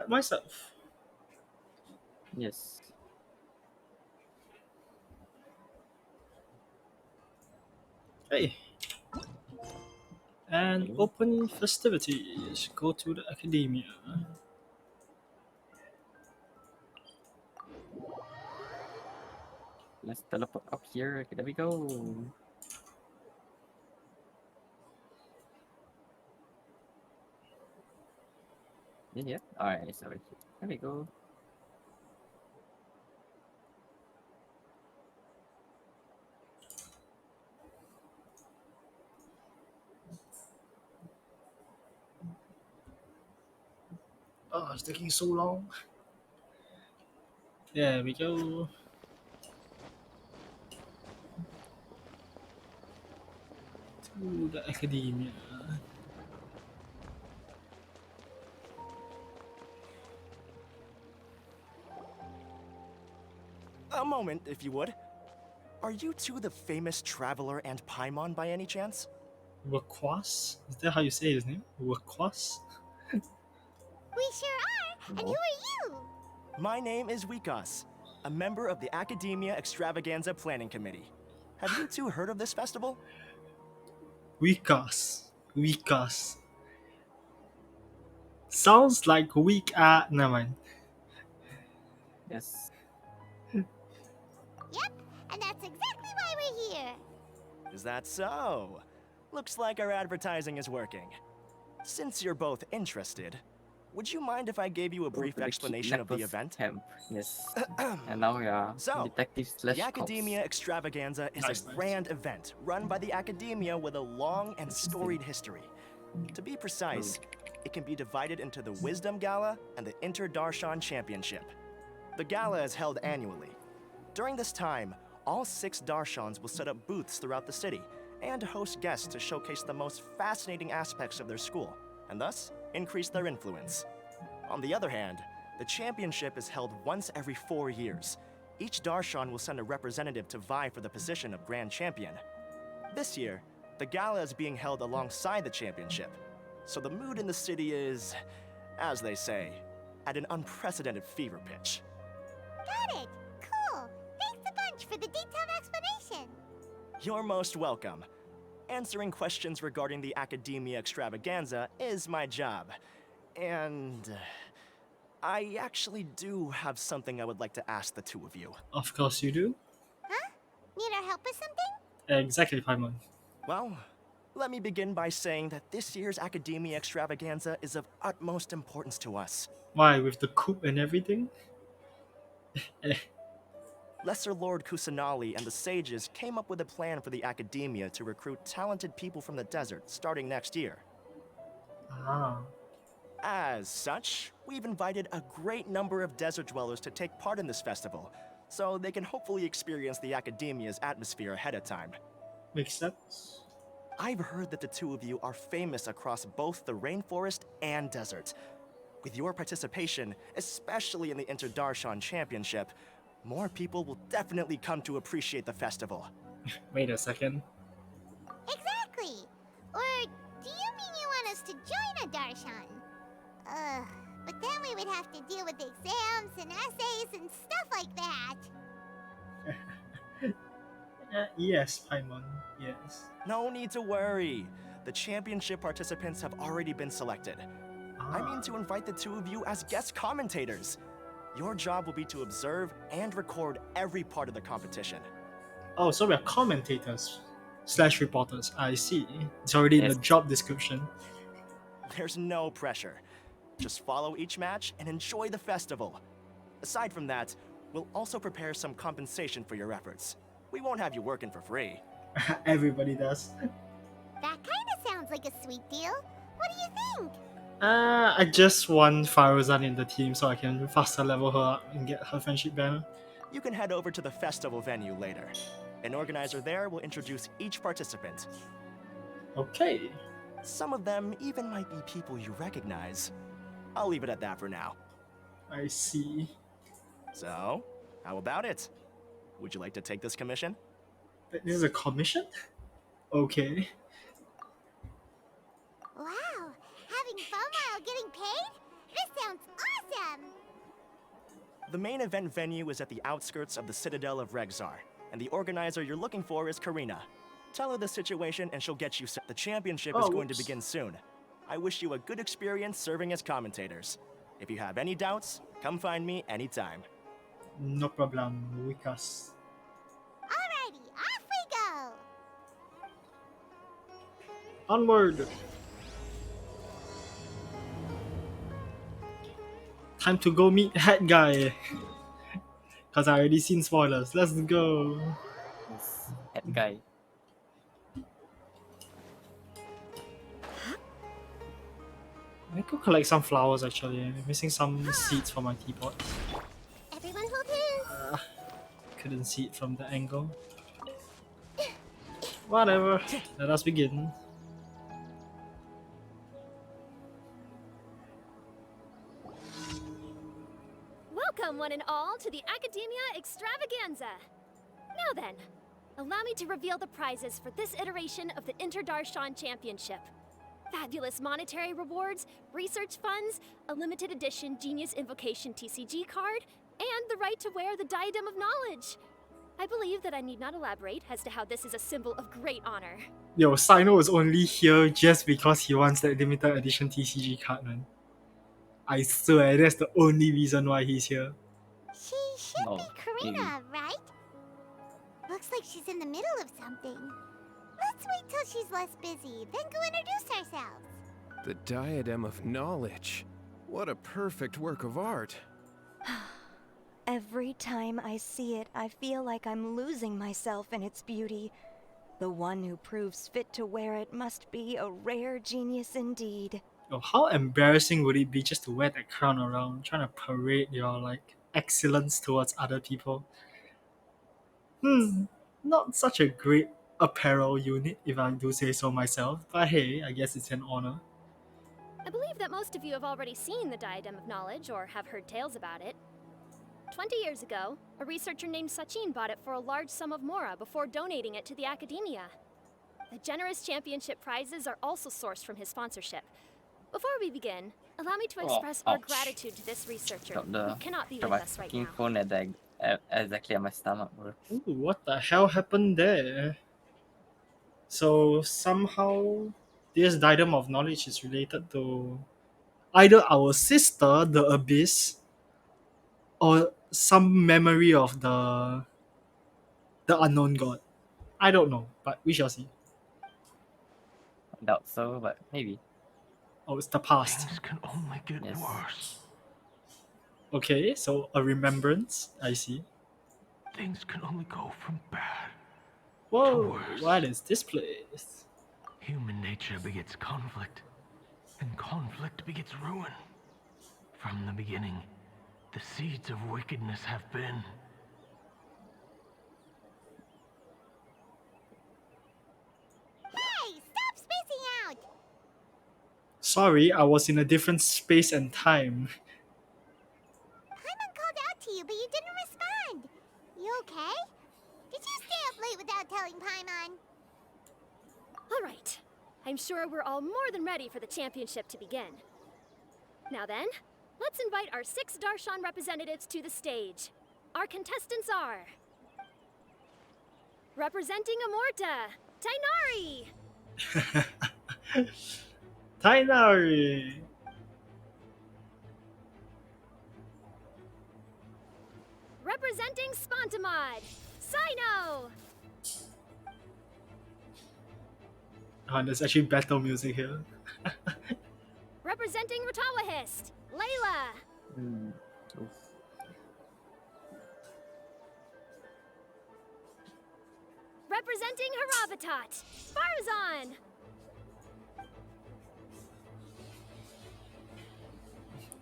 myself. Yes. Hey, and Okay. open festivities. Go to the academia. Let's teleport up here. Okay, there we go. Yeah, yeah. Alright, so there we go. Oh, it's taking so long. There we go. To the academia. A moment, if you would. Are you two the famous traveler and Paimon by any chance? Wakwas? Is that how you say his name? Wakwas? We sure are. And who No. are you? My name is Wikas, a member of the Academia Extravaganza Planning Committee. Have you two heard of this festival? Weakas. Weakas. Sounds like weak never mind. Yes. Yep, and that's exactly why we're here. Is that so? Looks like our advertising is working. Since you're both interested, would you mind if I gave you a Go brief to the explanation of the kidnappers event? camp. Yes. And now we are So, detectives the slash cops. Academia Extravaganza is Nice, a nice. grand event run by the Academia with a long and Interesting. storied history. To be Oh. precise, it can be divided into the Wisdom Gala and the Inter-Darshan Championship. The gala is held annually. During this time, all 6 Darshans will set up booths throughout the city and host guests to showcase the most fascinating aspects of their school, and thus increase their influence. On the other hand, the championship is held once every 4 years. Each Darshan will send a representative to vie for the position of Grand Champion. This year, the gala is being held alongside the championship, so the mood in the city is, as they say, at an unprecedented fever pitch. Got it. Cool. Thanks a bunch for the detailed explanation. You're most welcome. Answering questions regarding the Academia Extravaganza is my job. And I actually do have something I would like to ask the two of you. Of course you do. Huh? Need our help with something? Exactly, Paimon. Well, let me begin by saying that this year's Academia Extravaganza is of utmost importance to us. Why, with the coup and everything? Eh, Lesser Lord Kusanali and the sages came up with a plan for the Academia to recruit talented people from the desert starting next year. ah. As such, we've invited a great number of desert dwellers to take part in this festival, so they can hopefully experience the Academia's atmosphere ahead of time. Makes sense. I've heard that the two of you are famous across both the rainforest and desert. With your participation, especially in the Inter-Darshan Championship, more people will definitely come to appreciate the festival. Wait a second. Exactly. Or do you mean you want us to join a Darshan? But then we would have to deal with exams and essays and stuff like that. Yes, Paimon. Yes. No need to worry. The championship participants have already been selected. I mean to invite the two of you as guest commentators. Your job will be to observe and record every part of the competition. Oh, so we are commentators slash reporters. I see. It's already in the Yes. job description. There's no pressure. Just follow each match and enjoy the festival. Aside from that, we'll also prepare some compensation for your efforts. We won't have you working for free. Everybody does. That kind of sounds like a sweet deal. What do you think? I just want Faruzan in the team so I can faster level her up and get her friendship banner. You can head over to the festival venue later. An organizer there will introduce each participant. Okay. Some of them even might be people you recognize. I'll leave it at that for now. I see. So, how about it? Would you like to take this commission? This is a commission? Okay. Wow, having fun while getting paid? This sounds The main event venue is at the outskirts of the Citadel of Regzar, and the organizer you're looking for is Karina. Tell her the situation and she'll get you set. The championship is Oh, going to whoops. begin soon. I wish you a good experience serving as commentators. If you have any doubts, come find me anytime. No problem, Wikas. Alrighty, off we go! Onward! Time to go meet Hat Guy. Cause I already seen spoilers. Let's go. Yes. That guy. I could collect some flowers actually. I'm missing some seeds for my teapot. Everyone hold hands! Couldn't see it from the angle. Whatever. Let us begin. Welcome, one and all, to the Academia Extravaganza. Now then, allow me to reveal the prizes for this iteration of the Inter-Darshan Championship. Fabulous monetary rewards, research funds, a limited edition Genius Invocation TCG card, and the right to wear the Diadem of Knowledge. I believe that I need not elaborate as to how this is a symbol of great honor. Yo, Sino is only here just because he wants that limited edition TCG card, man. I swear, that's the only reason why he's here. She should No, be Karina, right? Looks like she's in the middle of something. Let's wait till she's less busy, then go introduce ourselves. The Diadem of Knowledge. What a perfect work of art. Every time I see it, I feel like I'm losing myself in its beauty. The one who proves fit to wear it must be a rare genius indeed. Yo, how embarrassing would it be just to wear that crown around, trying to parade your like excellence towards other people? Not such a great apparel unit, if I do say so myself. But hey, I guess it's an honor. I believe that most of you have already seen the Diadem of Knowledge or have heard tales about it. 20 years ago, a researcher named Sachin bought it for a large sum of mora before donating it to the Academia. The generous championship prizes are also sourced from his sponsorship. Before we begin, allow me to express our ouch. gratitude to this researcher, Got who the cannot be got with my us right fucking now. phone exactly at my stomach, bro. Ooh, what the hell happened there? So somehow this diadem of knowledge is related to either our sister, the Abyss, or some memory of the unknown god. I don't know, but we shall see. I doubt so, but maybe. Oh, it's the past. Things can only get Yes. worse. Okay, so a remembrance. I see. Things can only go from bad. Whoa, worse. what is this place? Human nature begets conflict, and conflict begets ruin. From the beginning, the seeds of wickedness have been. Hey, stop spacing out! Sorry, I was in a different space and time. Paimon called out to you, but you didn't respond. You okay? Did you stay up late without telling Paimon? All right. I'm sure we're all more than ready for the championship to begin. Now then, let's invite our 6 Darshan representatives to the stage. Our contestants are... Representing Amorta, Tainari! Tainari! Representing Spontamod, Sino! Oh, there's actually battle music here. Representing Ratawahist, Layla! Oof. Representing Haravatat, Farzan!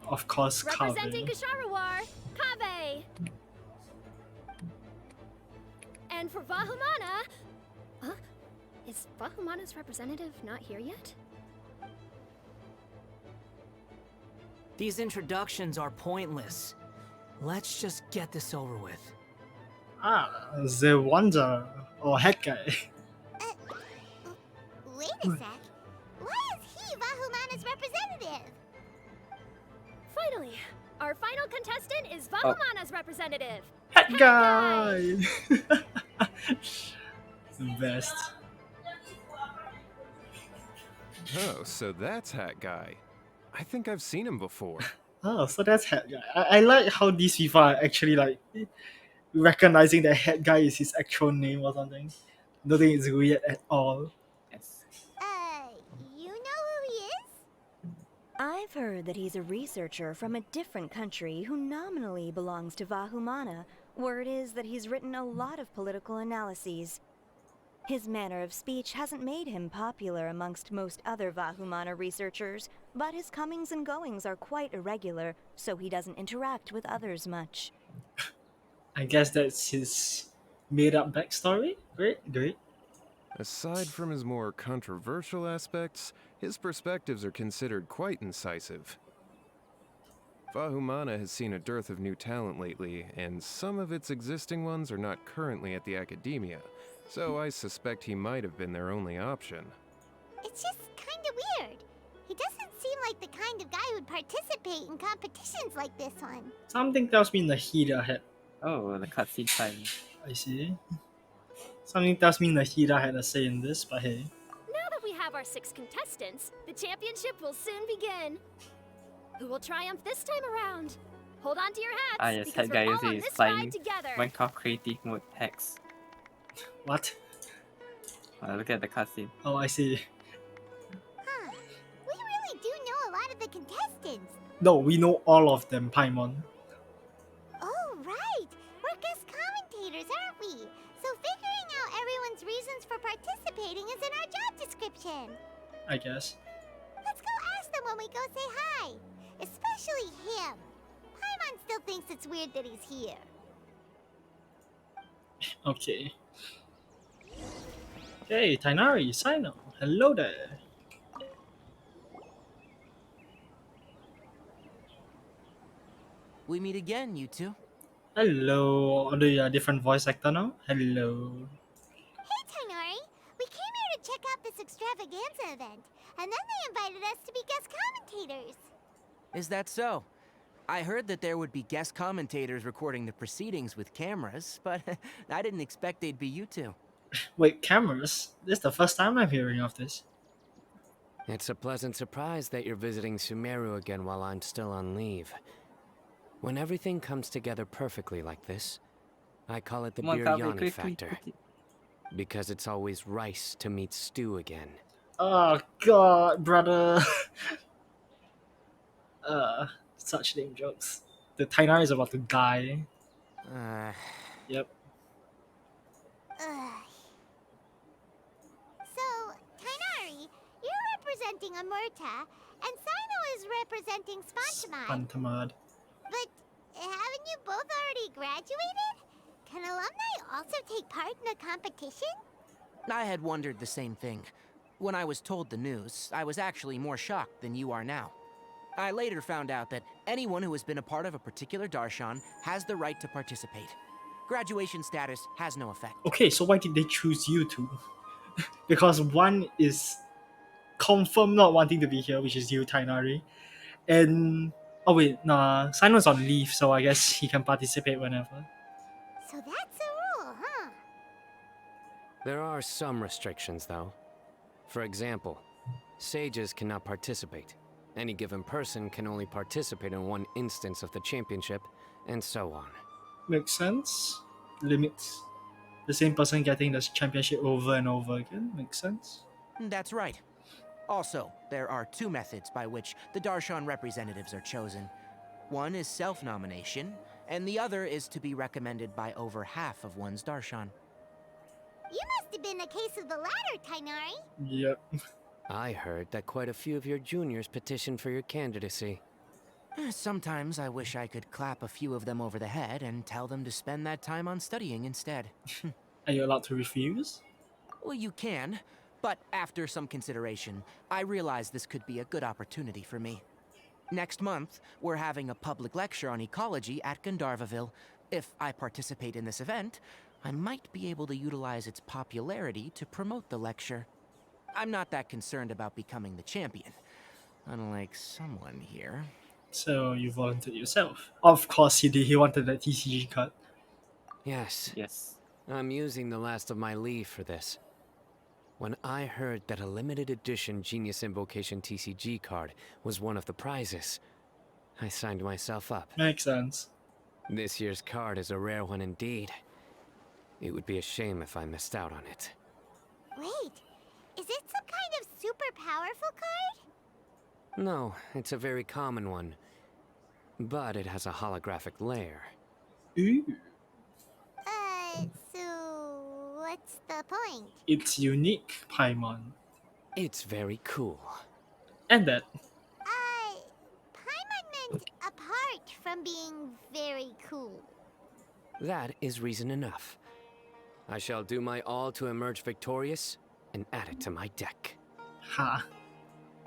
Of course, Representing Kave. Kasharawar, Kave! And for Vahumana... Huh? Is Vahumana's representative not here yet? These introductions are pointless. Let's just get this over with. Ah, the Wonder, or Head Guy. Wait a sec. Why is he Vahumana's representative? Finally, Our final contestant is Oh. Vahumana's representative. Head guy! The best. Oh, so that's Hat Guy. I think I've seen him before. Oh, so that's head guy. I like how these people are actually like recognizing that head guy is his actual name or something. Don't think it's weird at all. Yes. You know who he is? I've heard that he's a researcher from a different country who nominally belongs to Vahumana. Word is that he's written a lot of political analyses. His manner of speech hasn't made him popular amongst most other Vahumana researchers, but his comings and goings are quite irregular, so he doesn't interact with others much. I guess that's his made up backstory. Great. Aside from his more controversial aspects, his perspectives are considered quite incisive. Vahumana has seen a dearth of new talent lately, and some of its existing ones are not currently at the academia, so I suspect he might have been their only option. It's just kind of weird. He doesn't seem like the kind of guy who'd participate in competitions like this one. Something tells me Nahida had. Oh, the cutscene time. I see. Something tells me Nahida had a say in this, but hey. Now that we have our 6 contestants, the championship will soon begin. Who will triumph this time around? Hold on to your hats, Ah, yes, because Head we're Guy all using on his this flying ride together. Minecraft creative mode hex. What? Look at the cutscene. Oh, I see. Huh. We really do know a lot of the contestants. No, we know all of them, Paimon. Oh, right. We're guest commentators, aren't we? So figuring out everyone's reasons for participating is in our job description. I guess. Let's go ask them when we go say hi. Especially him. Paimon still thinks it's weird that he's here. Okay. Hey, Tainari, Sino. Hello there. We meet again, you two. Hello. Oh, the different voice actor now? Hello. Hey, Tainari. We came here to check out this extravaganza event, and then they invited us to be guest commentators. Is that so? I heard that there would be guest commentators recording the proceedings with cameras, but I didn't expect they'd be you two. Wait, cameras? This is the first time I'm hearing of this. It's a pleasant surprise that you're visiting Sumeru again while I'm still on leave. When everything comes together perfectly like this, I call it the Come on, beer Falcon, Yanni quickly, factor. quickly. Because it's always rice to meet stew again. Oh god, brother. Such lame jokes. The Tainari is about to die. Yep. Ugh. So, Tainari, you're representing Amurta, and Sino is representing Spantamad. Spantamad. But haven't you both already graduated? Can alumni also take part in the competition? I had wondered the same thing. When I was told the news, I was actually more shocked than you are now. I later found out that anyone who has been a part of a particular darshan has the right to participate. Graduation status has no effect. Okay, so why did they choose you two? Because one is confirmed not wanting to be here, which is you, Tainari. And oh wait, nah, Sino's on leave, so I guess he can participate whenever. So that's a rule, huh? There are some restrictions, though. For example, sages cannot participate. Any given person can only participate in one instance of the championship, and so on. Makes sense. Limits. The same person getting the championship over and over again. Makes sense. That's right. Also, there are 2 methods by which the darshan representatives are chosen. One is self-nomination, and the other is to be recommended by over half of one's darshan. You must have been a case of the latter, Tainari. Yep. I heard that quite a few of your juniors petitioned for your candidacy. Sometimes I wish I could clap a few of them over the head and tell them to spend that time on studying instead. Are you allowed to refuse? Well, you can, but after some consideration, I realized this could be a good opportunity for me. Next month, we're having a public lecture on ecology at Gandharvaville. If I participate in this event, I might be able to utilize its popularity to promote the lecture. I'm not that concerned about becoming the champion, unlike someone here. So you volunteered yourself. Of course he did. He wanted that TCG card. Yes, Yes. I'm using the last of my leave for this. When I heard that a limited edition Genius Invocation TCG card was one of the prizes, I signed myself up. Makes sense. This year's card is a rare one indeed. It would be a shame if I missed out on it. Wait, is it some kind of super powerful card? No, it's a very common one. But it has a holographic layer. Ooh. So what's the point? It's unique, Paimon. It's very cool. And that. Paimon meant apart from being very cool. That is reason enough. I shall do my all to emerge victorious and add it to my deck. Ha.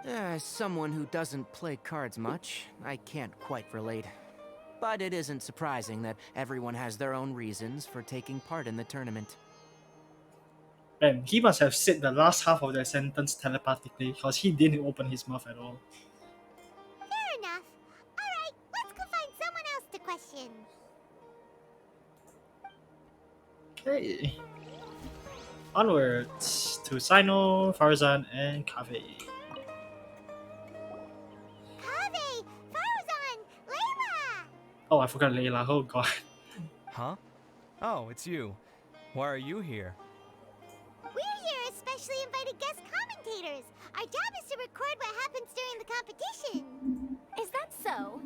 As someone who doesn't play cards much, I can't quite relate. But it isn't surprising that everyone has their own reasons for taking part in the tournament. And he must have said the last half of that sentence telepathically because he didn't open his mouth at all. Fair enough. Alright, let's go find someone else to question. Okay. Onwards to Sino, Farzan, and Kaveh. Kaveh, Farzan, Layla! Oh, I forgot Layla. Oh god. Huh? Oh, it's you. Why are you here? We're here as specially invited guest commentators. Our job is to record what happens during the competition. Is that so?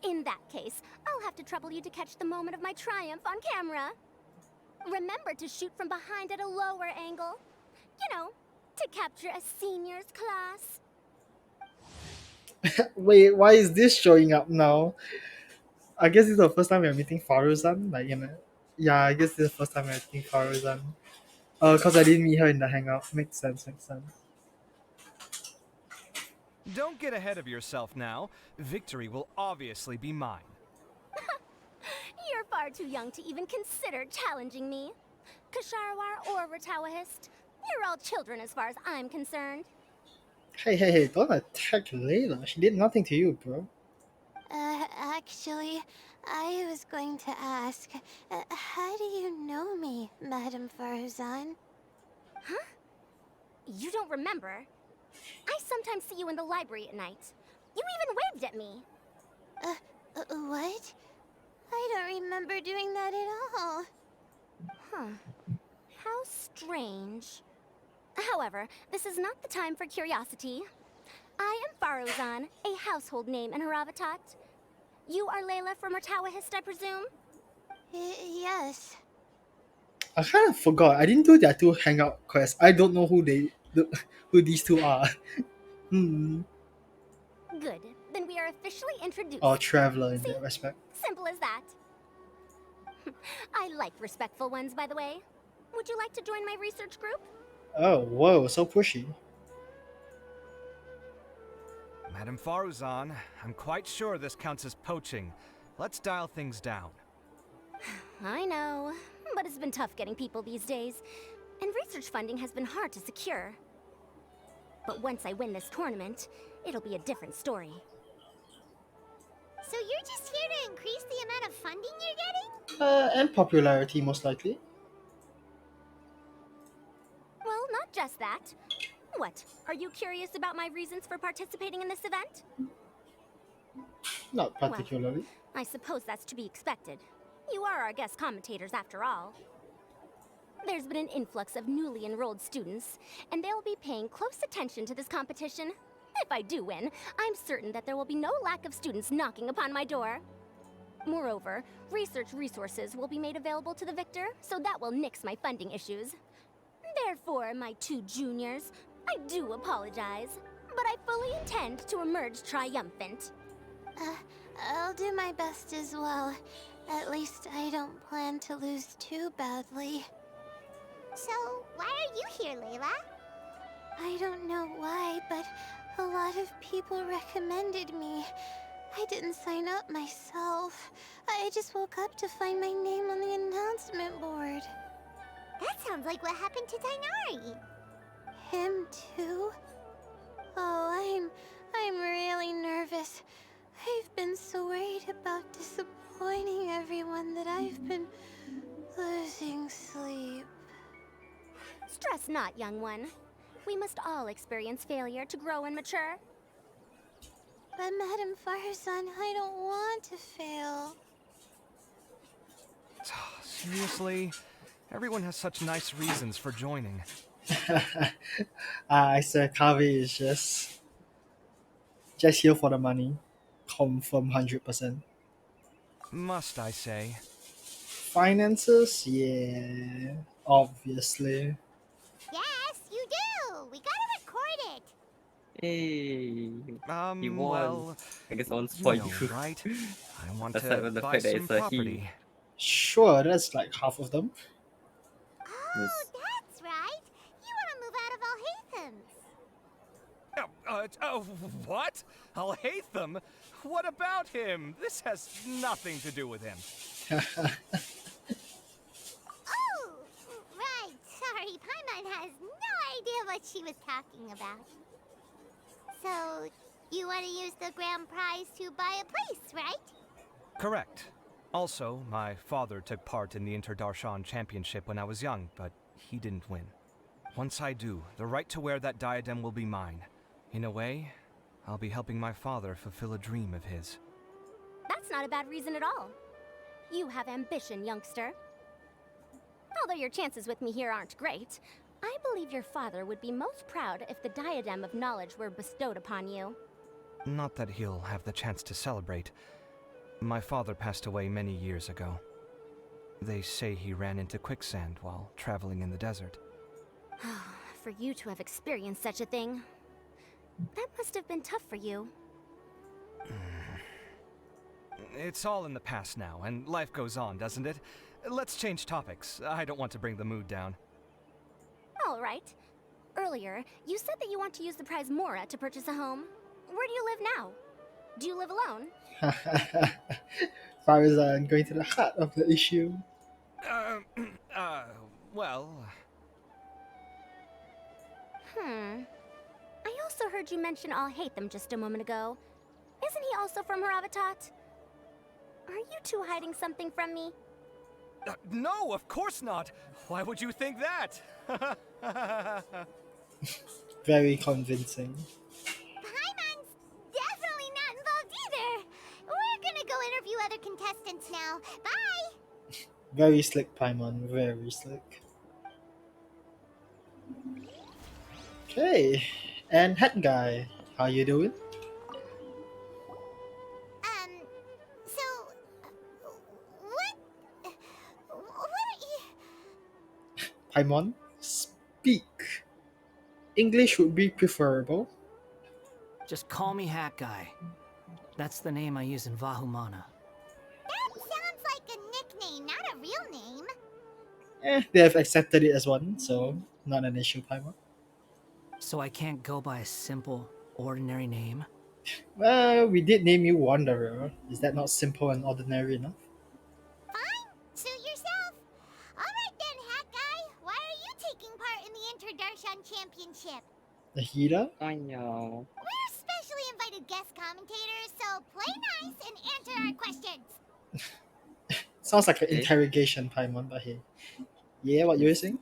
In that case, I'll have to trouble you to catch the moment of my triumph on camera. Remember to shoot from behind at a lower angle. You know, to capture a seniors class. Wait, why is this showing up now? I guess this is the first time we're meeting Faruzan. Like, yeah, I guess this is the first time we're meeting Faruzan. Because I didn't meet her in the hangout. Makes sense, makes sense. Don't get ahead of yourself now. Victory will obviously be mine. You're far too young to even consider challenging me. Kasharwar or Ratawahist, you're all children as far as I'm concerned. Hey, don't attack Layla. She did nothing to you, bro. Actually, I was going to ask, how do you know me, Madame Farzan? Huh? You don't remember? I sometimes see you in the library at night. You even waved at me. What? I don't remember doing that at all. Huh. How strange. However, this is not the time for curiosity. I am Faruzan, a household name in Haravatat. You are Layla from Ratawahist, I presume? Yes. I kind of forgot. I didn't do their two hangout quests. I don't know who who these two are. Good. Then we are officially introduced. Or Traveler in See? that respect. Simple as that. I like respectful ones, by the way. Would you like to join my research group? Oh, whoa, so pushy. Madame Faruzan, I'm quite sure this counts as poaching. Let's dial things down. I know, but it's been tough getting people these days, and research funding has been hard to secure. But once I win this tournament, it'll be a different story. So you're just here to increase the amount of funding you're getting? And popularity, most likely. Well, not just that. What, are you curious about my reasons for participating in this event? Not particularly. I suppose that's to be expected. You are our guest commentators after all. There's been an influx of newly enrolled students, and they'll be paying close attention to this competition. If I do win, I'm certain that there will be no lack of students knocking upon my door. Moreover, research resources will be made available to the victor, so that will nix my funding issues. Therefore, my two juniors, I do apologize, but I fully intend to emerge triumphant. I'll do my best as well. At least I don't plan to lose too badly. So, why are you here, Layla? I don't know why, but a lot of people recommended me. I didn't sign up myself. I just woke up to find my name on the announcement board. That sounds like what happened to Tainari. Him too? Oh, I'm really nervous. I've been so worried about disappointing everyone that I've been losing sleep. Stress not, young one. We must all experience failure to grow and mature. But Madame Farzan, I don't want to fail. Seriously? Everyone has such nice reasons for joining. I said Kavi is just here for the money. Confirm 100%. Must I say? Finances, yeah, obviously. Yes, you do. We gotta record it. Hey, he won. Well, I guess I won't you spoil know, you. right? I want Aside to from the buy fact that some it's a he. property. Sure, that's like half of them. Oh, Yes. that's right. You want to move out of Alhatham's. What? Alhaitham? What about him? This has nothing to do with him. Oh, right. Sorry, Paimon has no idea what she was talking about. So, you want to use the grand prize to buy a place, right? Correct. Also, my father took part in the Interdarshan Championship when I was young, but he didn't win. Once I do, the right to wear that diadem will be mine. In a way, I'll be helping my father fulfill a dream of his. That's not a bad reason at all. You have ambition, youngster. Although your chances with me here aren't great, I believe your father would be most proud if the diadem of knowledge were bestowed upon you. Not that he'll have the chance to celebrate. My father passed away many years ago. They say he ran into quicksand while traveling in the desert. For you to have experienced such a thing, that must have been tough for you. It's all in the past now, and life goes on, doesn't it? Let's change topics. I don't want to bring the mood down. All right. Earlier, you said that you want to use the prize Mora to purchase a home. Where do you live now? Do you live alone? Farzan going to the heart of the issue. Uh, well... I also heard you mention Alhaitham just a moment ago. Isn't he also from Haravatat? Are you two hiding something from me? No, of course not! Why would you think that? Very convincing. Paimon's definitely not involved either. We're gonna go interview other contestants now. Bye! Very slick, Paimon. Very slick. Okay, and head guy, how you doing? So, what are you... Paimon, speak. English would be preferable. Just call me Hat Guy. That's the name I use in Vahumana. That sounds like a nickname, not a real name. They have accepted it as one, so not an issue, Paimon. So I can't go by a simple, ordinary name? Well, we did name you Wanderer. Is that not simple and ordinary enough? Fine, suit yourself. Alright then, Hat Guy, why are you taking part in the Interdarshan Championship? The healer? I know. We're specially invited guest commentators, so play nice and answer our questions. Sounds like an Okay. interrogation, Paimon, but hey. Yeah, what you were saying?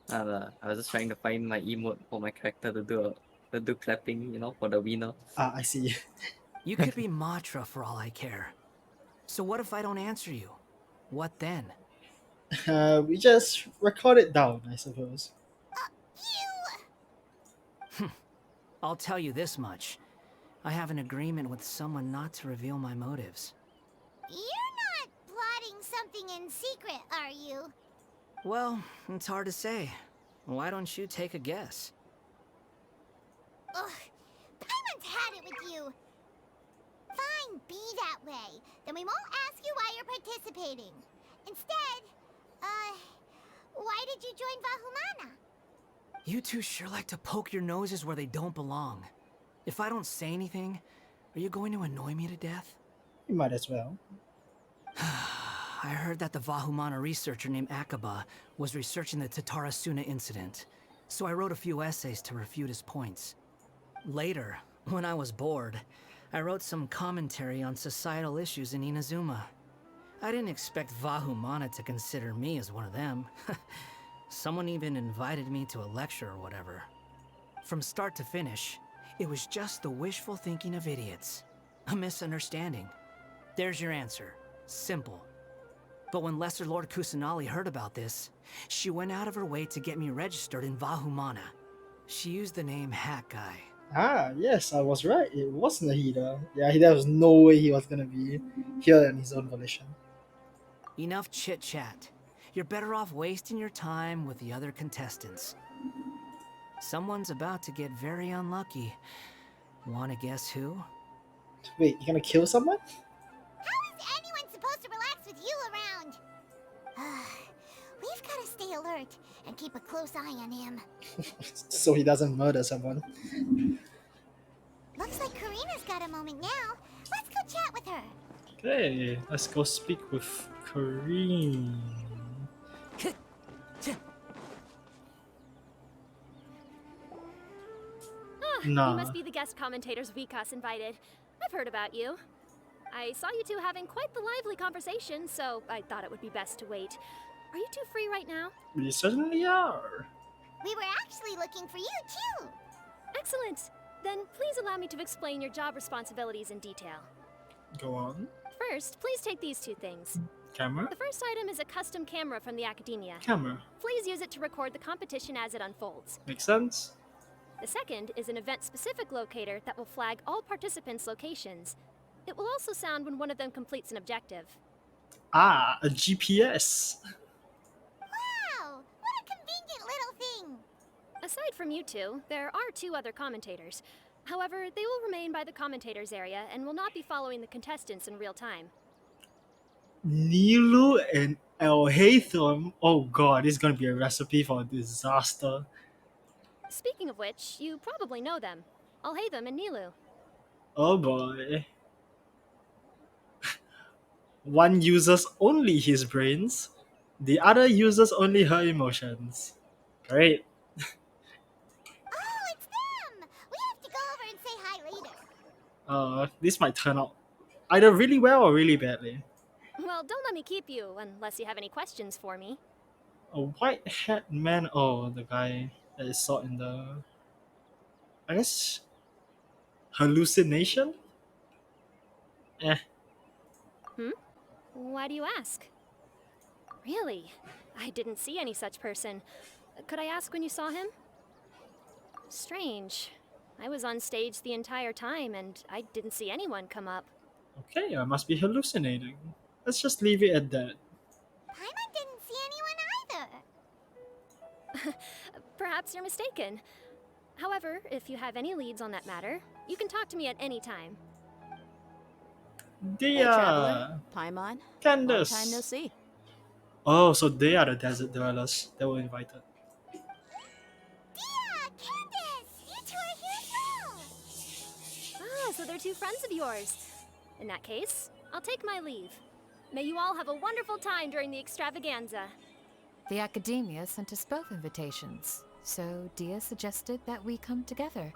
I was just trying to find my emote for my character to do clapping, for the winner. Ah, I see. You could be Matra for all I care. So what if I don't answer you? What then? We just record it down, I suppose. I'll tell you this much. I have an agreement with someone not to reveal my motives. You're not plotting something in secret, are you? Well, it's hard to say. Why don't you take a guess? Ugh, Paimon's had it with you. Fine, be that way. Then we won't ask you why you're participating. Instead, why did you join Vahumana? You two sure like to poke your noses where they don't belong. If I don't say anything, are you going to annoy me to death? You might as well. I heard that the Vahumana researcher named Akaba was researching the Tatarasuna incident, so I wrote a few essays to refute his points. Later, when I was bored, I wrote some commentary on societal issues in Inazuma. I didn't expect Vahumana to consider me as one of them. Someone even invited me to a lecture or whatever. From start to finish, it was just the wishful thinking of idiots. A misunderstanding. There's your answer. Simple. But when Lesser Lord Kusanali heard about this, she went out of her way to get me registered in Vahumana. She used the name Hat Guy. Ah, yes, I was right. It was Nahida. Yeah, there was no way he was gonna be here on his own volition. Enough chit-chat. You're better off wasting your time with the other contestants. Someone's about to get very unlucky. Wanna guess who? Wait, you gonna kill someone? How is anyone supposed to relax with you around? We've got to stay alert and keep a close eye on him. So he doesn't murder someone. Looks like Karina's got a moment now. Let's go chat with her. Okay, let's go speak with Kareem. You Nah. must be the guest commentators Vikas invited. I've heard about you. I saw you two having quite the lively conversation, so I thought it would be best to wait. Are you two free right now? We certainly are. We were actually looking for you, too. Excellent. Then please allow me to explain your job responsibilities in detail. Go on. First, please take these two things. Camera? The first item is a custom camera from the Academia. Camera. Please use it to record the competition as it unfolds. Makes sense? The second is an event-specific locator that will flag all participants' locations. It will also sound when one of them completes an objective. Ah, a GPS. Wow, what a convenient little thing. Aside from you two, there are two other commentators. However, they will remain by the commentators area and will not be following the contestants in real time. Nilu and El Haytham. Oh god, this is gonna be a recipe for a disaster. Speaking of which, you probably know them. Alhaitham and Nilu. Oh boy. One uses only his brains, the other uses only her emotions. Great. Oh, it's them. We have to go over and say hi later. This might turn out either really well or really badly. Well, don't let me keep you unless you have any questions for me. A white hat man. Oh, the guy that is sought in the, I guess, hallucination? Eh. Why do you ask? Really? I didn't see any such person. Could I ask when you saw him? Strange. I was on stage the entire time and I didn't see anyone come up. Okay, I must be hallucinating. Let's just leave it at that. Paimon didn't see anyone either. Perhaps you're mistaken. However, if you have any leads on that matter, you can talk to me at any time. Dia! Traveler, Paimon, Candace! long time no see. Oh, so they are the desert dwellers that were invited. Dia, Candace, you two are here as well. Ah, so they're two friends of yours. In that case, I'll take my leave. May you all have a wonderful time during the extravaganza. The Academia sent us both invitations, so Dia suggested that we come together.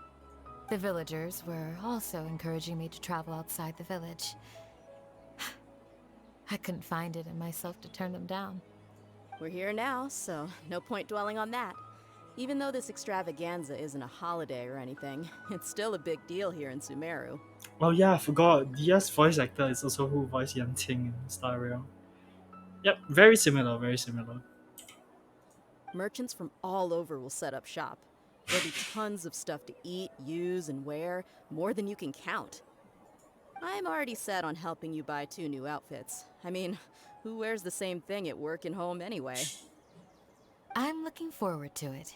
The villagers were also encouraging me to travel outside the village. I couldn't find it in myself to turn them down. We're here now, so no point dwelling on that. Even though this extravaganza isn't a holiday or anything, it's still a big deal here in Sumeru. Oh yeah, I forgot. Dia's voice actor is also who voiced Yan Ting in Star Rail. Yep, very similar, very similar. Merchants from all over will set up shop. There'll be tons of stuff to eat, use, and wear, more than you can count. I'm already set on helping you buy 2 new outfits. I mean, who wears the same thing at work and home anyway? I'm looking forward to it.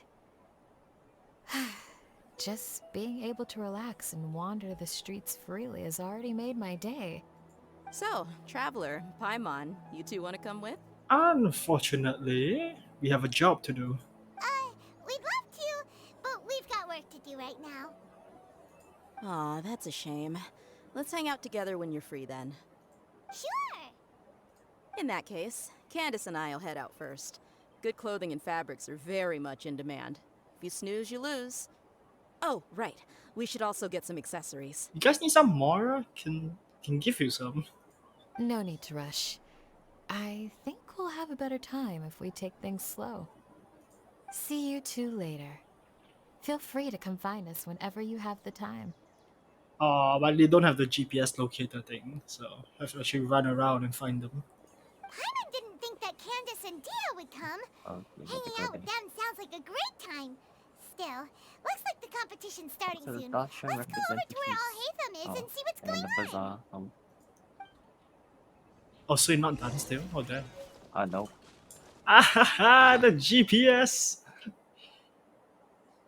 Just being able to relax and wander the streets freely has already made my day. So, Traveler, Paimon, you two want to come with? Unfortunately, we have a job to do. We'd love to, but we've got work to do right now. Aw, that's a shame. Let's hang out together when you're free then. Sure. In that case, Candace and I'll head out first. Good clothing and fabrics are very much in demand. If you snooze, you lose. Oh, right. We should also get some accessories. You guys need some more? Can give you some. No need to rush. I think we'll have a better time if we take things slow. See you two later. Feel free to come find us whenever you have the time. But they don't have the GPS locator thing, so I have to actually run around and find them. Paimon didn't think that Candace and Dia would come. Hanging out with them sounds like a great time. Still, looks like the competition's starting So the soon. Darshan Let's go over to where Al Hatham is and see what's and going the on. bazaar. Oh, so you're not done still? Oh, damn. No. Ah, the GPS!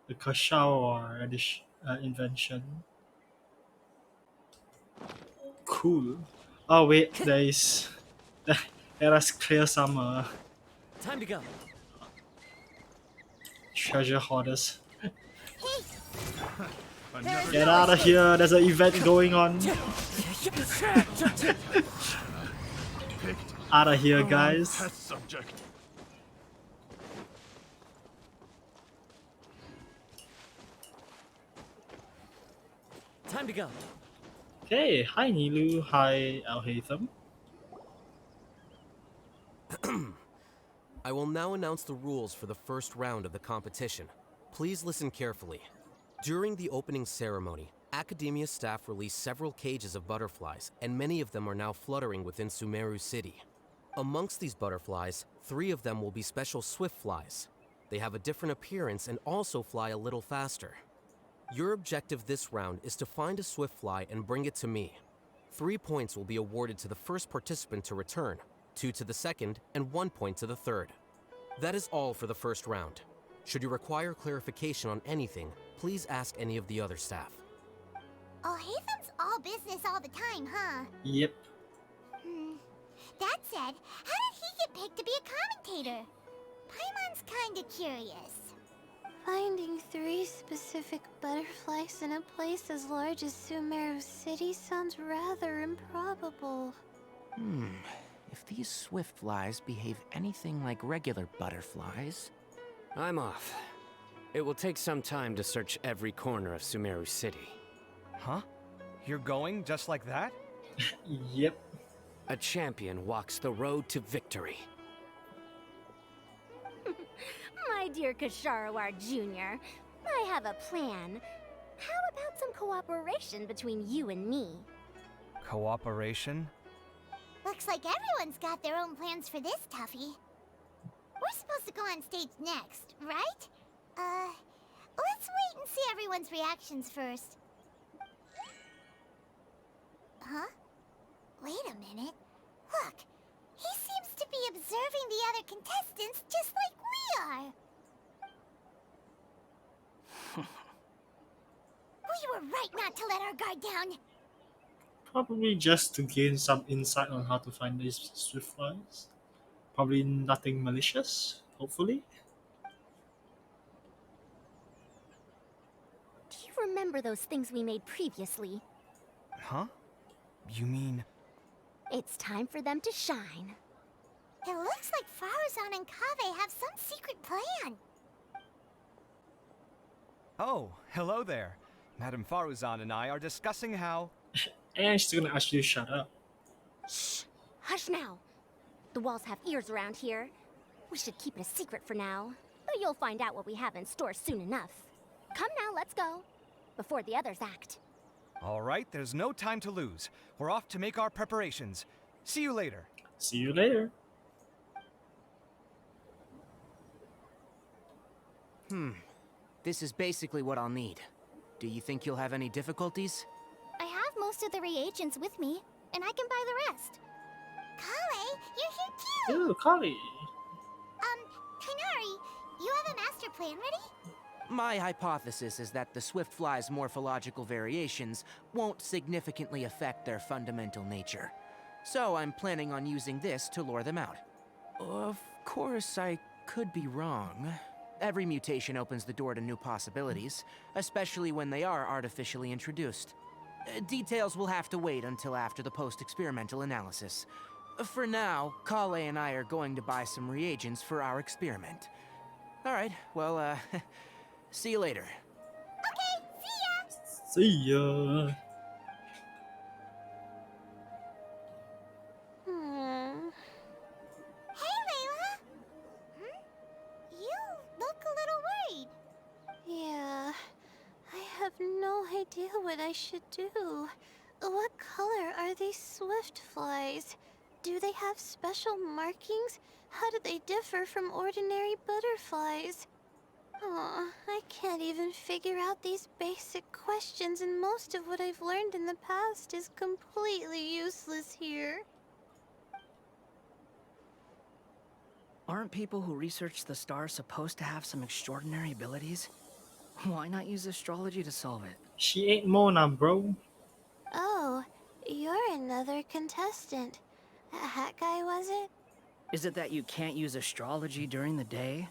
The Kashawa invention. Cool. Oh, wait, there is. Let us clear some Time to go. treasure hoarders. There's Get no out of escape. here, there's an event going on. Out of here, guys. Test subject. Time to go. Okay, hi Nilu, hi Al Hatham. I will now announce the rules for the first round of the competition. Please listen carefully. During the opening ceremony, Academia staff released several cages of butterflies, and many of them are now fluttering within Sumeru City. Amongst these butterflies, 3 of them will be special swift flies. They have a different appearance and also fly a little faster. Your objective this round is to find a swift fly and bring it to me. 3 points will be awarded to the first participant to return, 2 to the second, and 1 point to the third. That is all for the first round. Should you require clarification on anything, please ask any of the other staff. Al Hatham's all business all the time, huh? Yep. That said, how did he get picked to be a commentator? Paimon's kinda curious. Finding 3 specific butterflies in a place as large as Sumeru City sounds rather improbable. If these swift flies behave anything like regular butterflies... I'm off. It will take some time to search every corner of Sumeru City. Huh? You're going just like that? Yep. A champion walks the road to victory. My dear Kasharawar Jr., I have a plan. How about some cooperation between you and me? Cooperation? Looks like everyone's got their own plans for this, Tuffy. We're supposed to go on stage next, right? Let's wait and see everyone's reactions first. Huh? Wait a minute. Look, he seems to be observing the other contestants just like we are. We were right not to let our guard down. Probably just to gain some insight on how to find these swift flies. Probably nothing malicious, hopefully. Do you remember those things we made previously? Huh? You mean... It's time for them to shine. It looks like Faruzan and Kaveh have some secret plan. Oh, hello there. Madame Faruzan and I are discussing how... And she's gonna ask you to shut up. Shh! Hush now! The walls have ears around here. We should keep it a secret for now. But you'll find out what we have in store soon enough. Come now, let's go. Before the others act. All right, there's no time to lose. We're off to make our preparations. See you later. See you later. This is basically what I'll need. Do you think you'll have any difficulties? I have most of the reagents with me, and I can buy the rest. Kale, you're here too! Ooh, Kali. Kainari, you have a master plan ready? My hypothesis is that the swift fly's morphological variations won't significantly affect their fundamental nature. So I'm planning on using this to lure them out. Of course, I could be wrong. Every mutation opens the door to new possibilities, especially when they are artificially introduced. Details will have to wait until after the post-experimental analysis. For now, Kale and I are going to buy some reagents for our experiment. Alright, well, see you later. Okay, see ya! See ya. Hey, Layla! You look a little worried. Yeah, I have no idea what I should do. What color are these swift flies? Do they have special markings? How do they differ from ordinary butterflies? Aw, I can't even figure out these basic questions, and most of what I've learned in the past is completely useless here. Aren't people who research the stars supposed to have some extraordinary abilities? Why not use astrology to solve it? She ain't Mona, bro. Oh, you're another contestant. A hat guy, was it? Is it that you can't use astrology during the day?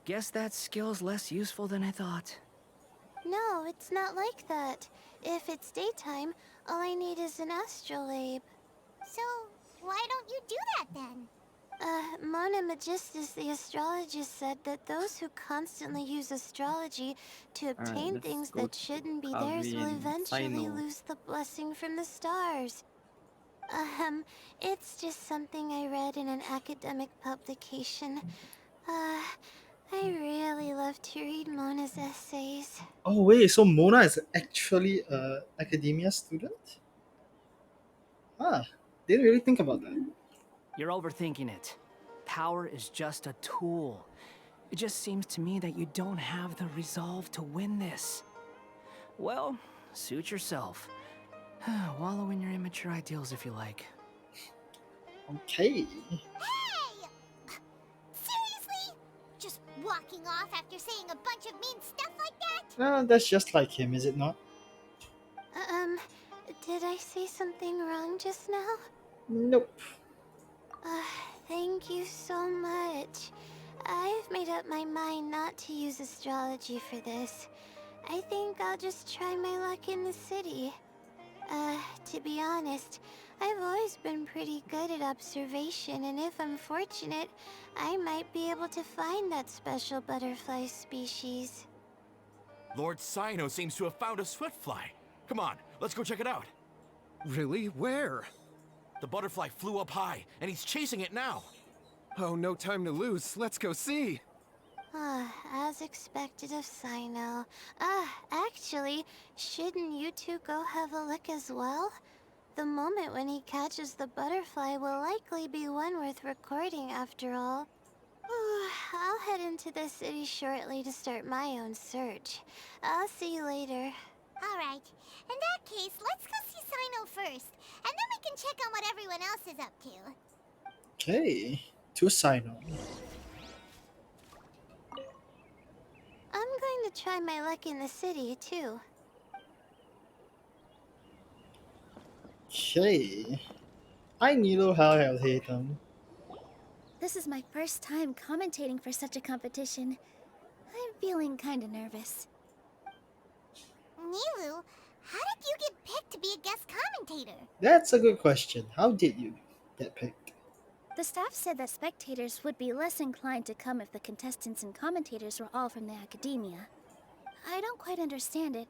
Guess that skill's less useful than I thought. No, it's not like that. If it's daytime, all I need is an astrolabe. So, why don't you do that then? Mona Magistus, the astrologist, said that those who constantly use astrology to obtain let's things go that to shouldn't be theirs will Providence. I eventually know. lose the blessing from the stars. It's just something I read in an academic publication. I really love to read Mona's essays. Oh wait, so Mona is actually a academia student? Ah, didn't really think about that. You're overthinking it. Power is just a tool. It just seems to me that you don't have the resolve to win this. Well, suit yourself. Wallow in your immature ideals if you like. Okay. Hey! Seriously? Just walking off after saying a bunch of mean stuff like that? That's just like him, is it not? Did I say something wrong just now? Nope. Thank you so much. I've made up my mind not to use astrology for this. I think I'll just try my luck in the city. To be honest, I've always been pretty good at observation, and if I'm fortunate, I might be able to find that special butterfly species. Lord Sino seems to have found a swiftfly. Come on, let's go check it out. Really? Where? The butterfly flew up high, and he's chasing it now. Oh, no time to lose. Let's go see. As expected of Sino. Actually, shouldn't you two go have a look as well? The moment when he catches the butterfly will likely be one worth recording after all. I'll head into the city shortly to start my own search. I'll see you later. Alright, in that case, let's go see Sino first, and then we can check on what everyone else is up to. Okay. To Sino. I'm going to try my luck in the city, too. Okay. Hi Nilo, how Haytham. This is my first time commentating for such a competition. I'm feeling kinda nervous. Nilu, how did you get picked to be a guest commentator? That's a good question. How did you get picked? The staff said that spectators would be less inclined to come if the contestants and commentators were all from the academia. I don't quite understand it,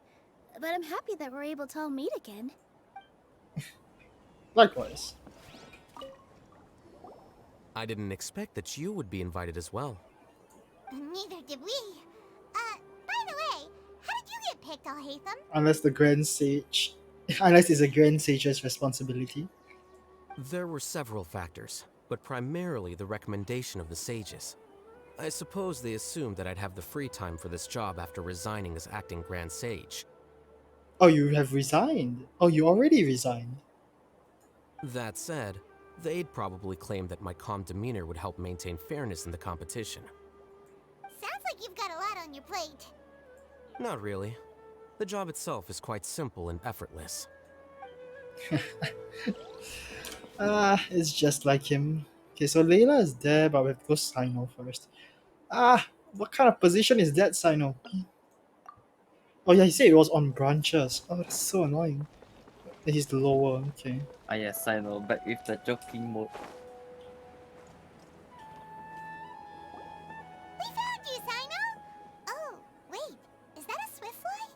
but I'm happy that we're able to all meet again. Likewise. I didn't expect that you would be invited as well. Neither did we. By the way, how did you get picked, Alhaitham? Unless the Grand Sage. Unless it's a Grand Sage's responsibility. There were several factors, but primarily the recommendation of the sages. I suppose they assumed that I'd have the free time for this job after resigning as acting Grand Sage. Oh, you have resigned. Oh, you already resigned. That said, they'd probably claim that my calm demeanor would help maintain fairness in the competition. Sounds like you've got a lot on your plate. Not really. The job itself is quite simple and effortless. It's just like him. Okay, so Layla is there, but we have to go Sino first. What kind of position is that, Sino? Oh yeah, he said it was on branches. Oh, that's so annoying. He's lower, okay. Yes, I know, but with the joking mode. We found you, Sino! Oh, wait, is that a swiftfly?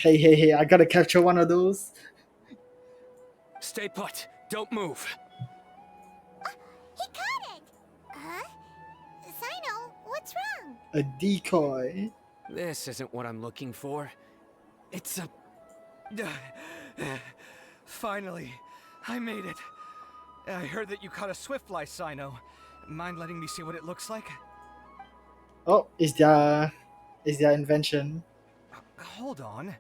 Hey, hey, hey, I gotta capture one of those. Stay put. Don't move. He caught it! Huh? Sino, what's wrong? A decoy. This isn't what I'm looking for. It's a... Finally, I made it. I heard that you caught a swiftfly, Sino. Mind letting me see what it looks like? Oh, is their invention. Hold on.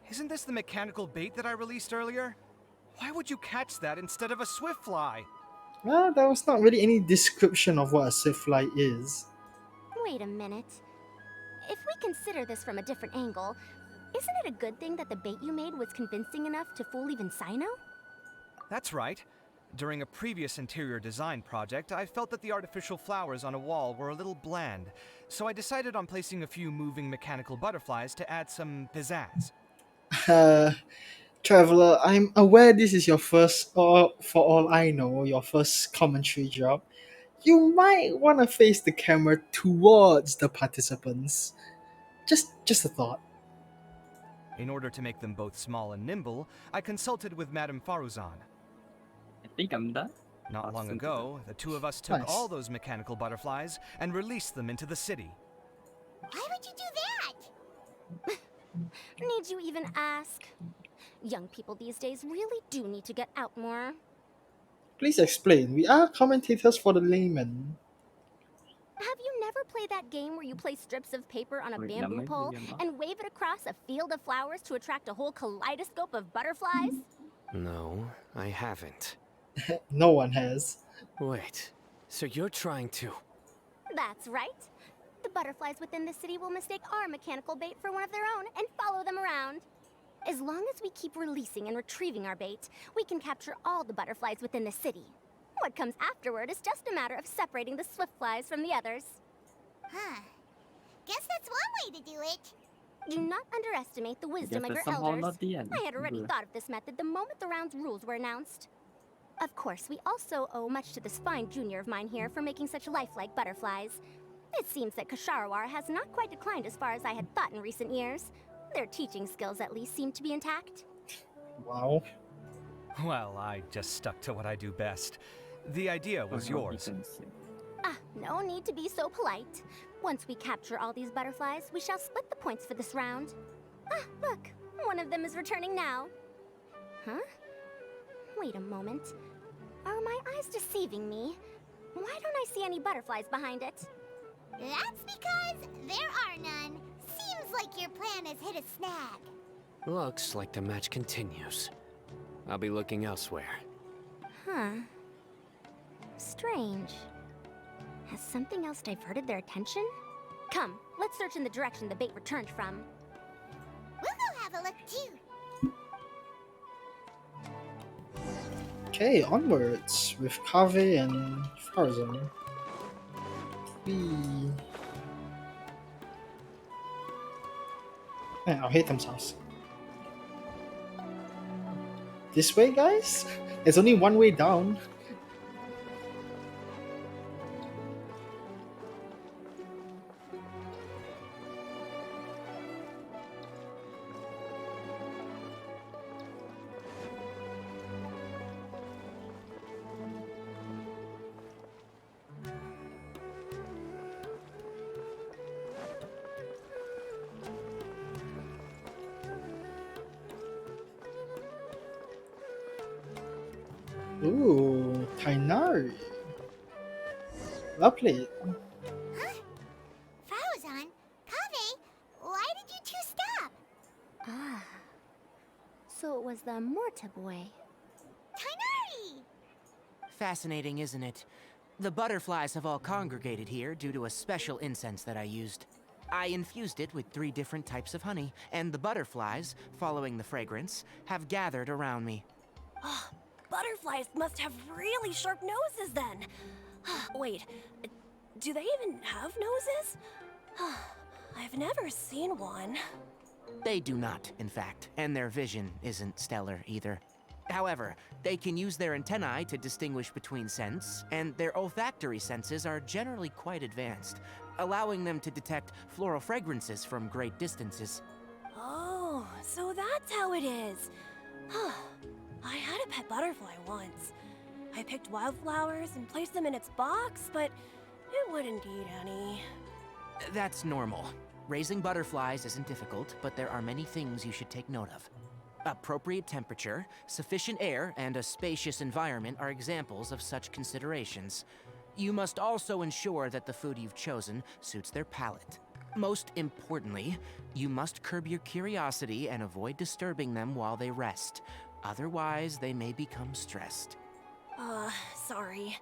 Isn't this the mechanical bait that I released earlier? Why would you catch that instead of a swiftfly? Well, there was not really any description of what a swiftfly is. Wait a minute. If we consider this from a different angle, isn't it a good thing that the bait you made was convincing enough to fool even Sino? That's right. During a previous interior design project, I felt that the artificial flowers on a wall were a little bland, so I decided on placing a few moving mechanical butterflies to add some pizzazz. Traveler, I'm aware this is your first, or for all I know, your first commentary job. You might want to face the camera towards the participants. Just a thought. In order to make them both small and nimble, I consulted with Madame Faruzan. I think I'm done. Not long ago, the two of us took Nice. all those mechanical butterflies and released them into the city. Why would you do that? Need you even ask? Young people these days really do need to get out more. Please explain. We are commentators for the layman. Have you never played that game where you place strips of paper on a Wait, bamboo lamay, pole bigyan mo. and wave it across a field of flowers to attract a whole kaleidoscope of butterflies? No, I haven't. No one has. Wait, so you're trying to... That's right. The butterflies within the city will mistake our mechanical bait for one of their own and follow them around. As long as we keep releasing and retrieving our bait, we can capture all the butterflies within the city. What comes afterward is just a matter of separating the swift flies from the others. Huh. Guess that's one way to do it. Do not underestimate the wisdom of that's your somehow elders. not the end. I had already Ugh. thought of this method the moment the round's rules were announced. Of course, we also owe much to this fine junior of mine here for making such lifelike butterflies. It seems that Kasharawar has not quite declined as far as I had thought in recent years. Their teaching skills at least seem to be intact. Wow. Well, I just stuck to what I do best. The idea was yours. Ah, no need to be so polite. Once we capture all these butterflies, we shall split the points for this round. Ah, look, one of them is returning now. Huh? Wait a moment. Are my eyes deceiving me? Why don't I see any butterflies behind it? That's because there are none. Seems like your plan has hit a snag. Looks like the match continues. I'll be looking elsewhere. Huh. Strange. Has something else diverted their attention? Come, let's search in the direction the bait returned from. We'll go have a look too. Okay, onwards with Kave and Farzan. Whee. I'll hate themselves. This way, guys? There's only one way down. Ooh, Tainari. Lovely. Huh? Fauzan? Kave? Why did you two stop? Ah. So it was the Morta boy. Tainari! Fascinating, isn't it? The butterflies have all congregated here due to a special incense that I used. I infused it with 3 different types of honey, and the butterflies, following the fragrance, have gathered around me. Oh, butterflies must have really sharp noses then. Wait, do they even have noses? I've never seen one. They do not, in fact, and their vision isn't stellar either. However, they can use their antennae to distinguish between scents, and their olfactory senses are generally quite advanced, allowing them to detect floral fragrances from great distances. Oh, So that's how it is. I had a pet butterfly once. I picked wildflowers and placed them in its box, but it wouldn't eat any. That's normal. Raising butterflies isn't difficult, but there are many things you should take note of. Appropriate temperature, sufficient air, and a spacious environment are examples of such considerations. You must also ensure that the food you've chosen suits their palate. Most importantly, you must curb your curiosity and avoid disturbing them while they rest. Otherwise, they may become stressed. Sorry.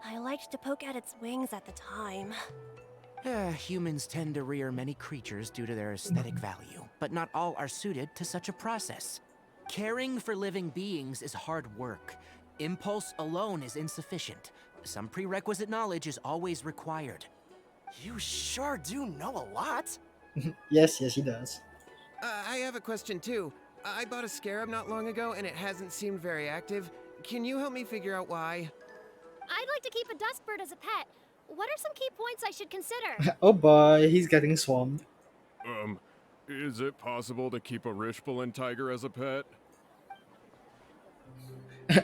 I liked to poke at its wings at the time. Humans tend to rear many creatures due to their aesthetic value, but not all are suited to such a process. Caring for living beings is hard work. Impulse alone is insufficient. Some prerequisite knowledge is always required. You sure do know a lot. Yes, he does. I have a question too. I bought a scarab not long ago and it hasn't seemed very active. Can you help me figure out why? I'd like to keep a dustbird as a pet. What are some key points I should consider? Oh boy, he's getting swarmed. Is it possible to keep a Rishbalin tiger as a pet?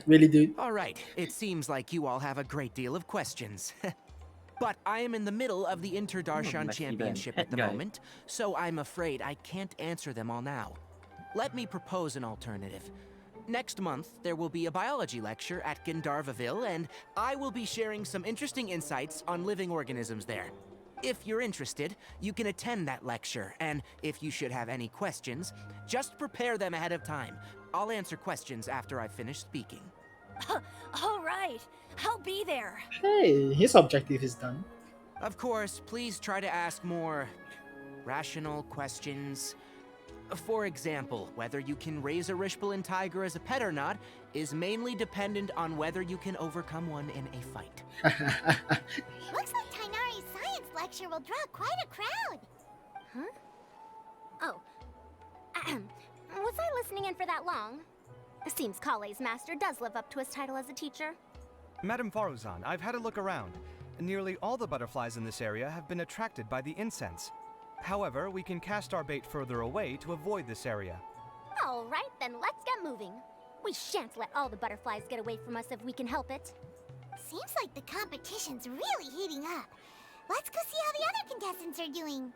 Really, dude? All right, it seems like you all have a great deal of questions. But I am in the middle of the Interdarshan Championship at the moment, so I'm afraid I can't answer them all now. Let me propose an alternative. Next month, there will be a biology lecture at Gandharvaville, and I will be sharing some interesting insights on living organisms there. If you're interested, you can attend that lecture, and if you should have any questions, just prepare them ahead of time. I'll answer questions after I've finished speaking. All right, I'll be there. Hey, his objective is done. Of course, please try to ask more rational questions. For example, whether you can raise a Rishbalin tiger as a pet or not is mainly dependent on whether you can overcome one in a fight. Looks like Tainari's science lecture will draw quite a crowd. Huh? Oh. Was I listening in for that long? Seems Kale's master does live up to his title as a teacher. Madam Faruzan, I've had a look around. Nearly all the butterflies in this area have been attracted by the incense. However, we can cast our bait further away to avoid this area. All right, then let's get moving. We shan't let all the butterflies get away from us if we can help it. Seems like the competition's really heating up. Let's go see how the other contestants are doing.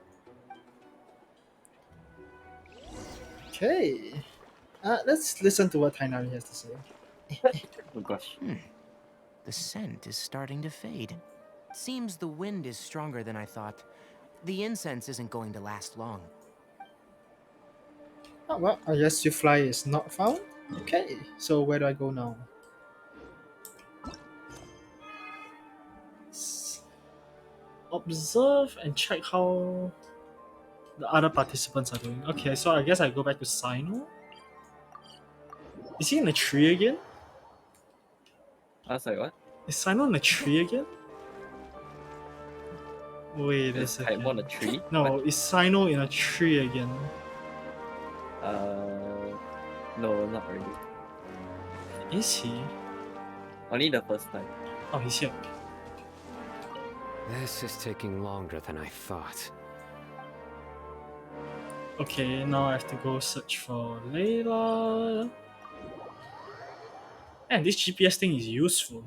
Okay. Let's listen to what Tainari has to say. Oh gosh. The scent is starting to fade. Seems the wind is stronger than I thought. The incense isn't going to last long. Oh, well, I guess your fly is not found. Okay, so where do I go now? Observe and check how the other participants are doing. Okay, so I guess I go back to Sino. Is he in a tree again? I was like, what? Is Sino in a tree again? Wait a Is second. Paimon a tree? No, What? is Sino in a tree again? No, not really. Is he? Only the first time. Oh, he's here. This is taking longer than I thought. Okay, now I have to go search for Layla. And this GPS thing is useful.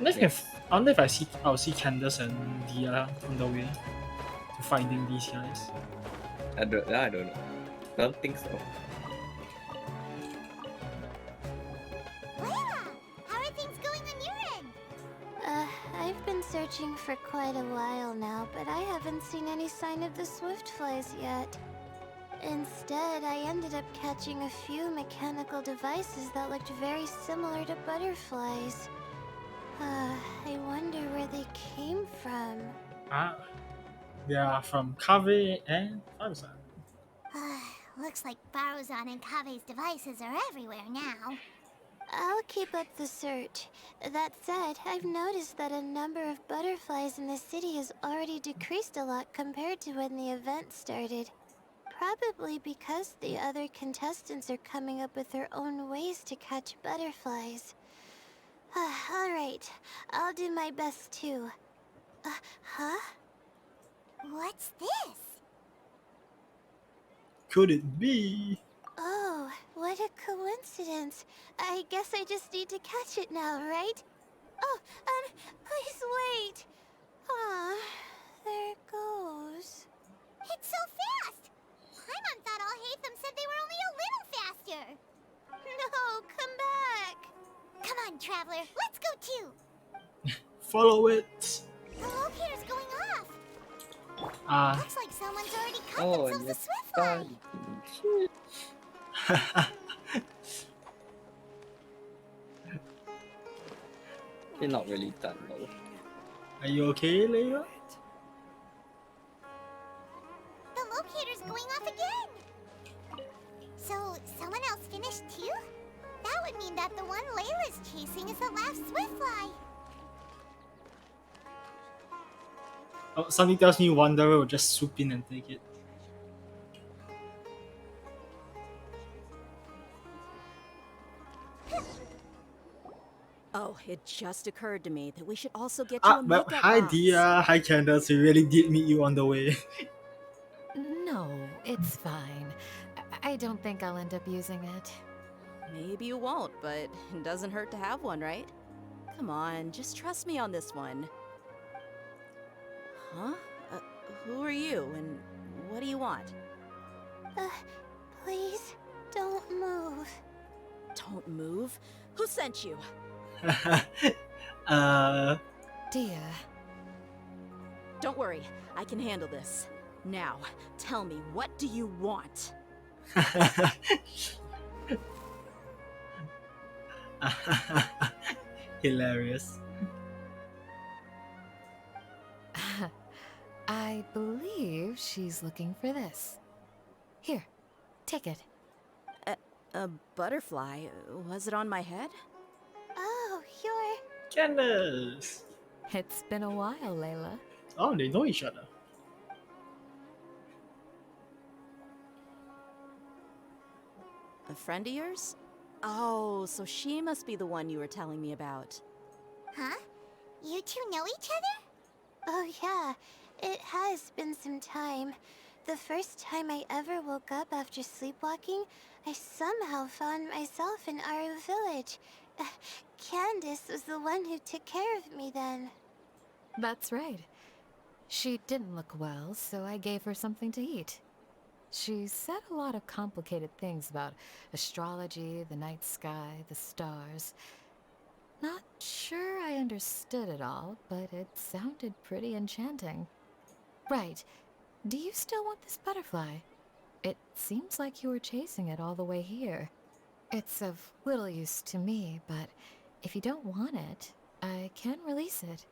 I wonder if I'll see Candace and Dia on the way to finding these guys. I don't know. Don't think so. Layla, how are things going on your end? I've been searching for quite a while now, but I haven't seen any sign of the swiftflies yet. Instead, I ended up catching a few mechanical devices that looked very similar to butterflies. I wonder where they came from. They are from Kave and Faruzan. Looks like Baruzan and Kave's devices are everywhere now. I'll keep up the search. That said, I've noticed that a number of butterflies in the city has already decreased a lot compared to when the event started. Probably because the other contestants are coming up with their own ways to catch butterflies. Alright, I'll do my best too. Huh? What's this? could it be? Oh, what a coincidence. I guess I just need to catch it now, right? Oh, please wait. Ah, there it goes. It's so fast! Paimon thought all Hatham said they were only a little faster. No, come back. Come on, Traveler, let's go too. Follow it. The locator's going off. Ah. Looks like someone's already caught Oh, themselves a yes. swiftfly. You're not really done though. Are you okay, Layla? The locator's going off again. So, someone else finished too? That would mean that the one Layla's chasing is the last swiftfly. Oh, something tells me Wanderer will just swoop in and take it. Oh, it just occurred to me that we should also get you a Well, makeup hi box. Dia, hi Candace, we really did meet you on the way. No, it's fine. I don't think I'll end up using it. Maybe you won't, but it doesn't hurt to have one, right? Come on, just trust me on this one. Huh? Who are you, and what do you want? Please, don't move. Don't move? Who sent you? Dia. Don't worry, I can handle this. Now, tell me, what do you want? Hilarious. I believe she's looking for this. Here, take it. A butterfly? Was it on my head? Oh, you're... Candace! It's been a while, Layla. Oh, they know each other. A friend of yours? Oh, so she must be the one you were telling me about. Huh? You two know each other? Oh yeah, it has been some time. The first time I ever woke up after sleepwalking, I somehow found myself in our village. Candace was the one who took care of me then. That's right. She didn't look well, so I gave her something to eat. She said a lot of complicated things about astrology, the night sky, the stars. Not sure I understood it all, but it sounded pretty enchanting. Right. Do you still want this butterfly? It seems like you were chasing it all the way here. It's of little use to me, but if you don't want it, I can release it.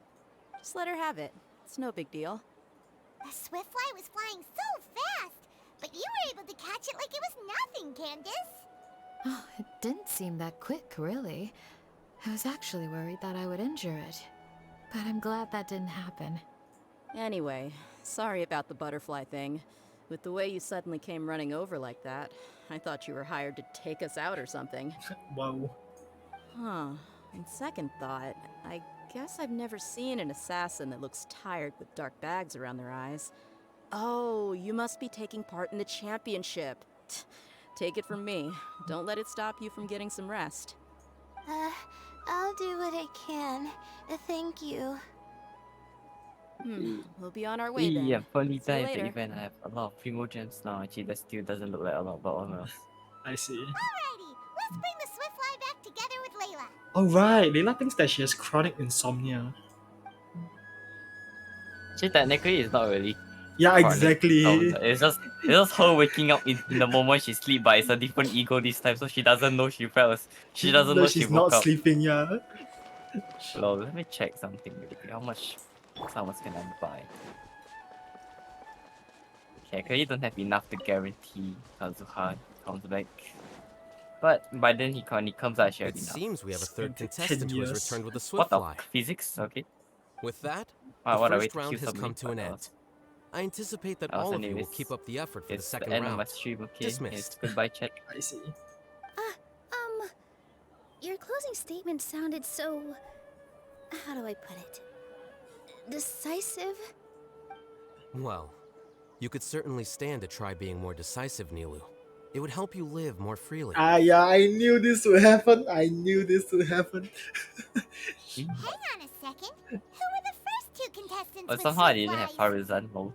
Just let her have it. It's no big deal. The swiftfly was flying so fast, but you were able to catch it like it was nothing, Candace. Oh, it didn't seem that quick, really. I was actually worried that I would injure it, but I'm glad that didn't happen. Anyway, sorry about the butterfly thing. With the way you suddenly came running over like that, I thought you were hired to take us out or something. Wow. Huh. On second thought, I guess I've never seen an assassin that looks tired with dark bags around their eyes. Oh, you must be taking part in the championship. Take it from me. Don't let it stop you from getting some rest. I'll do what I can. Thank you. We'll be on our way then. Yeah, funny See you time the later. event I have a lot of primo gems now. Actually, that still doesn't look like a lot, but almost. I see. Alrighty, let's bring the swiftfly back together with Layla. Oh right, Layla thinks that she has chronic insomnia. Actually, technically, it's not really. Yeah, chronic. exactly. It's just her waking up in the moment she sleep, but it's a different ego this time, so she doesn't know she fell. She doesn't No, know she she's woke not up. sleeping, yeah. Lol, let me check something really quick. How much summons can I buy? Okay, I clearly don't have enough to guarantee Kazuha comes back. But by then he comes out, I should have It enough. seems we have a third 10 contestant who has years. returned with a What the swiftfly. physics? Okay. With that, Wow, the what a way first to round kill has come somebody, to an but end. I anticipate that that was all of you will anyways- keep up the effort for the It's second the end of my round. stream, okay? Dismissed. It's goodbye chat. I see. Your closing statement sounded so... how do I put it? Decisive? Well, You could certainly stand to try being more decisive, Nilu. It would help you live more freely. Ah, yeah, I knew this would happen. I knew this would happen. Hang on a second. Who were the first two contestants But with somehow I swift didn't have flies? Farazan though.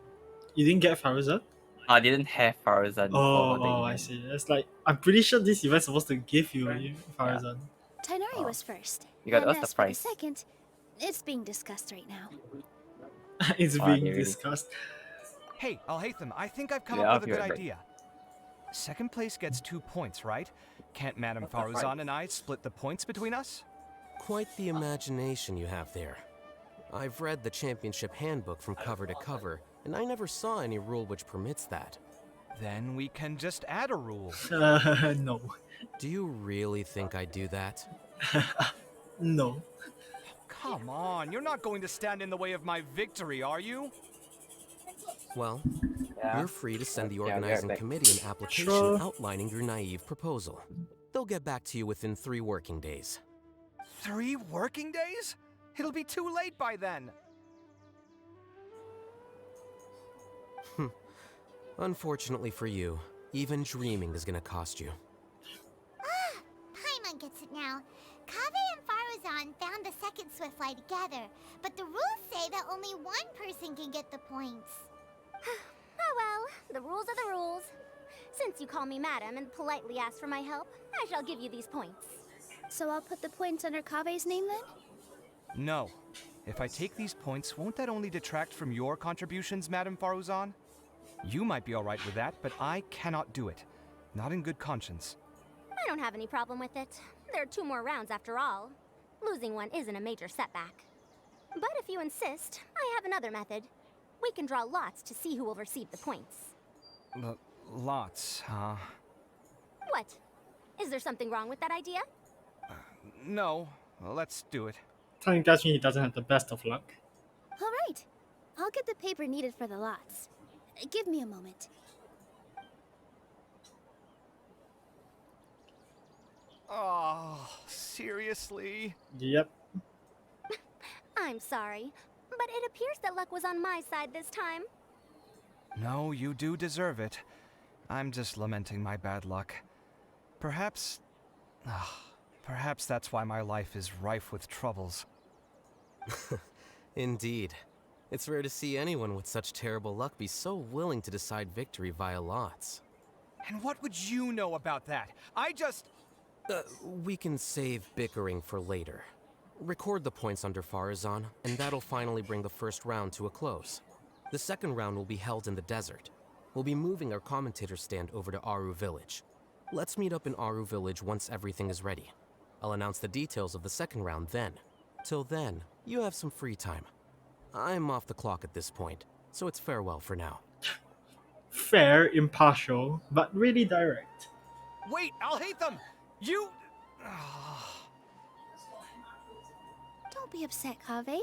You didn't get Farazan? I didn't have Farazan for the Oh, I event. see. It's like I'm pretty sure this event's supposed to give you Farazan. Tainari was first. You got and us the as for the prize. second, it's being discussed right now. It's Oh, being they really- discussed. Hey, Alhaitham, I think I've come Yeah, up I'll with a be good right back. idea. Second place gets 2 points, right? Can't Madame That's right. Faruzan and I split the points between us? Quite the imagination you have there. I've read the championship handbook from cover to cover, and I never saw any rule which permits that. Then we can just add a rule. No. Do you really think I'd do that? No. Come on, you're not going to stand in the way of my victory, are you? Well, Yeah. you're free to send the Yeah, I'll be right organizing back. committee an application Sure. outlining your naive proposal. They'll get back to you within 3 working days. 3 working days? It'll be too late by then. Unfortunately for you, even dreaming is gonna cost you. Ah, Paimon gets it now. Kaveh and Faruzan found the second swift fly together, but the rules say that only one person can get the points. Oh well, the rules are the rules. Since you call me madam and politely ask for my help, I shall give you these points. So I'll put the points under Kave's name then? No. If I take these points, won't that only detract from your contributions, Madame Faruzan? You might be alright with that, but I cannot do it. Not in good conscience. I don't have any problem with it. There are 2 more rounds after all. Losing one isn't a major setback. But if you insist, I have another method. We can draw lots to see who will receive the points. Lots, huh? What? Is there something wrong with that idea? No. Well, let's do it. Something tells me he doesn't have the best of luck. All right. I'll get the paper needed for the lots. Give me a moment. Oh, seriously? Yep. I'm sorry, but it appears that luck was on my side this time. No, you do deserve it. I'm just lamenting my bad luck. Perhaps... perhaps that's why my life is rife with troubles. Indeed. It's rare to see anyone with such terrible luck be so willing to decide victory via lots. And what would you know about that? I just... We can save bickering for later. Record the points under Farazan, and that'll finally bring the first round to a close. The second round will be held in the desert. We'll be moving our commentator stand over to Aru Village. Let's meet up in Aru Village once everything is ready. I'll announce the details of the second round then. Till then, you have some free time. I'm off the clock at this point, so it's farewell for now. Fair, impartial, but really direct. Wait, Alhaitham! You... Don't be upset, Kaveh.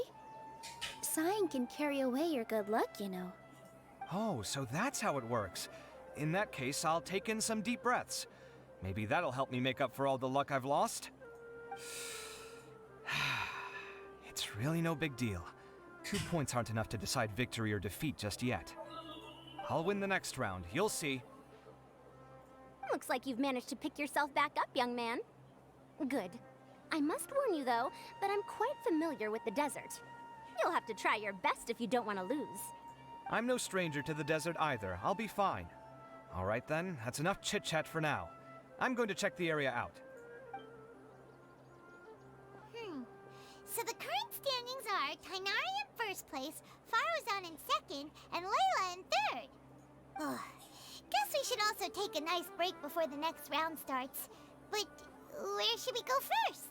Sighing can carry away your good luck, you know. Oh, so that's how it works. In that case, I'll take in some deep breaths. Maybe that'll help me make up for all the luck I've lost. It's really no big deal. 2 points aren't enough to decide victory or defeat just yet. I'll win the next round, you'll see. Looks like you've managed to pick yourself back up, young man. Good. I must warn you, though, that I'm quite familiar with the desert. You'll have to try your best if you don't want to lose. I'm no stranger to the desert either. I'll be fine. All right then, that's enough chit-chat for now. I'm going to check the area out. So the current standings are Tainari in first place, Faruzan in second, and Layla in third. Ugh. Guess we should also take a nice break before the next round starts. But where should we go first?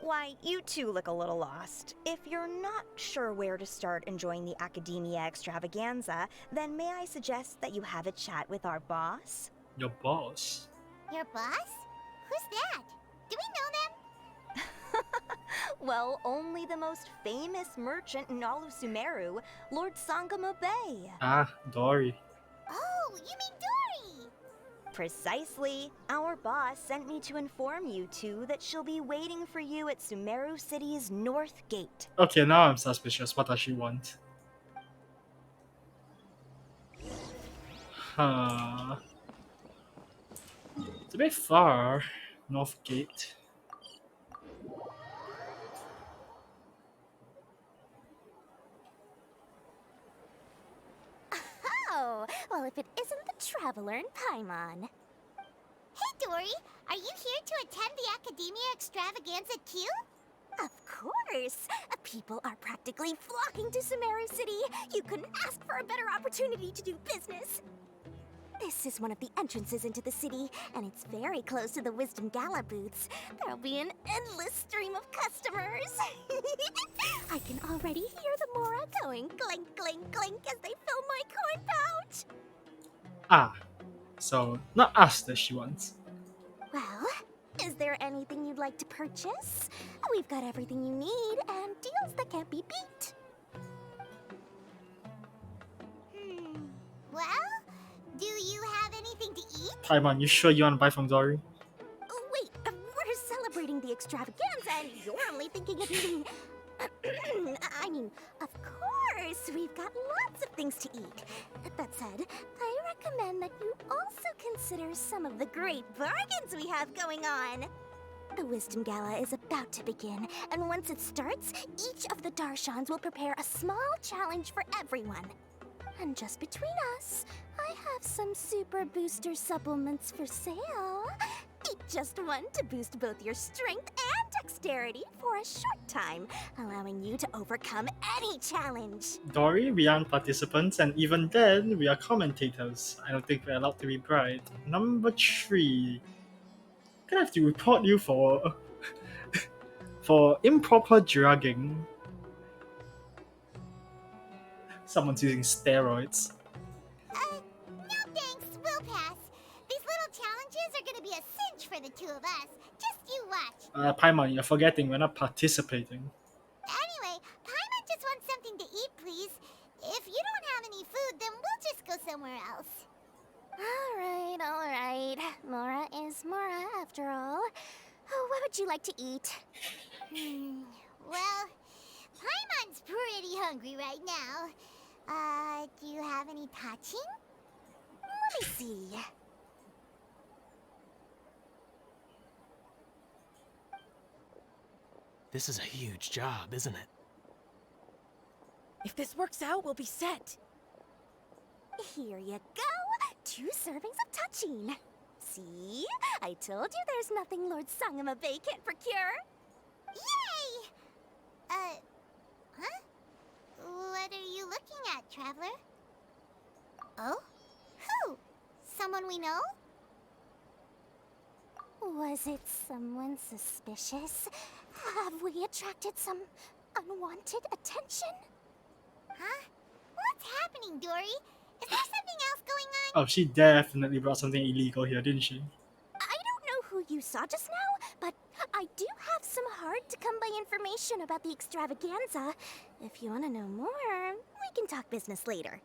Why, you two look a little lost. If you're not sure where to start enjoying the Academia extravaganza, then may I suggest that you have a chat with our boss? Your boss? Your boss? Who's that? Do we know them? Well, only the most famous merchant in all of Sumeru, Lord Sangamo Bay. Ah, Dory. Oh, you mean Dory! Precisely. Our boss sent me to inform you two that she'll be waiting for you at Sumeru City's North Gate. Okay, now I'm suspicious. What does she want? Huh. It's a bit far. North Gate. Oh, well, if it isn't the Traveler in Paimon. Hey, Dory, are you here to attend the Academia Extravaganza Q? Of course! People are practically flocking to Sumeru City. You couldn't ask for a better opportunity to do business. This is one of the entrances into the city, and it's very close to the Wisdom Gala booths. There'll be an endless stream of customers. I can already hear the Mora going clink, clink, clink as they fill my coin pouch. Ah, so not us that she wants. Well, is there anything you'd like to purchase? We've got everything you need and deals that can't be beat. Well, do you have anything to eat? Paimon, you sure you want to buy from Dory? Oh, wait, we're celebrating the extravaganza and you're only thinking of eating... I mean, of course, we've got lots of things to eat. That said, I recommend that you also consider some of the great bargains we have going on. The Wisdom Gala is about to begin, and once it starts, each of the Darshans will prepare a small challenge for everyone. And just between us, I have some super booster supplements for sale. Eat just one to boost both your strength and dexterity for a short time, allowing you to overcome any challenge. Dory, we aren't participants, and even then, we are commentators. I don't think we're allowed to be bribed. Number 3. Gonna have to report you for for improper drugging. Someone's using steroids. No thanks, we'll pass. These little challenges are gonna be a cinch for the two of us. Just you watch. Paimon, you're forgetting we're not participating. Anyway, Paimon just wants something to eat, please. If you don't have any food, then we'll just go somewhere else. Alright. Mora is Mora, after all. Oh, what would you like to eat? Well, Paimon's pretty hungry right now. Do you have any touching? Let me see. This is a huge job, isn't it? If this works out, we'll be set. Here you go. 2 servings of touching. See? I told you there's nothing Lord Sangamabe can't procure. Yay! Huh? What are you looking at, Traveler? Oh? Who? Someone we know? Was it someone suspicious? Have we attracted some unwanted attention? Huh? What's happening, Dory? Is there something else going on? Oh, she definitely brought something illegal here, didn't she? I don't know who you saw just now, but I do have some hard-to-come-by information about the extravaganza. If you want to know more, we can talk business later.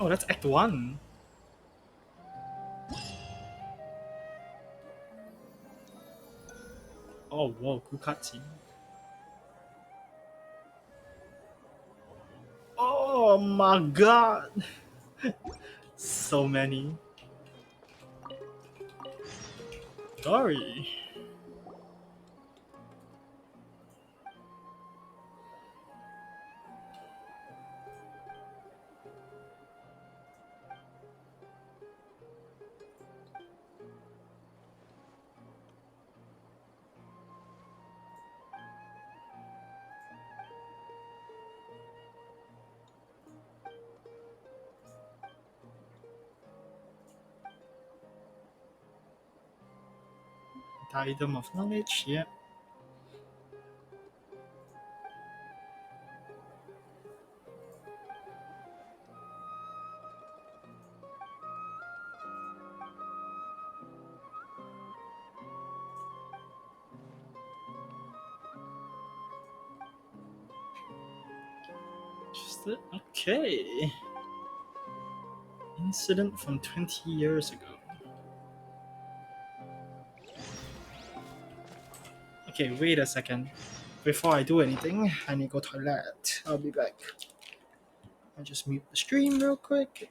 Oh, that's Act 1. Oh, whoa, cool cutscene. Oh my god! So many. Dory. Item of knowledge, yeah. Just it? Okay. Incident from 20 years ago. Okay, wait a second. Before I do anything, I need to go toilet. I'll be back. I'll just mute the stream real quick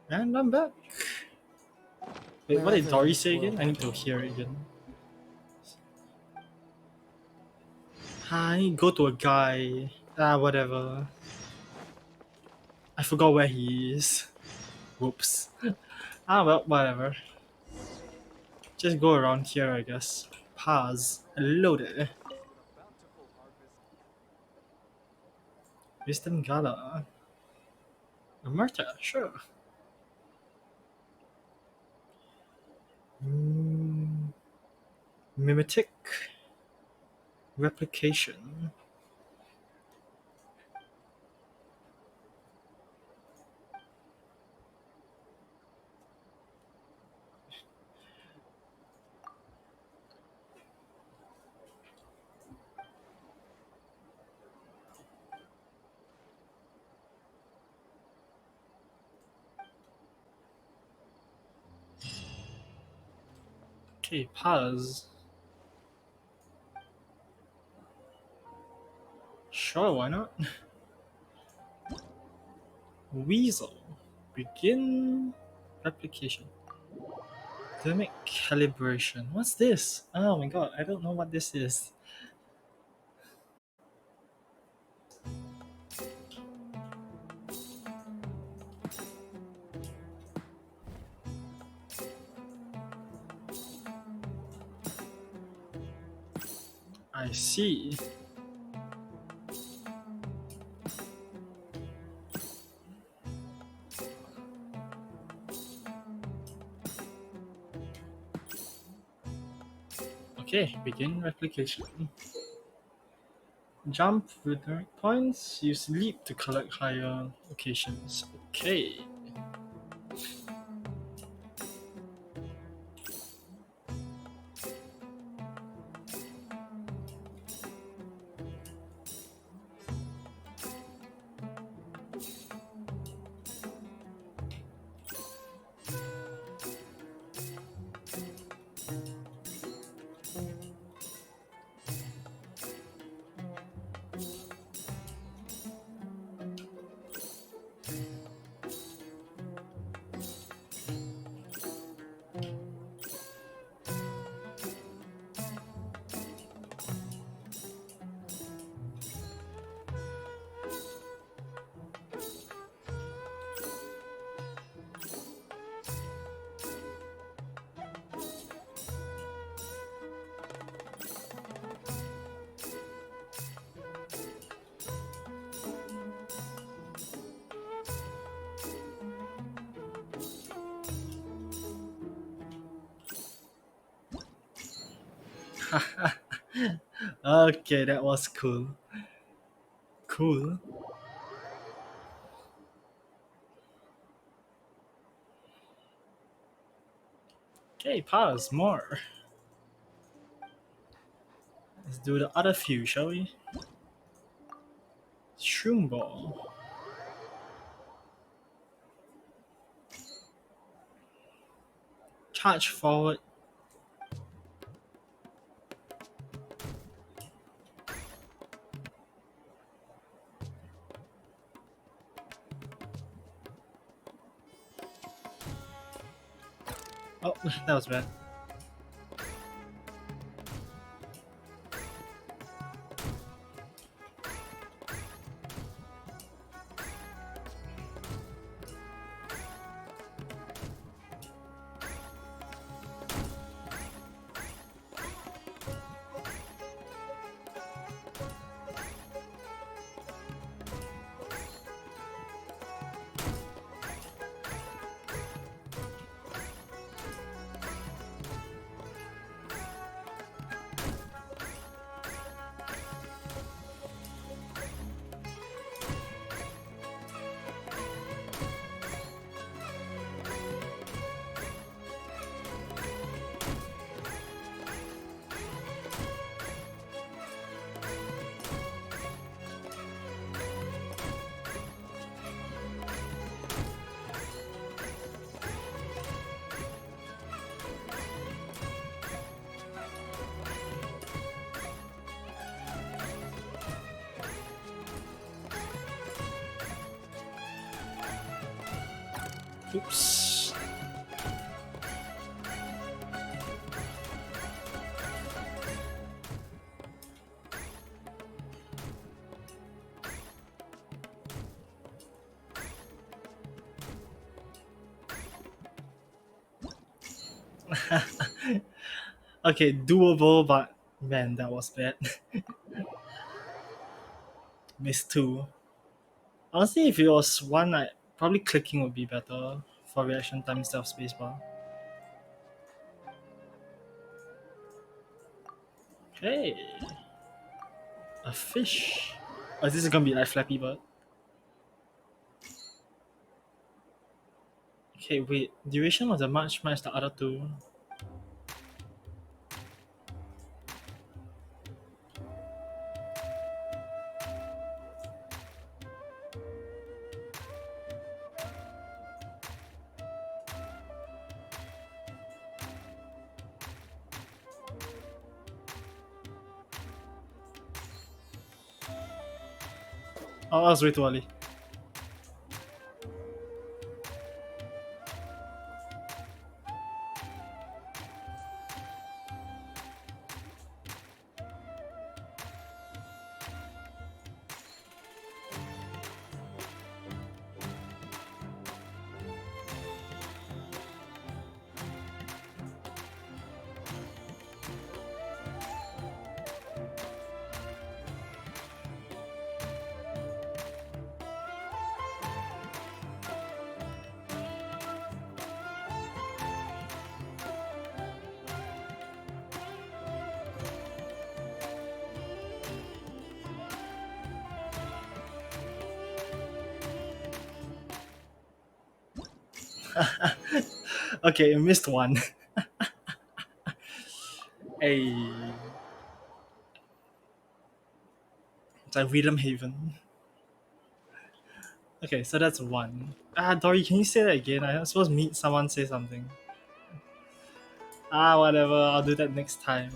and I'm back. Wait, what did Wherever Dory in this say again? world I need to go. hear it again. I go to a guy. Whatever. I forgot where he is. Whoops. Well, whatever. Just go around here, I guess. Pause. Hello there. Wisdom Gala. Marta, sure. Mm, mimetic. Replication. Okay, pause. Sure, why not? Weasel. Begin replication. Dynamic calibration. What's this? Oh my god, I don't know what this is. I see. Okay, begin replication. Jump with direct points. Use leap to collect higher locations. Okay. Okay, that was cool. Cool. Okay, pause more. Let's do the other few, shall we? Shroom ball. Charge forward. Oh, that was bad. Oops. Okay, doable, but man, that was bad. Missed two. Honestly, if it was one, probably clicking would be better for reaction time instead of spacebar. Okay. A fish. Oh, this is gonna be like Flappy Bird. Okay, wait. Duration of the march match the other two. Oh, I was way too early. Okay, missed one. Hey. It's like Rhythm Haven. Okay, so that's one. Dory, can you say that again? I'm supposed to meet someone say something. Whatever, I'll do that next time.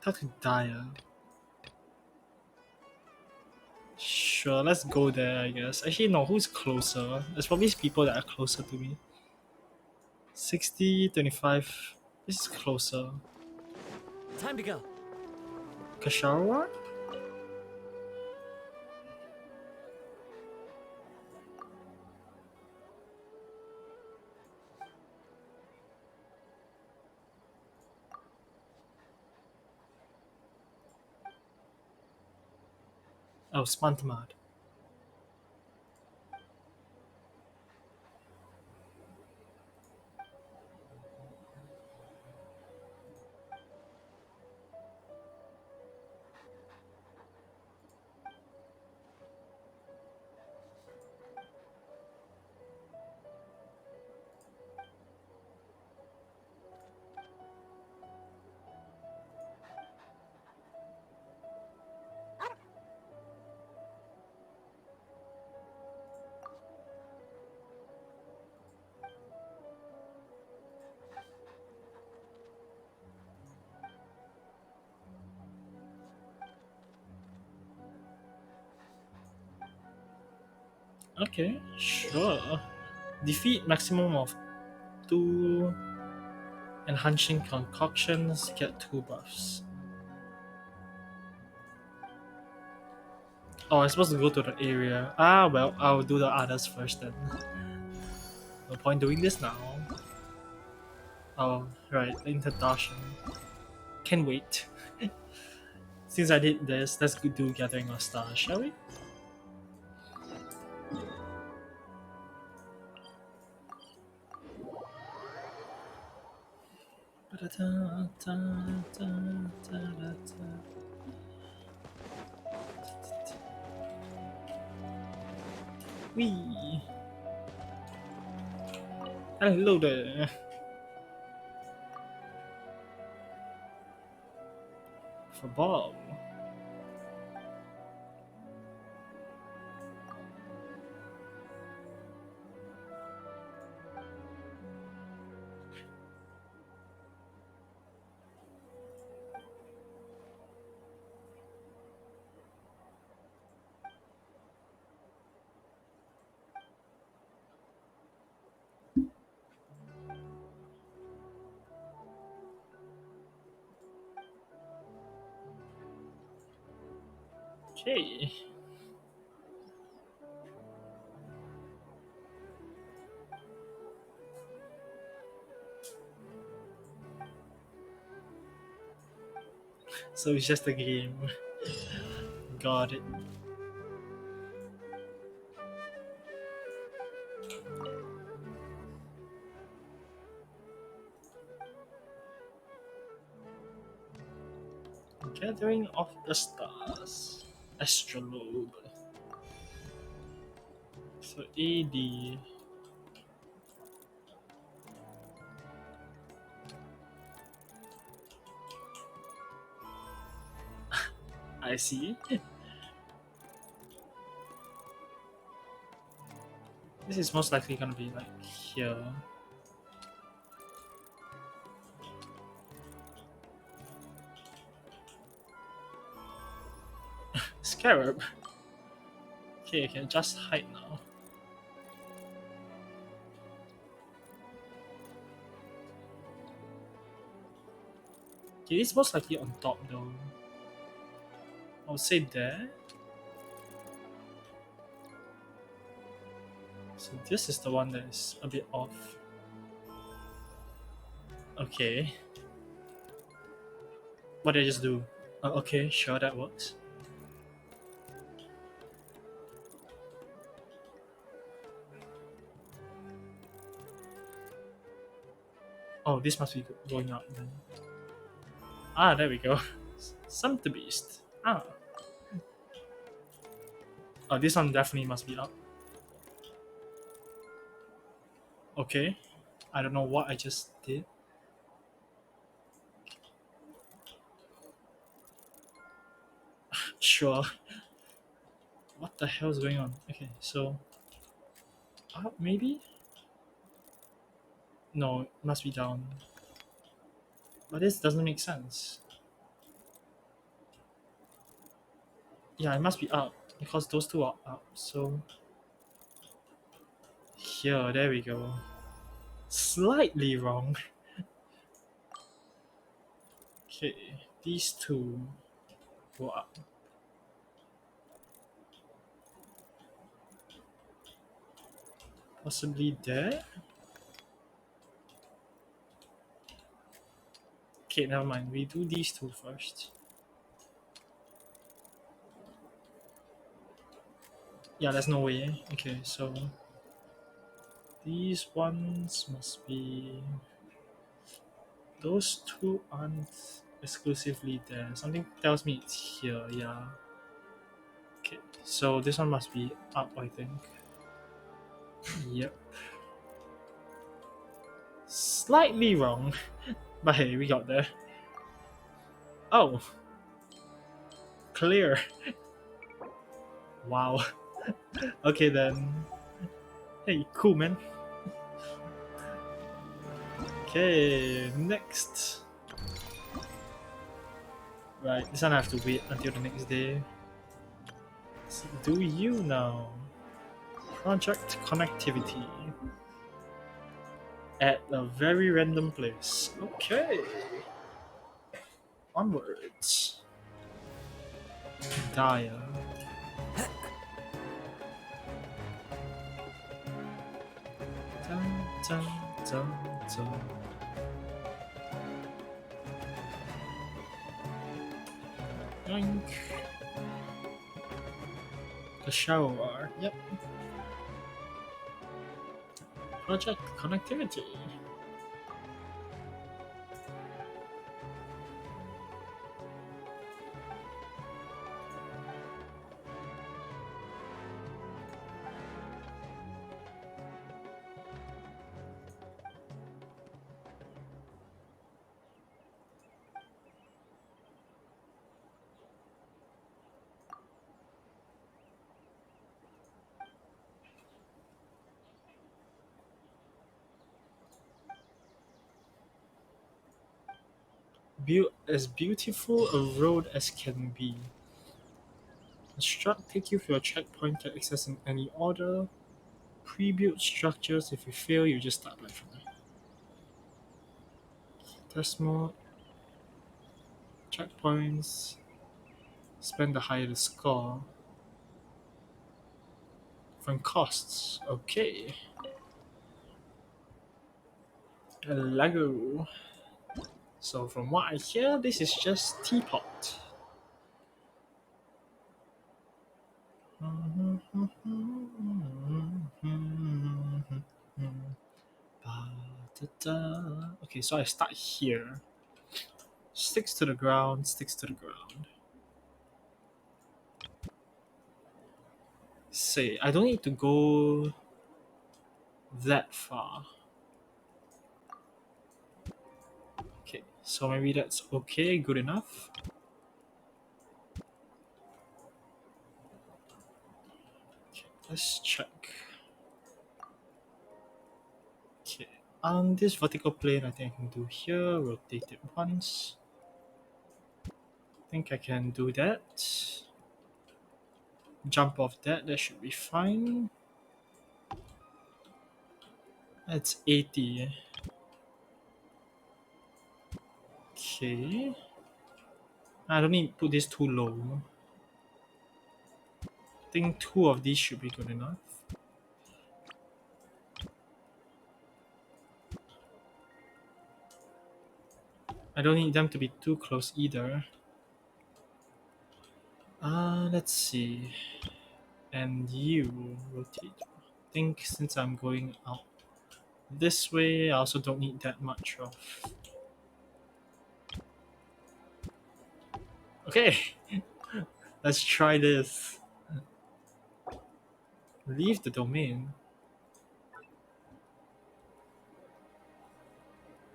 How to die, Sure, let's go there, I guess. Actually, no, who's closer? There's probably people that are closer to me. 60, 25. This is closer. Time to go. Kasharwa? Oh, Spantamad. Okay, sure. Defeat maximum of 2 enhancing concoctions, get 2 buffs. Oh, I'm supposed to go to the area. Ah, well, I'll do the others first then. No point doing this now. Oh, right, introduction. Can wait. Since I did this, let's do Gathering of Stars, shall we? Wee. Hello there. For Bob. Okay. So it's just a game. Got it. Gathering of the Stars. Astrolabe. So AD. I see. This is most likely gonna be like here. Scarab. Okay, I can just hide now. Okay, it's most likely on top though. I would say there. So this is the one that is a bit off. Okay. What did I just do? Okay, sure, that works. Oh, this must be going up then. Ah, there we go. Some the beast. Ah. Oh, this one definitely must be up. Okay. I don't know what I just did. Sure. What the hell is going on? Okay, so up maybe? No, it must be down. But this doesn't make sense. Yeah, it must be up because those two are up. So here, there we go. Slightly wrong. Okay, these two go up. Possibly there? Okay, never mind. We do these two first. Yeah, there's no way. Okay, so these ones must be... Those two aren't exclusively there. Something tells me it's here, yeah. Okay, so this one must be up, I think. Yep. Slightly wrong, but hey, we got there. Oh. Clear. Wow. Okay then. Hey, cool man. Okay, next. Right, this one I have to wait until the next day. So do you now? Project connectivity. At a very random place. Okay. Onwards. Dire. Dun, dun, dun, dun. Yoink. The shower. Yep. Project connectivity. As beautiful a road as can be. Instruct take you for your checkpoint to access in any order. Pre-built structures. If you fail, you just start like from there. Test mode. Checkpoints. Spend the higher the score. From costs. Okay. A Lego. So from what I hear, this is just teapot. Okay, so I start here. Sticks to the ground, sticks to the ground. Say, I don't need to go that far. Okay, so maybe that's okay, good enough. Okay, let's check. Okay, on this vertical plane, I think I can do here, rotate it once. I think I can do that. Jump off that should be fine. That's 80. Okay. I don't need to put this too low. I think 2 of these should be good enough. I don't need them to be too close either. Let's see. And you rotate. I think since I'm going out this way, I also don't need that much of. Okay, let's try this. Leave the domain.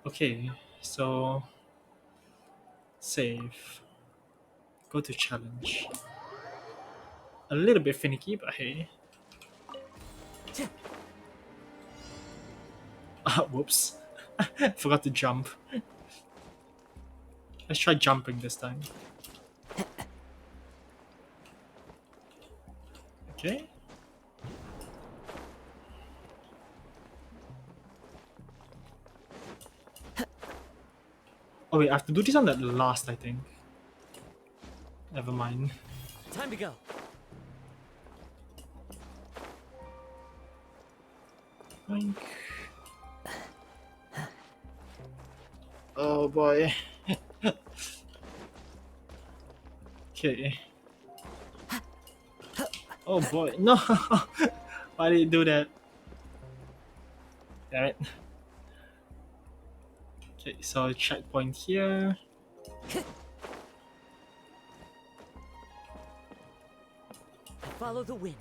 Okay, so save. Go to challenge. A little bit finicky, but hey. Whoops. Forgot to jump. Let's try jumping this time. Okay. Oh wait, I have to do this on that last, I think. Never mind. Time to go. Boink. Oh boy. Okay. Oh boy, no! Why did you do that? Damn it. Okay, so checkpoint here. Follow the wind.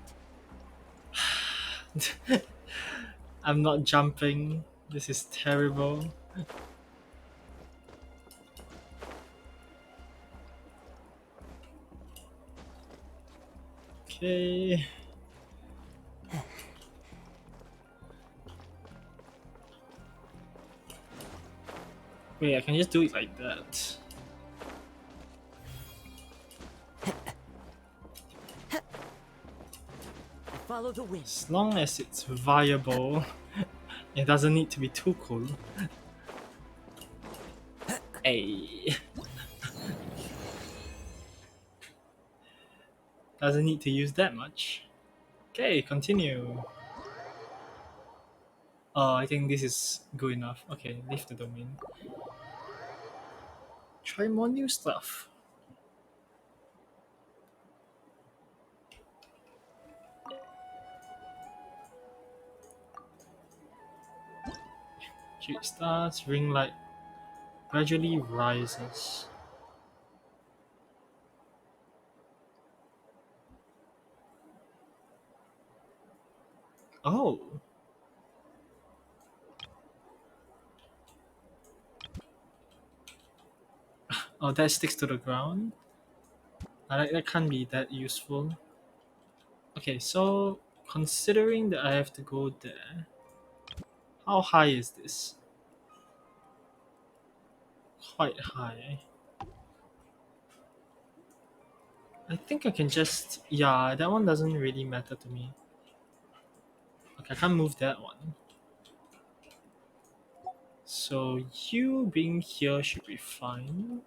I'm not jumping. This is terrible. Okay. Wait, I can just do it like that. Follow Follow the wind. As long as it's viable, it doesn't need to be too cool. Hey. Doesn't need to use that much. Okay, continue. Oh, I think this is good enough. Okay, leave the domain. Try more new stuff. Street stars, ring light gradually rises. Oh. Oh, that sticks to the ground? That can't be that useful. Okay, so considering that I have to go there, how high is this? Quite high. I think I can just... Yeah, that one doesn't really matter to me. Okay, I can't move that one. So you being here should be fine.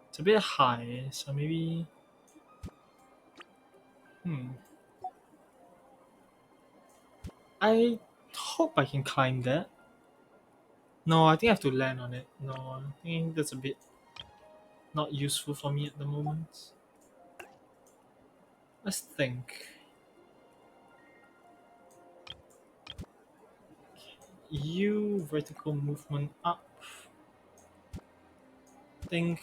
It's a bit high, so maybe... I hope I can climb that. No, I think I have to land on it. No, I think that's a bit not useful for me at the moment. Let's think. You vertical movement up. Think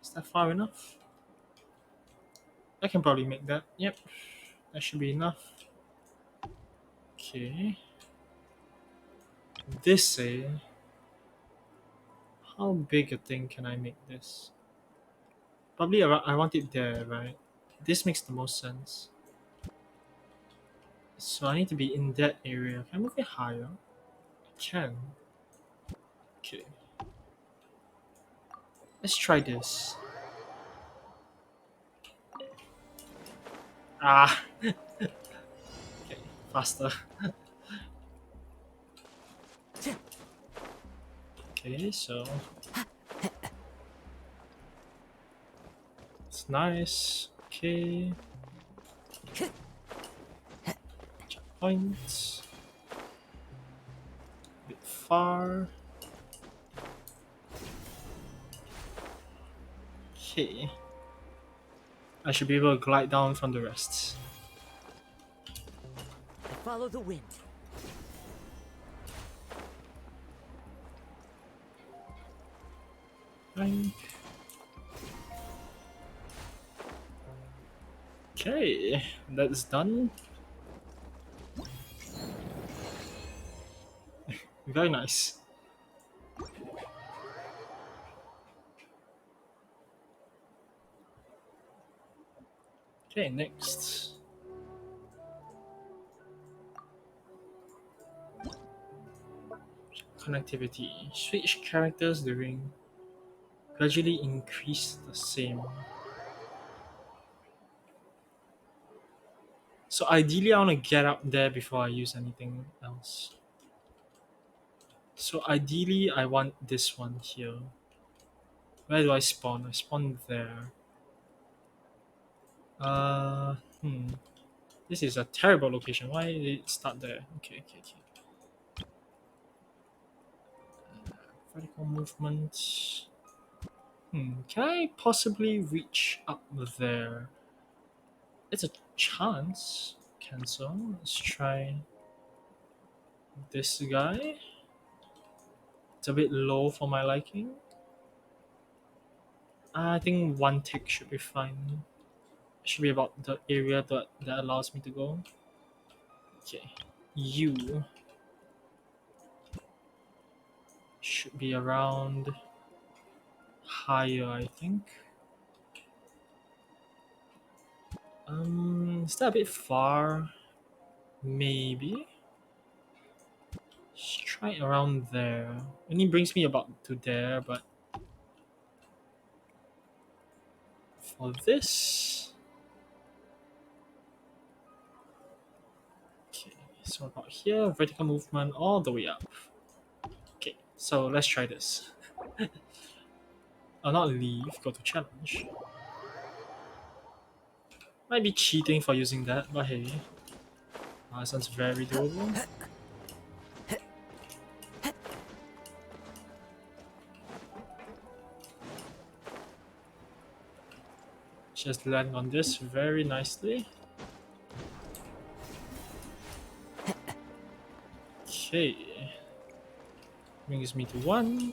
is that far enough? I can probably make that. Yep, that should be enough. Okay. This how big a thing can I make this? Probably around, I want it there, right? This makes the most sense. So I need to be in that area. Can I move it higher? I can. Okay. Let's try this. Ah! Okay, faster. Okay, so... It's nice. Okay. Checkpoint. A bit far. Okay. I should be able to glide down from the rest. Follow the wind. Blank. Okay, that's done. Very nice. Okay, next. Connectivity. Switch characters during gradually increase the same. So ideally I want to get up there before I use anything else. So ideally I want this one here. Where do I spawn? I spawn there. Uh, hmm. This is a terrible location. Why did it start there? Okay. Vertical movement. Can I possibly reach up there? It's a chance. Cancel. Let's try this guy. It's a bit low for my liking. I think one tick should be fine. Should be about the area that allows me to go. Okay. You should be around higher, I think. Is that a bit far? Maybe. Let's try it around there. Only brings me about to there, but for this, So about here, vertical movement all the way up. Okay, so let's try this. I'll not leave, go to challenge. Might be cheating for using that, but hey. Sounds very doable. Just land on this very nicely. Okay. Brings me to 1.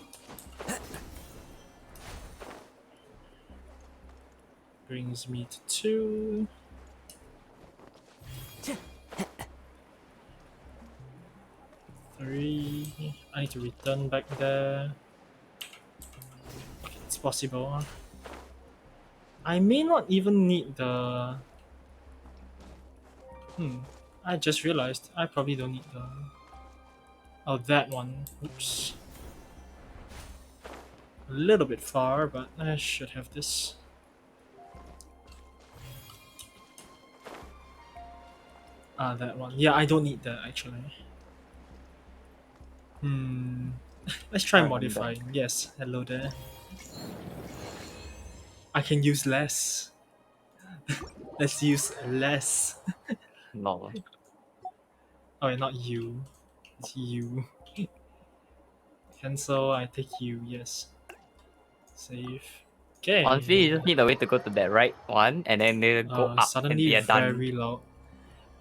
Brings me to 2. Three. I need to return back there. Okay, it's possible. I may not even need the... I just realized I probably don't need the... Oh, that one. Oops. A little bit far, but I should have this. That one. Yeah, I don't need that actually. Let's try I'm modifying. Yes, hello there. I can use less. Let's use less. No. Oh, not you. It's you. Cancel, I take you, yes. Save. Okay. Honestly, you just need a way to go to that right one and then they go up and Suddenly they are done. very loud.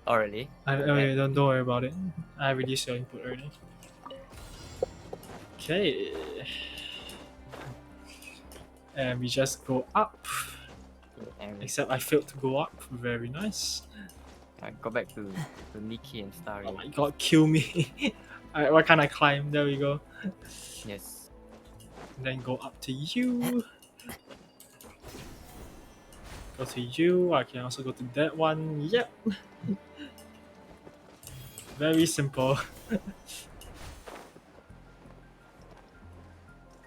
Oh, really? Okay, don't worry about it. I reduced your input already. Okay. And we just go up. Except I failed to go up. Very nice. Go back to Nikki and Starry. Oh my god, kill me. Alright, why can't I climb? There we go. Yes. And then go up to you. Go to you. I can also go to that one. Yep. Very simple.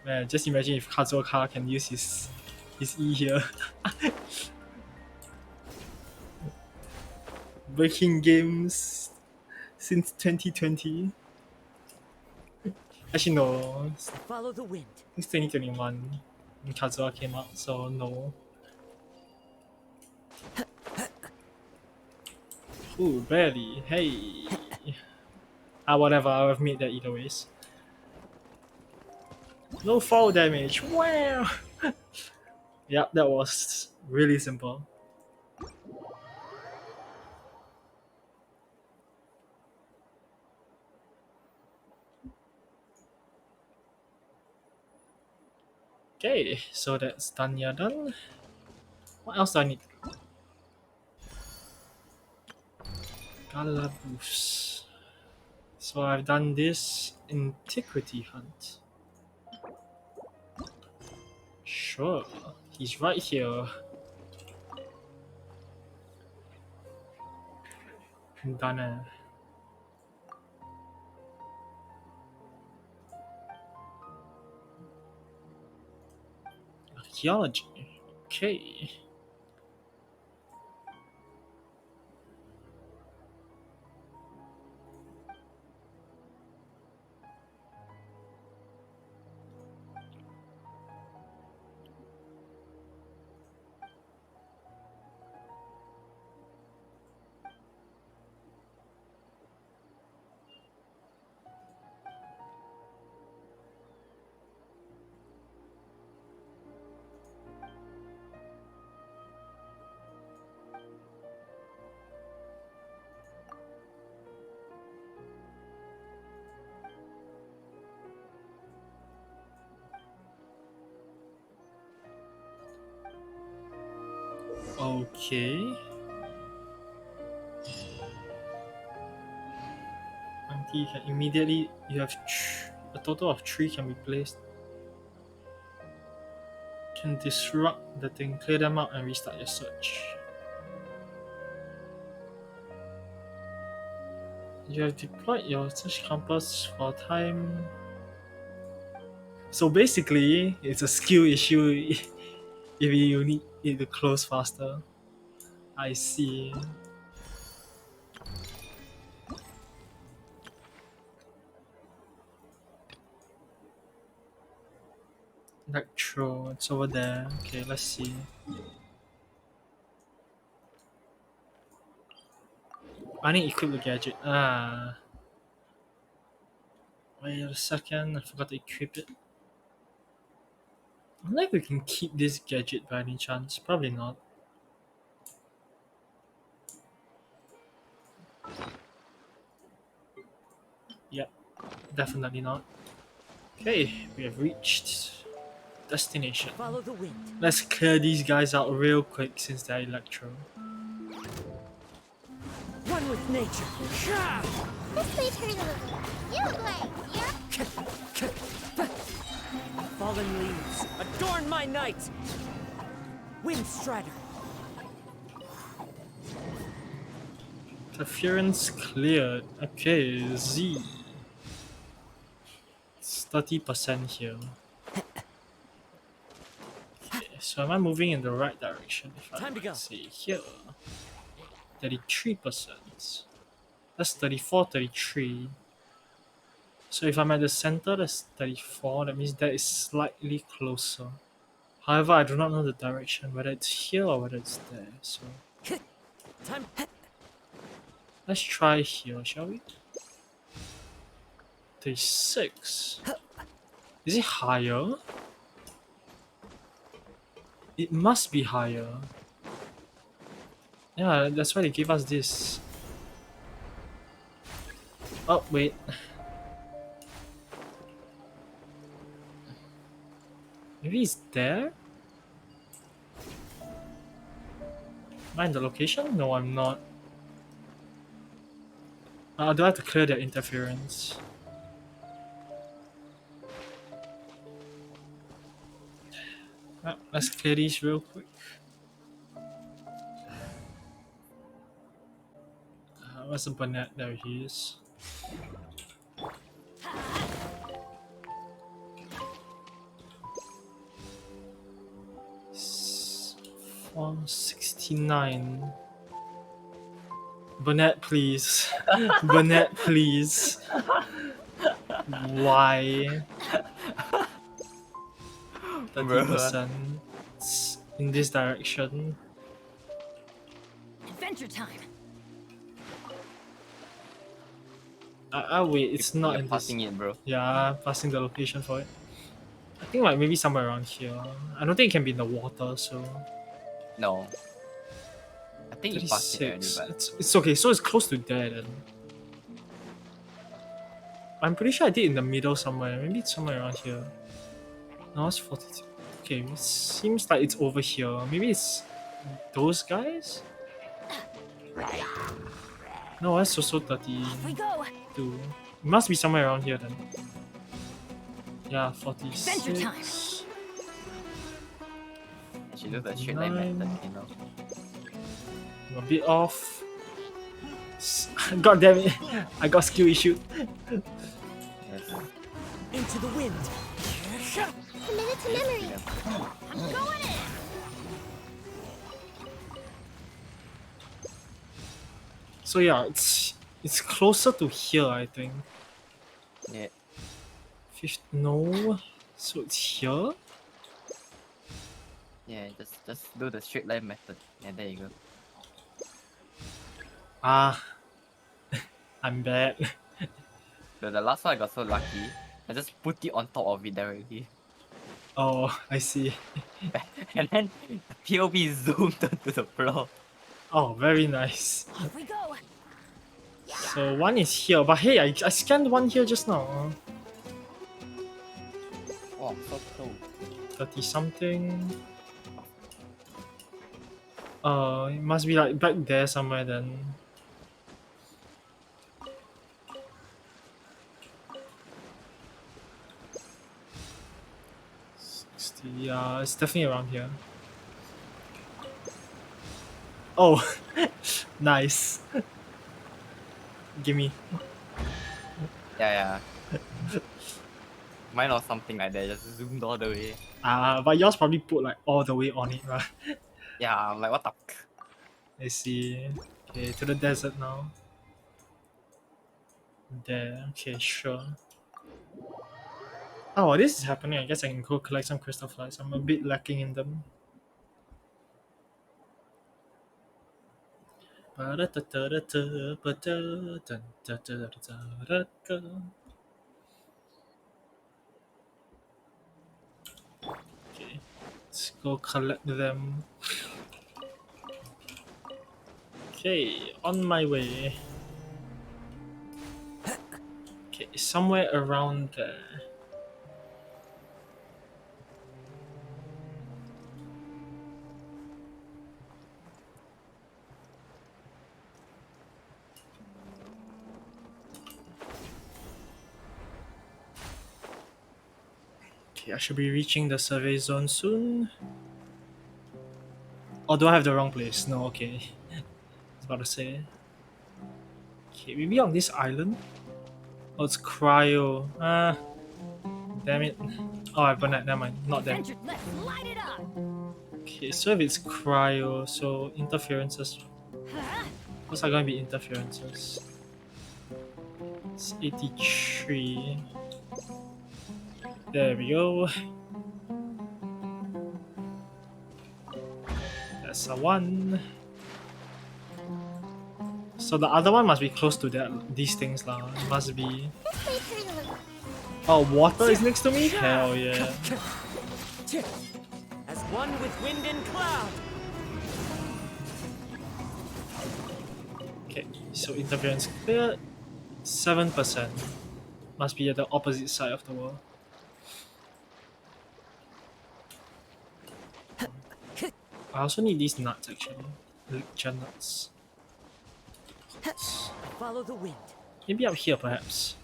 Man, just imagine if Kazuoka can use his E here. Breaking games since 2020. Actually no. Follow the wind. It's 2021 when Kazuha came out, so no. Ooh, barely. Hey. Whatever, I would have made that either ways. No fall damage. Wow. Yep, that was really simple. Okay, so that's done. What else do I need? Galaboost. So I've done this Antiquity Hunt. Sure, he's right here. Done. Archaeology. Okay. Okay. Until you can immediately, you have a total of 3 can be placed. Can disrupt the thing, clear them out and restart your search. You have deployed your search compass for time. So basically, it's a skill issue if you need it to close faster. I see. Electro, it's over there. Okay, let's see. I need to equip the gadget. Wait a second, I forgot to equip it. I wonder if we can keep this gadget by any chance. Probably not. Yep, definitely not. Okay, we have reached destination. Follow the wind. Let's clear these guys out real quick since they're Electro. One with nature. This may turn a little. You great, yeah? Fallen leaves, adorn my night! Wind Strider. Interference cleared. Okay, Z. It's 30% here. Okay, so am I moving in the right direction? If I Time to go. see here, 33%. That's 34, 33. So if I'm at the center, that's 34. That means that is slightly closer. However, I do not know the direction, whether it's here or whether it's there. So Time. let's try here, shall we? 36. Is it higher? It must be higher. Yeah, that's why they gave us this. Oh, wait. Maybe it's there? Am I in the location? No, I'm not. Do I have to clear their interference? Let's clear these real quick. Where's the Burnett? There he is. 469. Burnett, please. Burnett, please. Why? 30% in this direction. Adventure time. Wait, it's not You're in this. passing it, bro. Yeah, passing the location for it. I think like maybe somewhere around here. I don't think it can be in the water, so. No. I think you passed it already, 36. but It's okay, so it's close to there then. I'm pretty sure I did in the middle somewhere. Maybe it's somewhere around here. No, it's 42. Okay, it seems like it's over here. Maybe it's those guys? No, that's also 32. We go. It must be somewhere around here then. Yeah, Adventure time. 46. she does the straight line method, you know. I'm a bit off. God damn it! I got skill issue. Yes. Into the wind. Committed to memory. I'm going in. So yeah, it's closer to here, I think. Yeah. No, so it's here. Yeah, just do the straight line method. Yeah, there you go. I'm bad. The last one I got so lucky. I just put it on top of it directly. Oh, I see. And then the POV zoomed onto the floor. Oh, very nice. Off we go. So one is here, but hey, I scanned one here just now. Oh, so cool. 30 something. It must be like back there somewhere then. Yeah, it's definitely around here. Oh, nice. Gimme. Yeah. Mine was something like that, just zoomed all the way. But yours probably put like all the way on it, right? Yeah, I'm like, what the f-? I see. Okay, to the desert now. There, okay, sure. Oh, this is happening. I guess I can go collect some crystal flies. I'm a bit lacking in them. Okay, let's go collect them. Okay, on my way. Okay, somewhere around there. Okay, I should be reaching the survey zone soon. Or do I have the wrong place? No, okay. I was about to say. Okay, maybe on this island? Oh, it's cryo. Ah, damn it. Oh, I burned that. Never mind. Not them. Ventured left, light it up! Okay, so if it's cryo, so interferences. What's are going to be interferences? It's 83. There we go. That's a 1. So the other one must be close to these things lah. It must be. Oh, water is next to me? Hell yeah. As one with wind and cloud. Okay, so interference cleared. 7%. Must be at the opposite side of the world. I also need these nuts actually. Lictor nuts. Follow the wind. Maybe up here perhaps.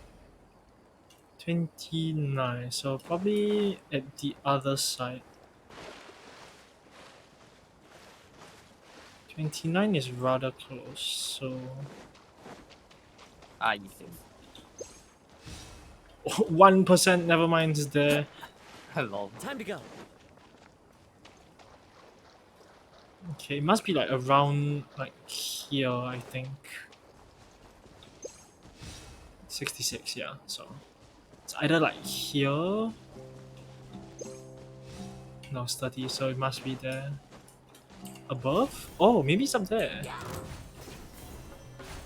29, so probably at the other side. 29 is rather close, so Ah, you see. 1%, never mind, is there. Hello. Time to go. Okay, it must be like around like here, I think. 66, yeah, so it's either like here. No, it's 30, so it must be there. Above? Oh, maybe it's up there.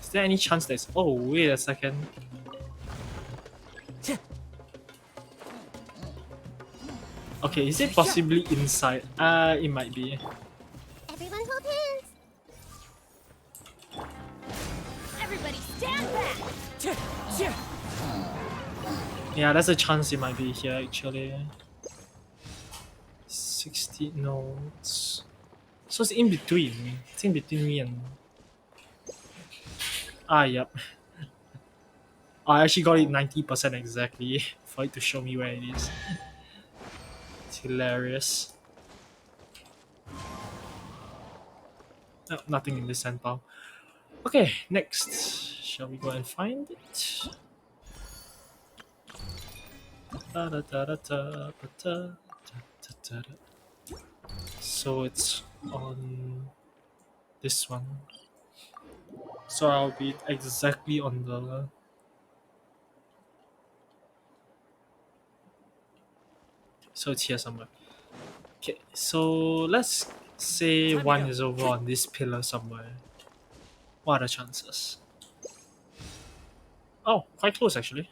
Is there any chance there's. Oh, wait a second. Okay, is it possibly inside? It might be. Everyone hold hands. Everybody stand back! Yeah, there's a chance it might be here actually. 60, no. So it's in between. It's in between me and. Ah, yep. I actually got it 90% exactly for it to show me where it is. It's hilarious. No, nothing in this sandpile. Okay, next. Shall we go and find it? So it's on this one. So I'll be exactly on the. So it's here somewhere. Okay, so let's say one is over on this pillar somewhere. What are the chances? Oh, quite close actually.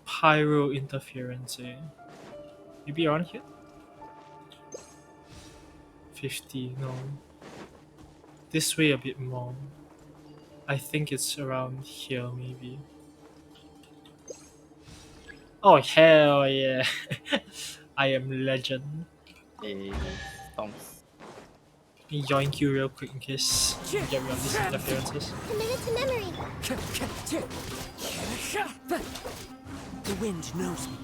Pyro interference. Maybe around here? 50, no. This way a bit more. I think it's around here maybe. Oh hell yeah. I am legend. Hey, stonks. Let me yoink you real quick in case you get rid of these interferences. Committed to memory. The wind knows me.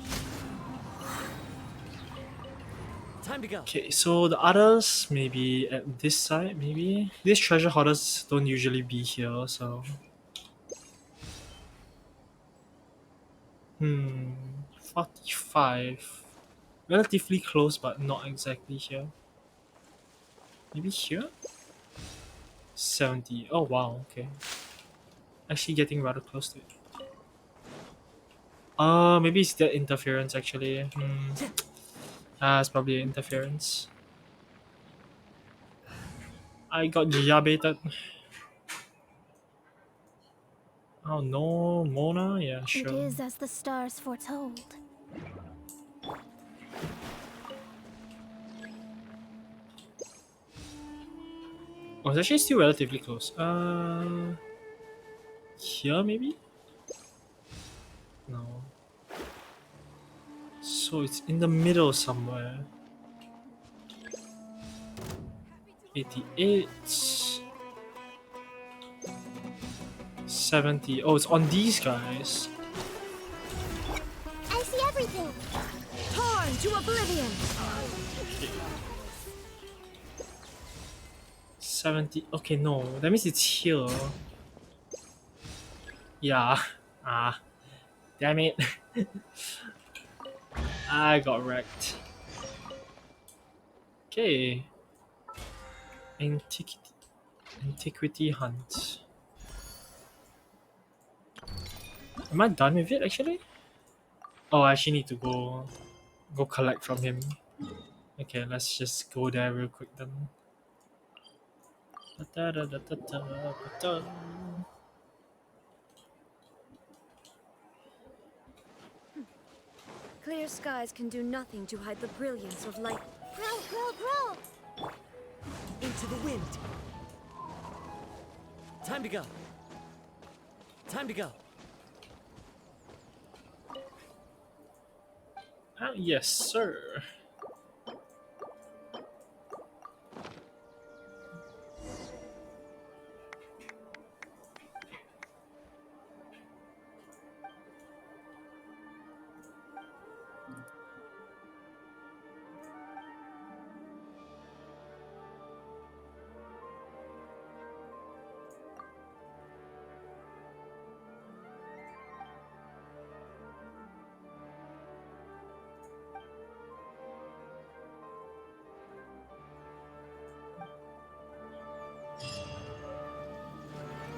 Time to go. Okay, so the others maybe at this side, maybe? These treasure hoarders don't usually be here, so. 45. Relatively close, but not exactly here. Maybe here? 70. Oh wow, okay. Actually getting rather close to it. Maybe it's the interference actually. It's probably interference. I got diabetes. Oh no, Mona? Yeah, It sure. is as the stars foretold. Oh, it's actually still relatively close. Here maybe? No. So it's in the middle somewhere. 88. 70. Oh, it's on these guys. I see everything! Torn to oblivion! 70. Okay, no. That means it's here. Yeah. Ah. Damn it. I got wrecked. Okay. Antiquity. Antiquity hunt. Am I done with it actually? Oh, I actually need to go collect from him. Okay, let's just go there real quick then. Clear skies can do nothing to hide the brilliance of light. Grow, grow, grow! Into the wind. Time to go. Time to go. Yes, sir.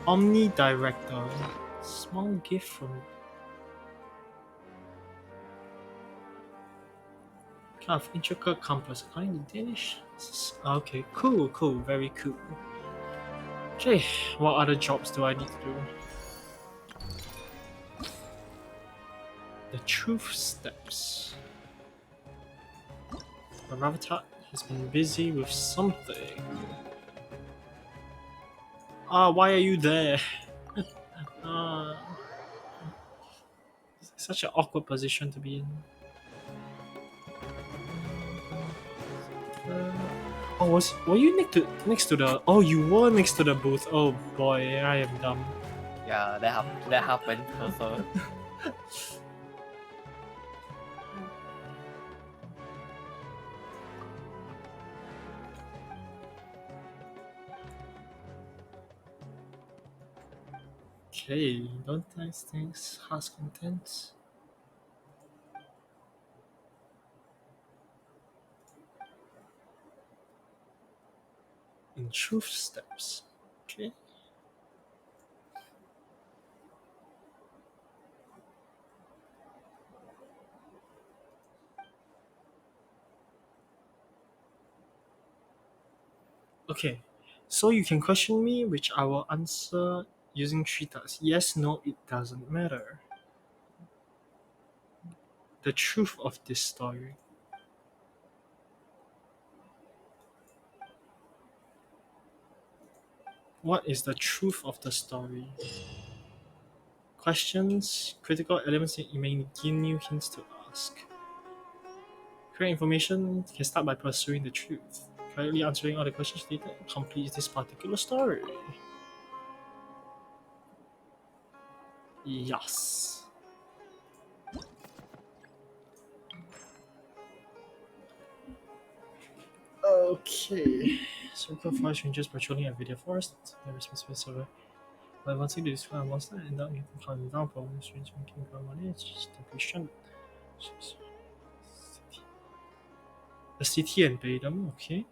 Omni Director. Small gift from kind of intricate compass. According to Danish. Okay, cool, cool, very cool. Okay, what other jobs do I need to do? The truth steps. The Ravatat has been busy with something. Why are you there? Such an awkward position to be in. Were you next to the? Oh, you were next to the booth. Oh boy, I am dumb. Yeah, that happened also. Okay, don't nice things has contents. In truth steps. Okay. Okay. So you can question me, which I will answer using three tasks. Yes, no, it doesn't matter. The truth of this story. What is the truth of the story? Questions, critical elements that may give you hints to ask. Correct information can start by pursuing the truth. Correctly answering all the questions stated completes this particular story. Yes. Okay. Circle forest rangers patrolling a video forest. The responsible server. By once again, describe a monster and not climbing down from strange making from one edge. Temptation. A city and bait them, okay.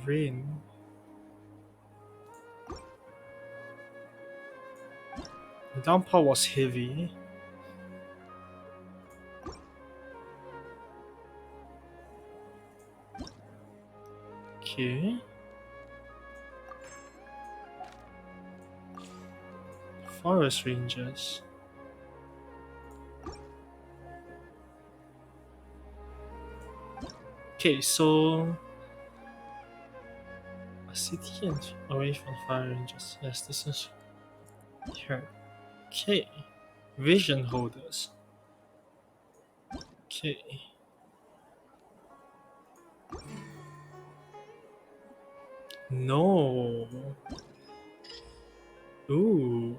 rain. The downpour was heavy. Okay. Forest rangers. Okay, so a city and away from fire rangers. Yes, this is here. Okay. Vision holders. Okay. No. Ooh.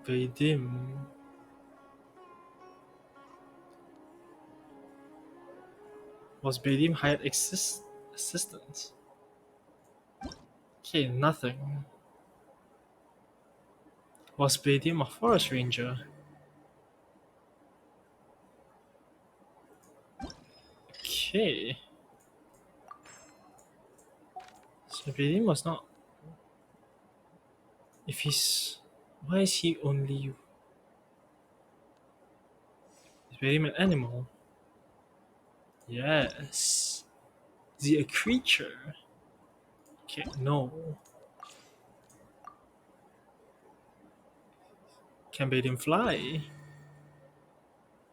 Vadim. Was Vadim hired assistants? Okay, nothing. Was Vadim a forest ranger? Okay. So Vadim was not. If he's. Why is he only. Is Vadim an animal? Yes. Is he a creature? Okay, no. Can Vadim fly?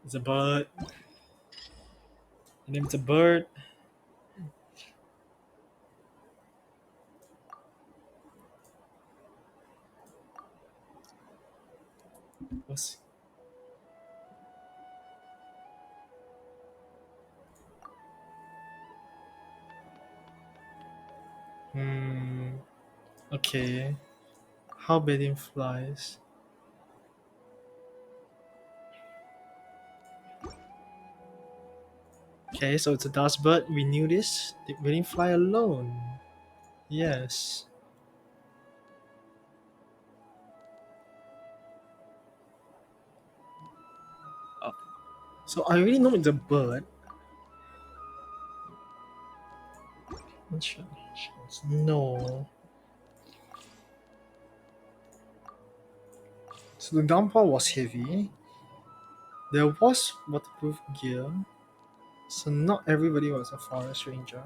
It's a bird. The name's a bird. What's. Hmm. Okay. How Vadim flies? Okay, so it's a dust bird. We knew this. Did Vadim fly alone? Yes. Oh. So I already know it's a bird. No. So the downpour was heavy. There was waterproof gear. So not everybody was a forest ranger.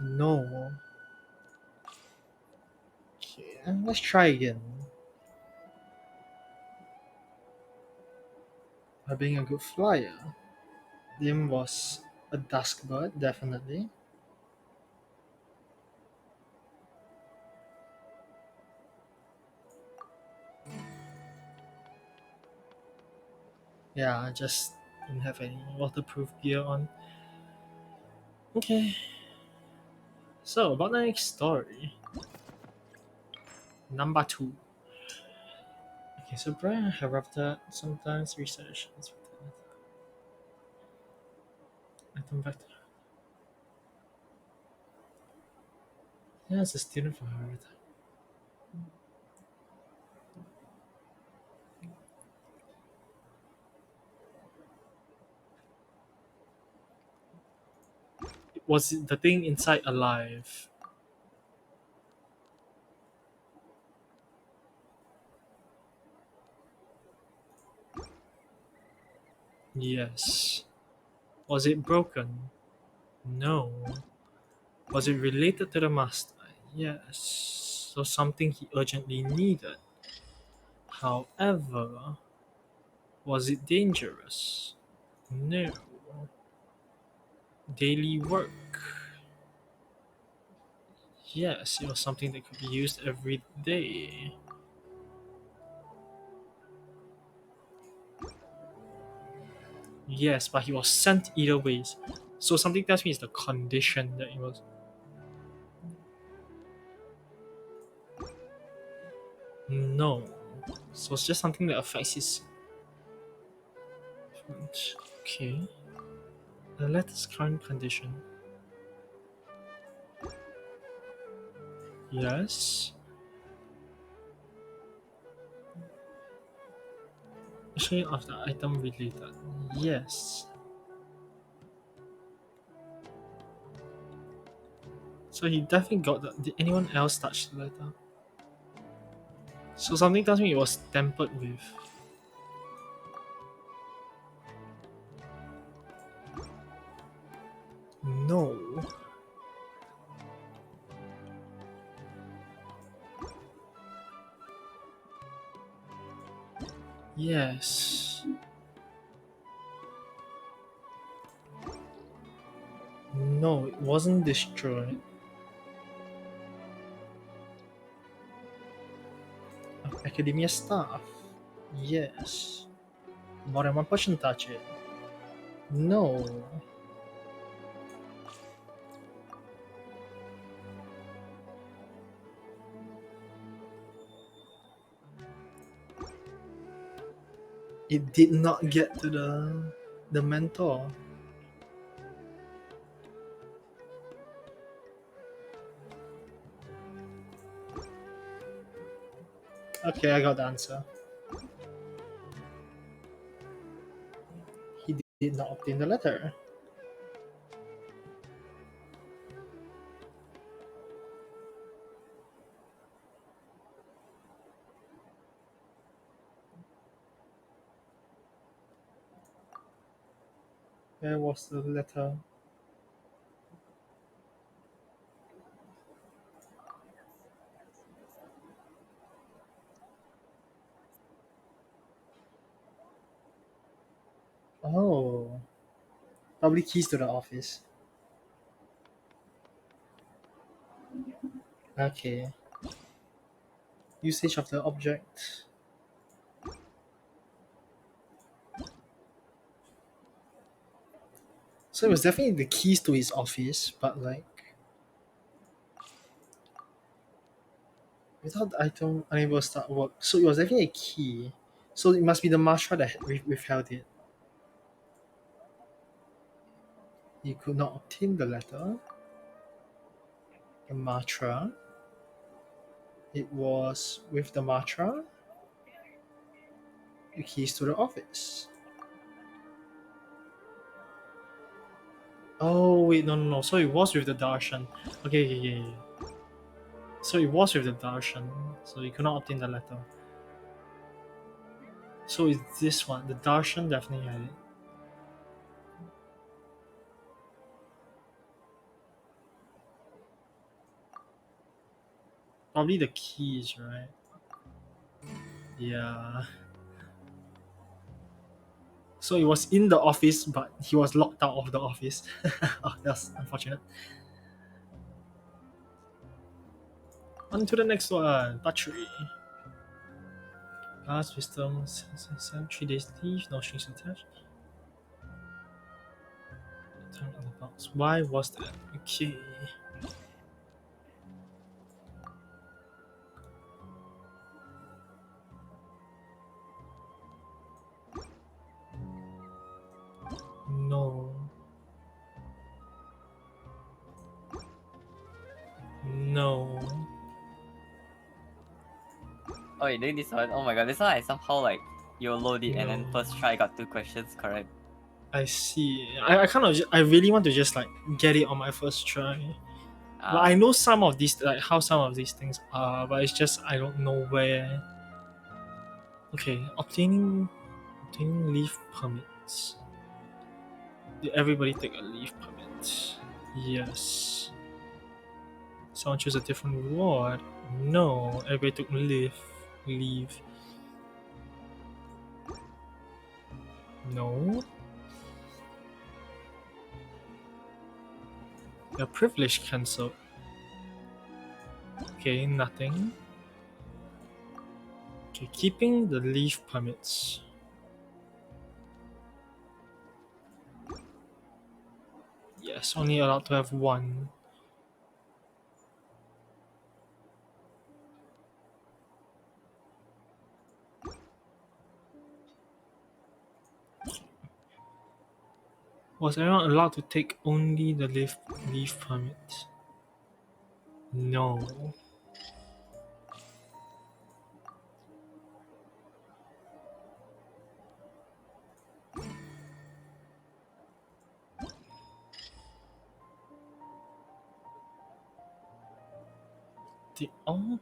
No. Okay, let's try again. By being a good flyer. Lim was a dusk bird, definitely. Yeah, I just didn't have any waterproof gear on. Okay. So about the next story. Number 2. Okay, so Brian erupted sometimes researchers item back to yeah, it's a student for Harvard. Was the thing inside alive? Yes. Was it broken? No. Was it related to the master? Yes. So something he urgently needed. However, was it dangerous? No. Daily work? Yes, it was something that could be used every day. Yes, but he was sent either ways. So something tells me it's the condition that it was. No. So it's just something that affects his. Okay. The letter's current condition. Yes. Actually, of the item related. Yes. So he definitely got the. Did anyone else touch the letter? So something tells me it was tampered with. No. Yes. No, it wasn't destroyed. Academia staff. Yes. More than one person touch it. No. It did not get to the mentor. Okay, I got the answer. He did not obtain the letter. Where was the letter? Oh. Probably keys to the office. Okay. Usage of the object. So it was definitely the keys to his office, but like without the item unable to start work. So it was definitely a key. So it must be the mantra that withheld it. He could not obtain the letter. The mantra. It was with the mantra. The keys to the office. Oh wait, no. So it was with the darshan. Okay. So it was with the darshan. So he could not obtain the letter. So it's this one. The darshan definitely had it. Probably the keys, right? Yeah. So it was in the office, but he was locked out of the office. Oh, that's unfortunate. On to the next one. Part 3. Last wisdom, 3 days leave, no strings attached. Time in the box. Why was that? Okay. No. No. Oh, you're doing this one? Oh my god, this one I somehow like you load it and then No. first try got 2 questions correct. I see. I kind of I really want to just like get it on my first try. Like I know some of these like how some of these things are, but it's just I don't know where. Okay, obtaining leave permits. Did everybody take a leave permit? Yes. Someone choose a different reward? No, everybody took leave. No. Your privilege cancelled. Okay, nothing. Okay, keeping the leave permits. Yes, only allowed to have one. Was everyone allowed to take only the leave permit? No. The orb?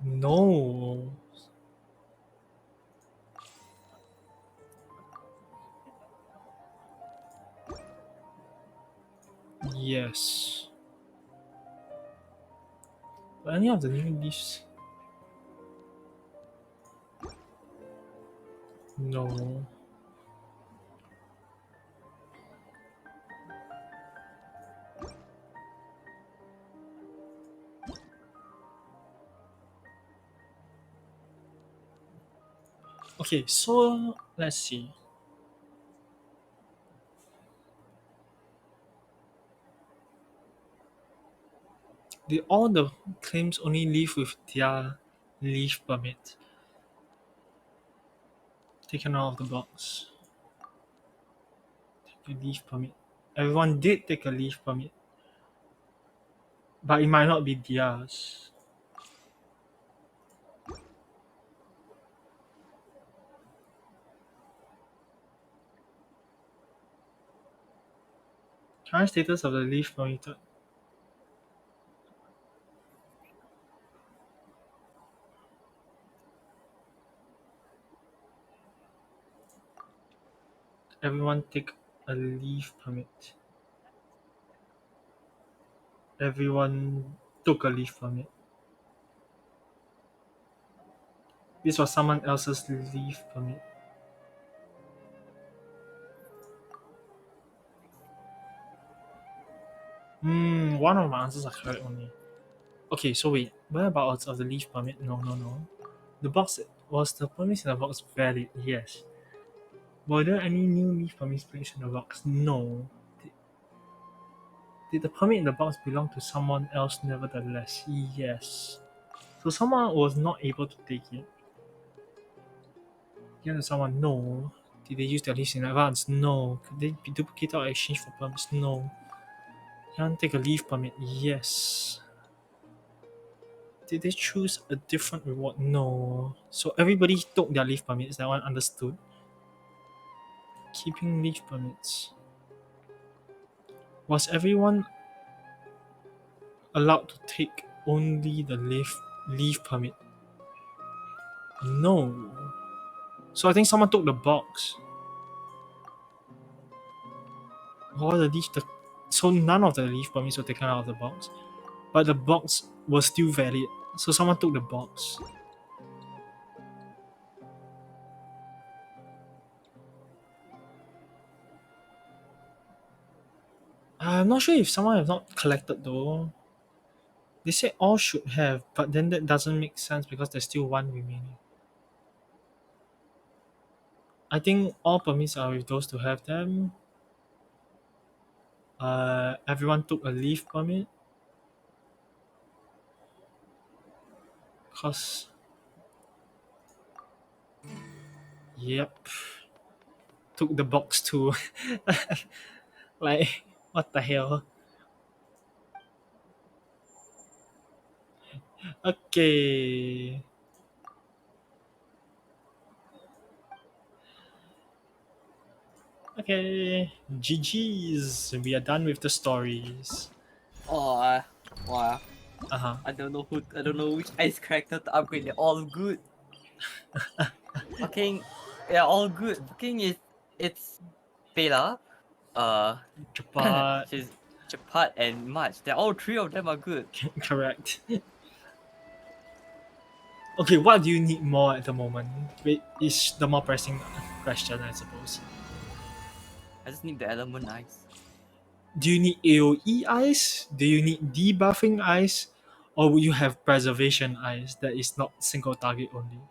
No. Yes. But any of the new leaves? No. Okay, so let's see. All the claims only leave with their leave permit taken out of the box. Take a leave permit. Everyone did take a leave permit, but it might not be theirs. Current status of the leave permitted. Everyone take a leave permit. Everyone took a leave permit. This was someone else's leave permit. One of my answers are correct only. Okay, so wait, whereabouts of the leave permit? No. The box was the permits in the box valid? Yes. Were there any new leave permits placed in the box? No. Did the permit in the box belong to someone else nevertheless? Yes. So someone was not able to take it. Given someone, no. Did they use their leaves in advance? No. Could they be duplicated or exchanged for permits? No. Can take a leave permit? Yes. Did they choose a different reward? No. So everybody took their leave permits. That one understood. Keeping leave permits. Was everyone allowed to take only the leave permit? No. So I think someone took the box. Or the leave the so none of the leave permits were taken out of the box. But the box was still valid. So someone took the box. I'm not sure if someone has not collected though. They say all should have, but then that doesn't make sense because there's still one remaining. I think all permits are with those to have them. Everyone took a leave permit. Cause yep. Took the box too. Like what the hell? Okay. Okay. GG's. We are done with the stories. Oh, wow. Uh-huh. I don't know which ice character to upgrade. They're all good. Fucking, they're all good. It's Bela, Chapat. she's Chapat and March. They're all three of them are good. Correct. Okay, what do you need more at the moment? Wait, is the more pressing question, I suppose. I just need the element ice. Do you need AoE eyes? Do you need debuffing eyes? Or will you have preservation eyes that is not single target only?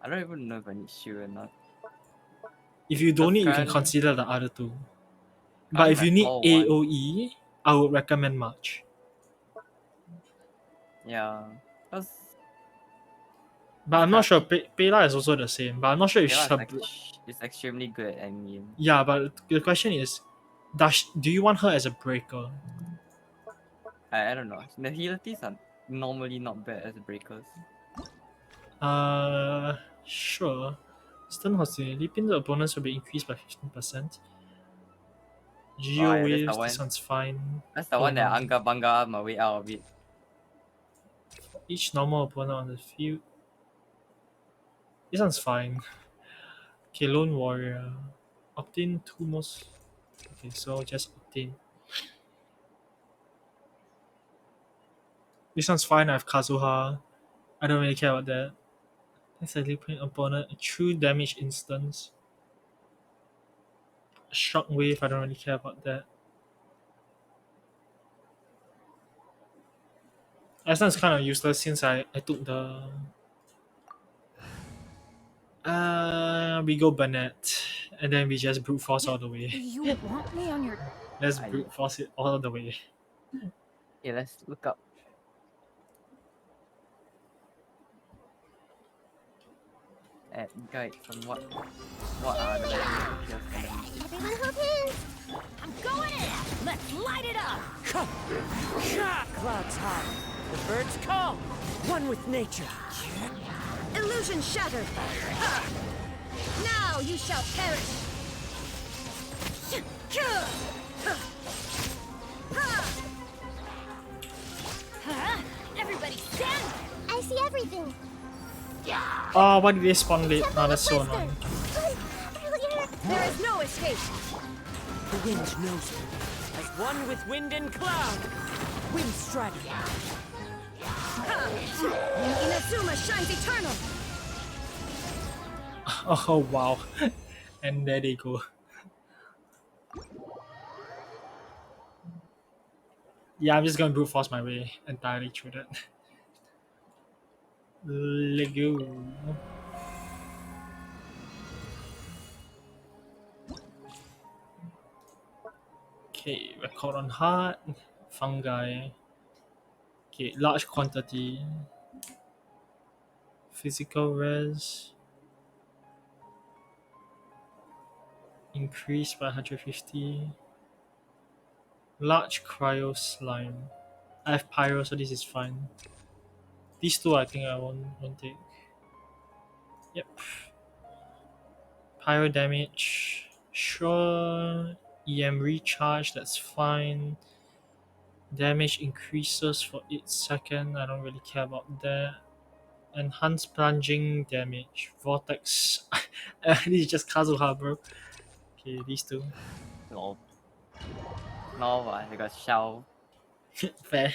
I don't even know if I need shield or not. If you don't Because need, you can currently, consider the other two. I But only if you have need all one. AoE, I would recommend March. Yeah. Because But I'm not sure. Pela is also the same. But I'm not sure if Bela her. is extremely good at endgame. Yeah, but the question is, do you want her as a breaker? I don't know. The healers are normally not bad as breakers. Uh, sure. Stun hostility. Pin the opponents will be increased by 15%. Geo Oh, yeah, that's the waves, this one. one's fine. That's the For one that now. Anga Banga my way out of it. Each normal opponent on the field. This one's fine. Okay, Lone Warrior. Obtain 2 most. Okay, so just obtain. This one's fine. I have Kazuha. I don't really care about that. Exactly, put opponent a true damage instance. Shockwave, I don't really care about that. That one's kind of useless since I took the. We go Burnett, and then we just brute force all the way. You want me on your... Let's brute force it all the way. Yeah, let's look up. Guides on what are the features and the music. Everyone hop in! I'm going in! Let's light it up! Clouds high. The birds call. One with nature. Illusion shattered! Now you shall perish! Everybody stand! I see everything! Oh, why did they spawn late? Oh, that's so annoying. There is no escape! The wind knows me. As one with wind and cloud. Wind strider. Inazuma shines eternal! Oh, wow. And there they go. Yeah, I'm just gonna brute force my way entirely through that. Lego. Okay, record on heart. Fungi. Okay, large quantity. Physical res. Increased by 150. Large cryo slime. I have pyro, so this is fine. These two I think I won't take. Yep. Pyro damage. Sure. EM recharge, that's fine. Damage increases for each second. I don't really care about that. Enhanced plunging damage. Vortex. This is just Kazuha, bro. Okay, these two. No. No, I got shell. Fair.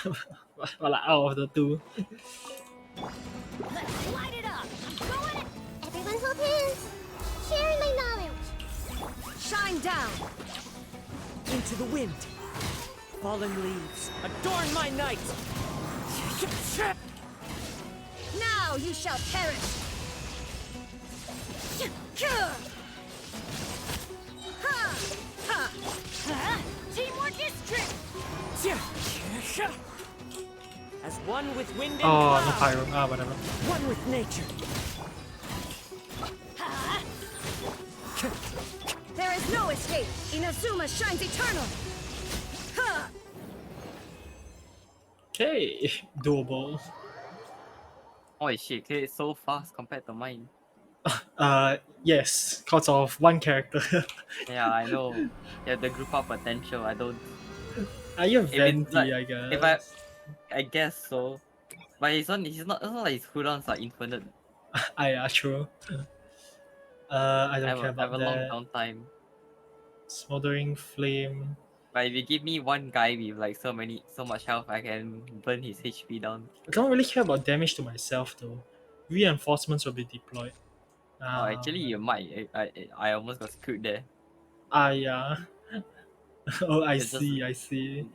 Well, like, out of the two. Let's light it up! I'm going in! Everyone hold hands! Sharing my knowledge! Shine down! Into the wind. Fallen leaves. Adorn my night. Now you shall perish! Teamwork is trick! As one with wind and Oh, no cloud. pyro. Ah, whatever. One with nature. There is no escape! Inazuma shines eternal! Okay, doable. Holy shit, it's so fast compared to mine. Yes, cause of one character. Yeah, I know. You have the group up potential. I don't. Are you If it's venti? like- I guess. If I guess so. But it's not. It's not like his cooldowns are infinite. Yeah, true. I don't care I have about a long that. downtime. Smoldering flame. But if you give me one guy with like so much health, I can burn his HP down. I don't really care about damage to myself though. Reinforcements will be deployed. Oh, actually, you might. I almost got screwed there. Yeah. Oh, I It's just- see, I see.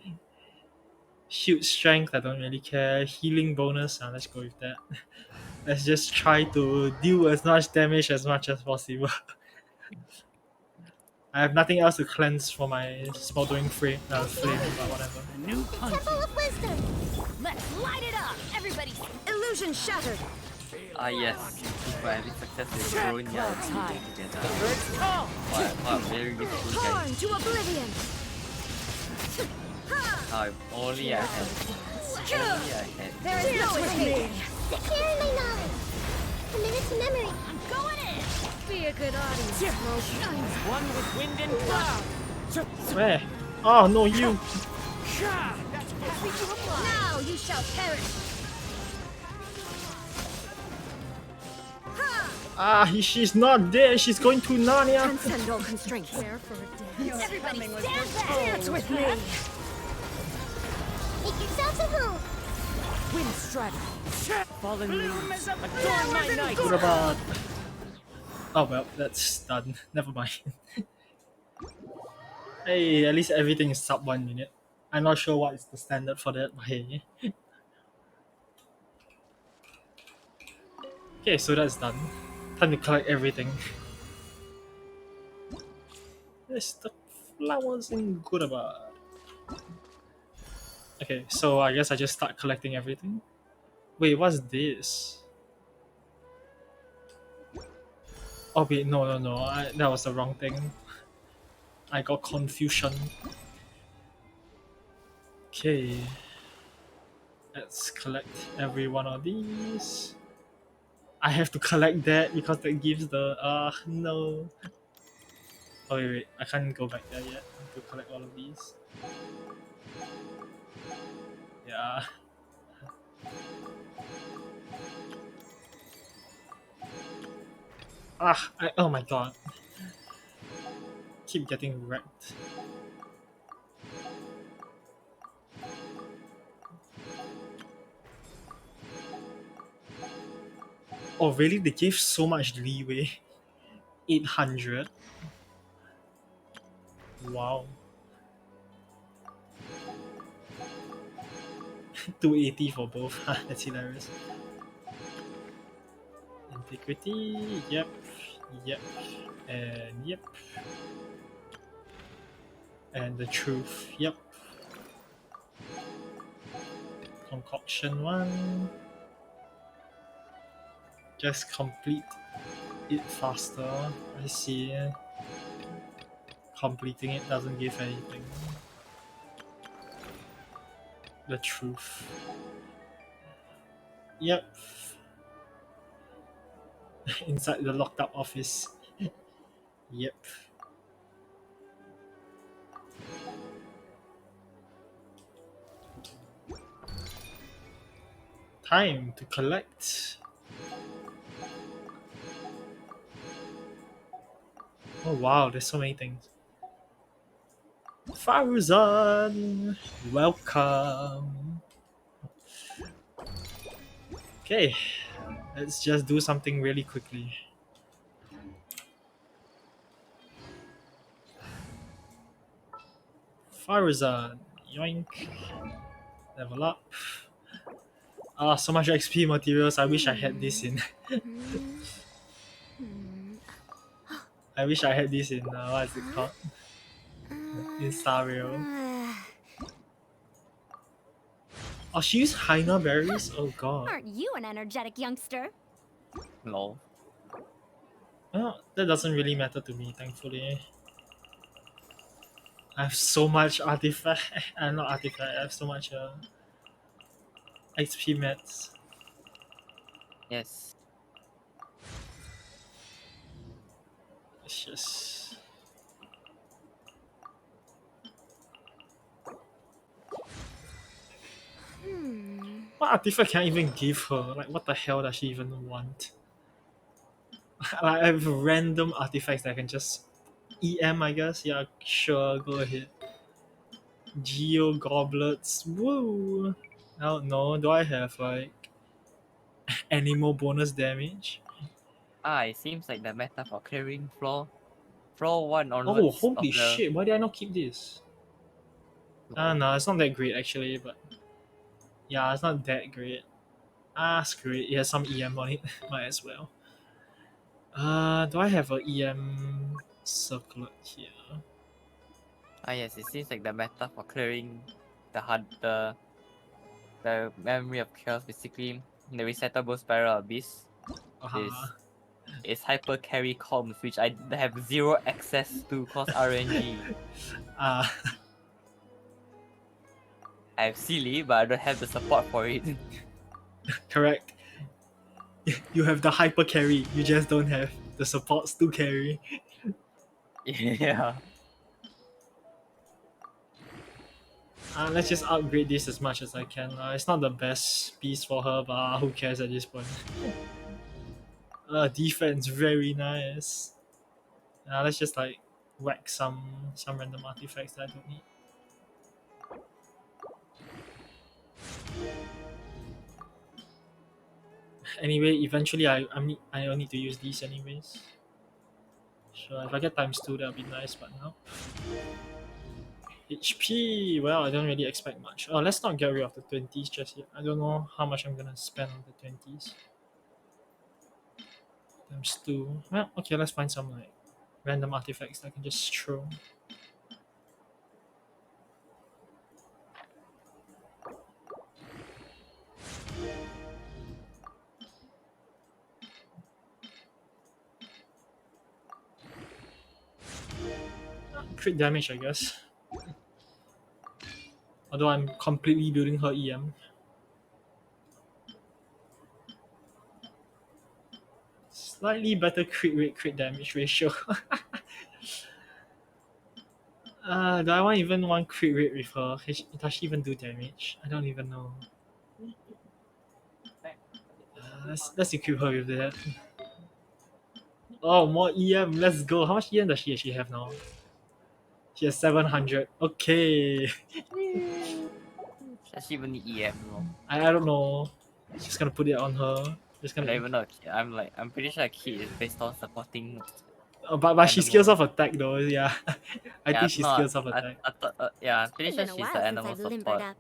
Shield strength, I don't really care. Healing bonus, let's go with that. Let's just try to deal as much damage as much as possible. I have nothing else to cleanse for my smoldering flame, but whatever. New Temple of Wisdom! Let's light it up! Everybody... Illusion shattered! Yes. If I have this success with growing my Clouds high. ability together. The birds call. What a very useful guy. Torn to oblivion! If only I had. Only I had. There is no escape! Sharing my knowledge! Commit it to memory. I'm going in. Be a good audience, Smoke. One with wind and cloud. Where? Oh no, you! Now you shall perish. She's not there. She's going to Narnia. Transcend all constraints. Care for a dance. Everybody stand back. Dance with me. Make yourselves at home. Wind strategy. Fallen leaves. Adorn my night. What about? Oh well, that's done. Never mind. Hey, at least everything is sub 1 minute. I'm not sure what is the standard for that, but hey. Okay, so that's done. Time to collect everything. There's the flowers in Goodaba. Okay, so I guess I just start collecting everything. Wait, what's this? Oh wait, no, that was the wrong thing. I got confusion. Okay. Let's collect every one of these. I have to collect that because that gives the no. Oh wait, I can't go back there yet to collect all of these. Yeah. Oh my god. Keep getting wrecked. Oh really? They gave so much leeway. 800. Wow. 280 for both. That's hilarious. Antiquity. Yep. And yep. And the truth. Yep. Concoction 1. Just complete it faster. I see. Completing it doesn't give anything. The truth. Yep. Inside the locked up office. Yep. Time to collect. Oh wow, there's so many things. Faruzan! Welcome! Okay, let's just do something really quickly. Faruzan, yoink. Level up. So much XP materials, I wish I had this in... I wish I had this in, what is it called? In Star Rail. Oh, she used Hyena berries? Oh god. Aren't you an energetic youngster? Lol. Well, that doesn't really matter to me, thankfully. I have so much artifact. Not artifact, I have so much XP mats. Yes. It's just... What artifact can I even give her? Like, what the hell does she even want? Like, I have random artifacts that I can just EM, I guess. Yeah, sure, go ahead. Geo goblets, woo! I don't know. Do I have like animal bonus damage? It seems like the meta for clearing floor 1 Oh, onwards of holy the... shit! Why did I not keep this? No, it's not that great actually, but yeah, it's not that great. Screw it. It has some EM on it. Might as well. Do I have a EM circlet here? yes, it seems like the meta for clearing the memory of chaos, basically the resettable spiral abyss, is hyper carry comms, which I have zero access to cause RNG. I have silly, but I don't have the support for it. Correct. You have the hyper carry, you just don't have the supports to carry. Yeah. Let's just upgrade this as much as I can. It's not the best piece for her, but who cares at this point? Defense, very nice. Let's just like whack some random artifacts that I don't need. Anyway, eventually I'll need to use these anyways. So if I get ×2, that'll be nice, but no. HP, well, I don't really expect much. Oh, let's not get rid of the 20s just yet. I don't know how much I'm gonna spend on the 20s. ×2. Well, okay, let's find some like random artifacts that I can just throw. Crit damage, I guess. Although I'm completely building her EM. Slightly better crit rate, crit damage ratio. Do I even want crit rate with her? Does she even do damage? I don't even know. Let's equip her with that. Oh, more EM. Let's go. How much EM does she actually have now? She has 700. Okay. Does she even need EM? No? I don't know. Just gonna put it on her. Just I gonna. don't even know. I'm pretty sure a kid is based on supporting. But she skills animals. off attack though. Yeah, I Yeah, think she no, skills off attack. I thought, yeah, I'm pretty It's sure been a she's while the since animal I've limbered support. up.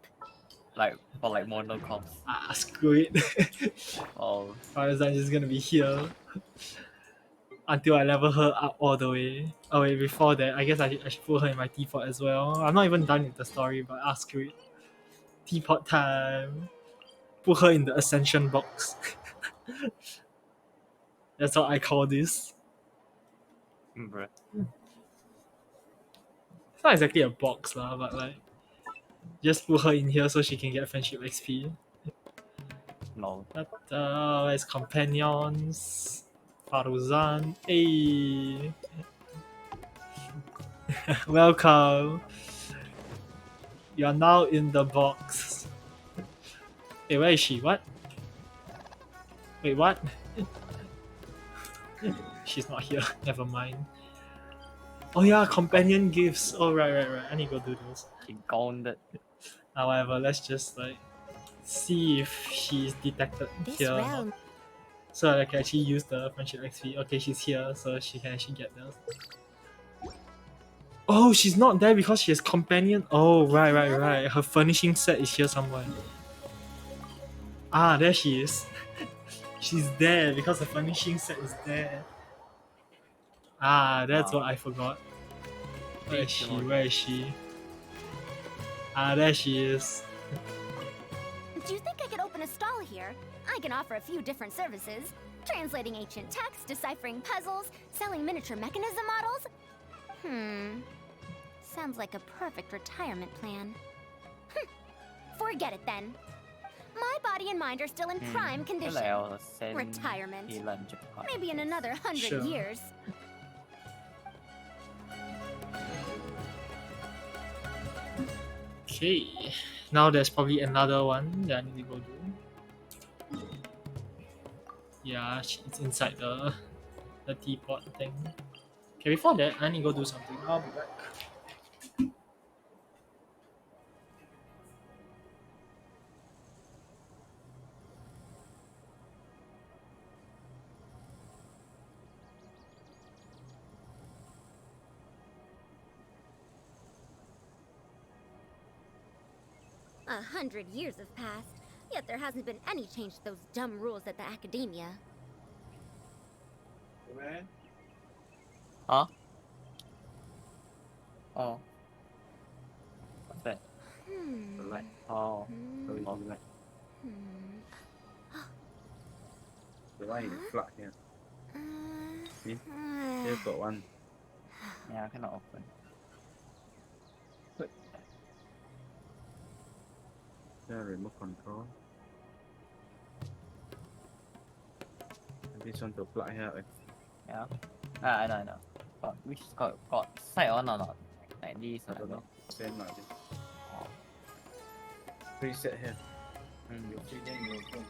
Like for like mono comps. Screw it. Oh. Otherwise, I'm just gonna be here until I level her up all the way. Oh wait, before that, I guess I should put her in my teapot as well. I'm not even done with the story, but screw it. Teapot time. Put her in the ascension box. That's what I call this. Bruh. It's not exactly a box lah, but like just put her in here so she can get friendship XP. No. Where's companions? Faruzan. Hey. Welcome. You are now in the box. Hey, where is she? What? Wait, what? She's not here. Never mind. Oh yeah, companion gifts. Oh right. I need to go do those. She gone it. However, let's just like see if she's detected here or not. So I can actually use the friendship XP. Okay, she's here, so she can actually get those. Oh, she's not there because she has companion. Oh, right. Her furnishing set is here somewhere. There she is. She's there because the furnishing set is there. That's what I forgot. Where is she? There she is. Do you think I could open a stall here? I can offer a few different services. Translating ancient texts, deciphering puzzles, selling miniature mechanism models. Sounds like a perfect retirement plan. Forget it then. My body and mind are still in prime condition. Retirement. Maybe in another 100 years. Okay, now there's probably another one that I need to go do. Yeah, it's inside the teapot thing. Okay, before that, I need to go do something. I'll be back. 100 years have passed, yet there hasn't been any change to those dumb rules at the academia. Huh? Oh. What's that? Right. Oh. Right. Why you flat here? See? Here's got one. Yeah, I cannot open. Yeah, remote control. This one to plug here. Yeah. I know. But which got side on or not? Like this or I don't like know. Same like this. Preset here. Mm. You see then you open.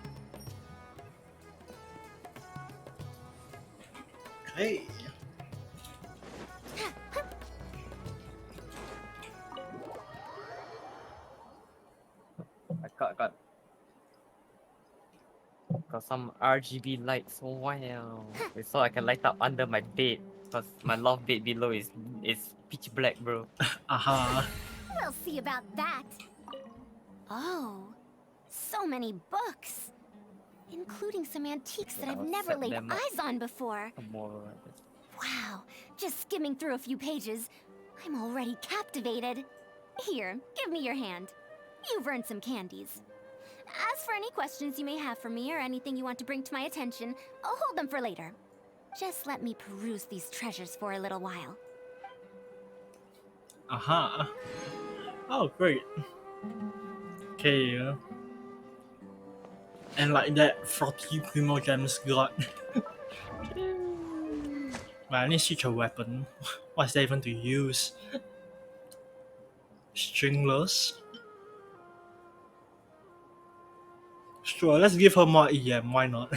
Hey. I got some RGB lights. Wow. So I can light up under my bed. Because my loft bed below is pitch black, bro. We'll see about that. Oh, so many books. Including some antiques that I've I'll never set laid them up. eyes on before. More. Wow, just skimming through a few pages, I'm already captivated. Here, give me your hand. You've earned some candies. As for any questions you may have for me or anything you want to bring to my attention, I'll hold them for later. Just let me peruse these treasures for a little while. Oh, great. Okay. And like that, 40 Primo Gems got. But I need to switch a weapon. What's that even to use? Stringless? Sure, let's give her more EM, why not?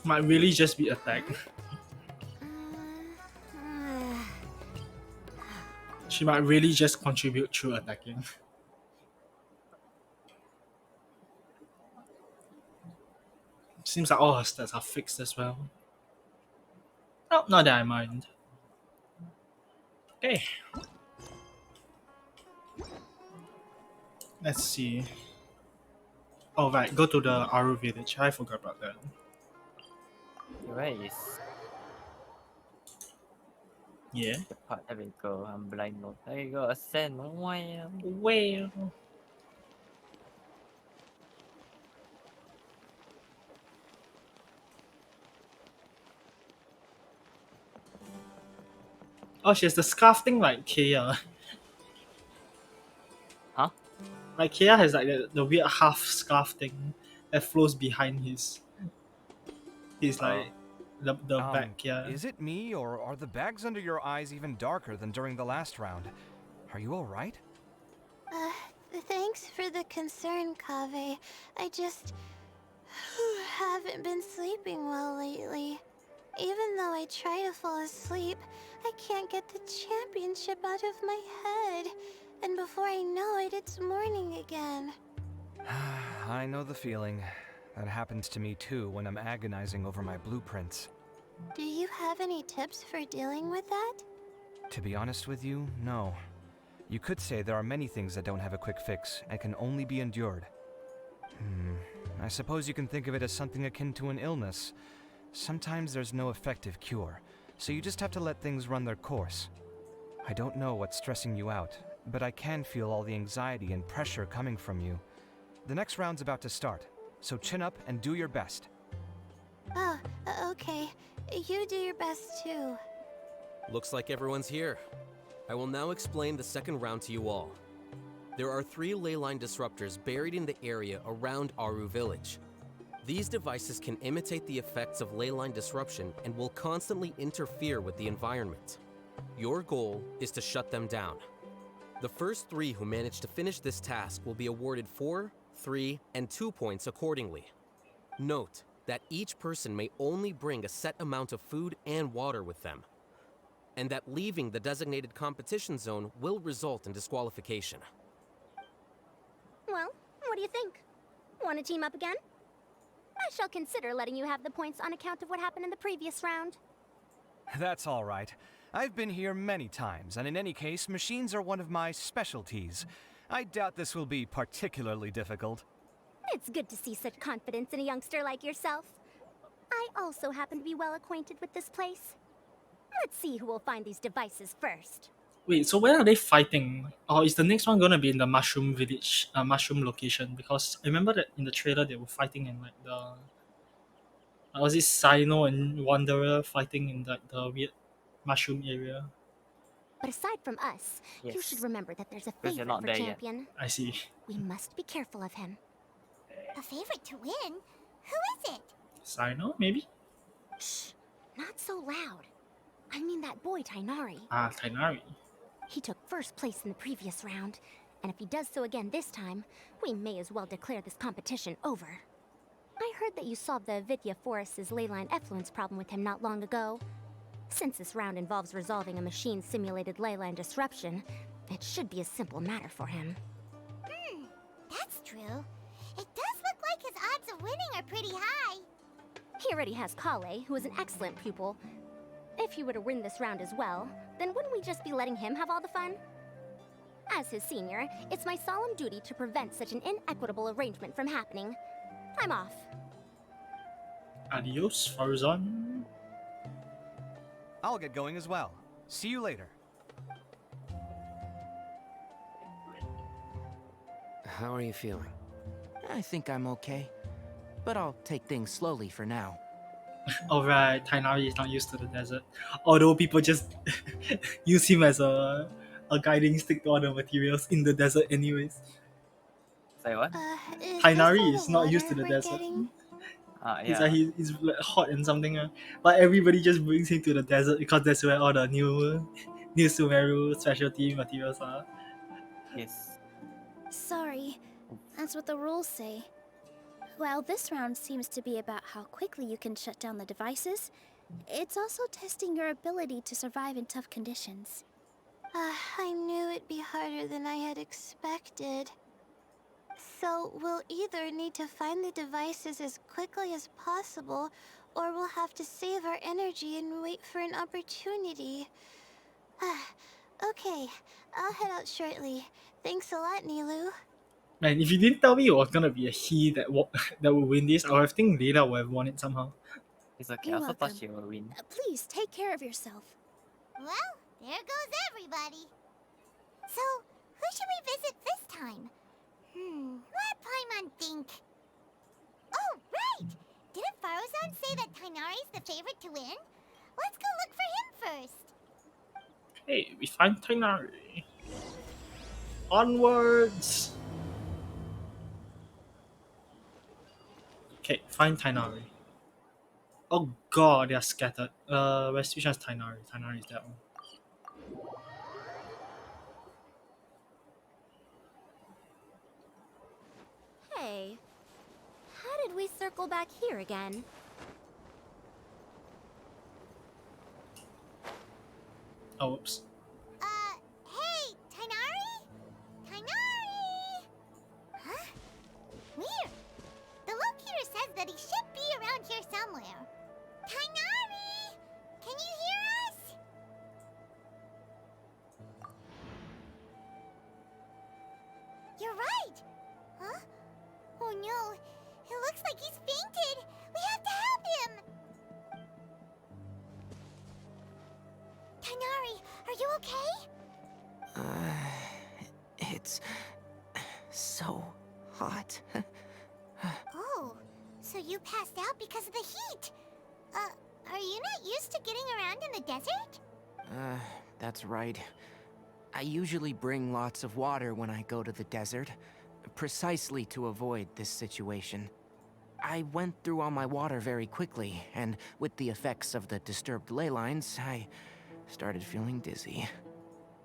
Might really just be attack. She might really just contribute through attacking. Seems like all her stats are fixed as well. Oh, not that I mind. Okay. Let's see. Oh right, go to the Aru village. I forgot about that. Where is Yeah. the part? There we go. I'm blind mode. There you go. Ascend. Wow. Well. Oh, she has the scarf thing like Kea. Huh? Like Kea has like the weird half scarf thing that flows behind his like the back, yeah. Is it me, or are the bags under your eyes even darker than during the last round? Are you alright? Thanks for the concern, Kaveh. I just haven't been sleeping well lately. Even though I try to fall asleep, I can't get the championship out of my head. And before I know it, it's morning again. I know the feeling. That happens to me too when I'm agonizing over my blueprints. Do you have any tips for dealing with that? To be honest with you, no. You could say there are many things that don't have a quick fix and can only be endured. I suppose you can think of it as something akin to an illness. Sometimes there's no effective cure, so you just have to let things run their course. I don't know what's stressing you out, but I can feel all the anxiety and pressure coming from you. The next round's about to start, so chin up and do your best. Oh, okay. You do your best too. Looks like everyone's here. I will now explain the second round to you all. There are 3 leyline disruptors buried in the area around Aru Village. These devices can imitate the effects of leyline disruption and will constantly interfere with the environment. Your goal is to shut them down. The first 3 who manage to finish this task will be awarded 4, 3, and 2 points accordingly. Note that each person may only bring a set amount of food and water with them, and that leaving the designated competition zone will result in disqualification. Well, what do you think? Want to team up again? I shall consider letting you have the points on account of what happened in the previous round. That's all right. I've been here many times, and in any case, machines are one of my specialties. I doubt this will be particularly difficult. It's good to see such confidence in a youngster like yourself. I also happen to be well acquainted with this place. Let's see who will find these devices first. Wait, so where are they fighting? Or is the next one gonna be in the mushroom village, mushroom location? Because I remember that in the trailer they were fighting in like the was it Sino and Wanderer fighting in like the weird mushroom area? But aside from us, you should Yes. remember that there's a Because you're favorite not for there yet. champion. I see. We must be careful of him. A favorite to win? Who is it? Sino, maybe? Shh, not so loud. I mean that boy Tainari. Ah, Tainari. He took first place in the previous round, and if he does so again this time, we may as well declare this competition over. I heard that you solved the Avidya Forest's leyline effluence problem with him not long ago. Since this round involves resolving a machine-simulated leyline disruption, it should be a simple matter for him. That's true. It does look like his odds of winning are pretty high. He already has Kale, who is an excellent pupil. If he were to win this round as well, then wouldn't we just be letting him have all the fun? As his senior, it's my solemn duty to prevent such an inequitable arrangement from happening. I'm off. Adios, Farzan. I'll get going as well. See you later. How are you feeling? I think I'm okay. But I'll take things slowly for now. Alright, Tainari is not used to the desert. Although people just use him as a guiding stick to all the materials in the desert anyways. Say what? Is Tainari this is all not the used to water the we're desert. getting? He's Yeah. like he's like hot and something, but everybody just brings him to the desert because that's where all the new Sumeru specialty materials are. Yes. Sorry, that's what the rules say. While this round seems to be about how quickly you can shut down the devices, it's also testing your ability to survive in tough conditions. I knew it'd be harder than I had expected. So we'll either need to find the devices as quickly as possible, or we'll have to save our energy and wait for an opportunity. Okay, I'll head out shortly. Thanks a lot, Nilu. Man, if you didn't tell me it was gonna be a he that that would win this, I would have think Leila would have won it somehow. It's okay. You're I also thought welcome. she will win. Please take care of yourself. Well, there goes everybody. So, who should we visit this time? Let Paimon think. Oh, right! Didn't Farozan say that Tainari's the favorite to win? Let's go look for him first. Hey, we find Tainari. Onwards! Okay, find Tainari. Oh god, they are scattered. Which one's Tainari? Tainari is that one. Hey, how did we circle back here again? Oh, whoops. Hey, Tainari? Tainari! Huh? Weird. The locator says that he should be around here somewhere. Tainari! Can you hear us? You're right! Huh? Oh no, it looks like he's fainted! We have to help him! Tainari, are you okay? It's so hot. Oh, so you passed out because of the heat? Are you not used to getting around in the desert? That's right. I usually bring lots of water when I go to the desert, precisely to avoid this situation. I went through all my water very quickly, and with the effects of the disturbed ley lines, I started feeling dizzy.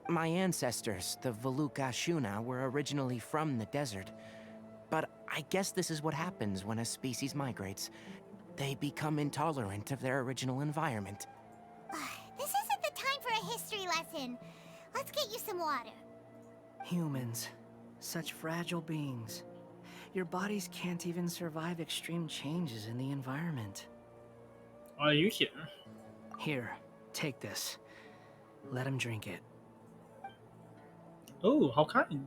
My ancestors, the Veluka Shuna, were originally from the desert. But I guess this is what happens when a species migrates. They become intolerant of their original environment. This isn't the time for a history lesson. Let's get you some water. Humans. Such fragile beings. Your bodies can't even survive extreme changes in the environment. Why are you here? Here, take this. Let him drink it. Oh, how kind.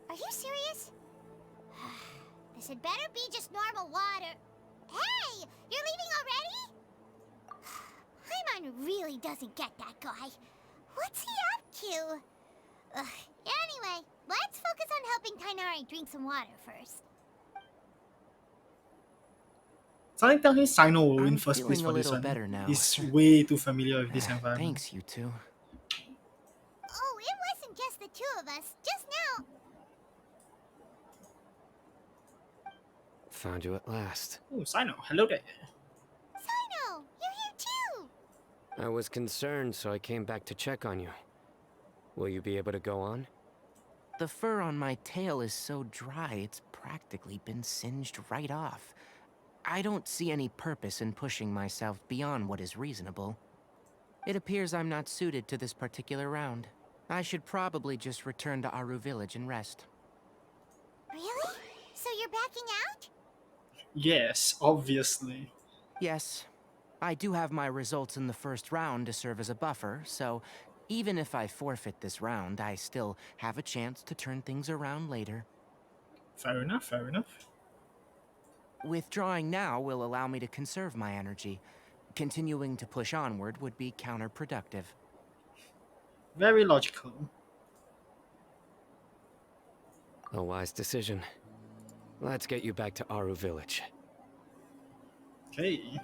Are you serious? The This had better be just normal water. Hey! You're leaving already? Paimon really doesn't get that guy. What's he up to? Anyway, let's focus on helping Tainari drink some water first. Something tell him Sino will win I'm first place feeling a for this little one. better now. He's way too familiar with this environment. Thanks, you two. Oh, it wasn't just the two of us. Just now. Found you at last. Oh, Sino, hello there. Sino, you're here too. I was concerned, so I came back to check on you. Will you be able to go on? The fur on my tail is so dry, it's practically been singed right off. I don't see any purpose in pushing myself beyond what is reasonable. It appears I'm not suited to this particular round. I should probably just return to Aru Village and rest. Really? So you're backing out? Yes, obviously. Yes. I do have my results in the first round to serve as a buffer, so even if I forfeit this round, I still have a chance to turn things around later. Fair enough, fair enough. Withdrawing now will allow me to conserve my energy. Continuing to push onward would be counterproductive. Very logical. A wise decision. Let's get you back to Aru Village. Okay.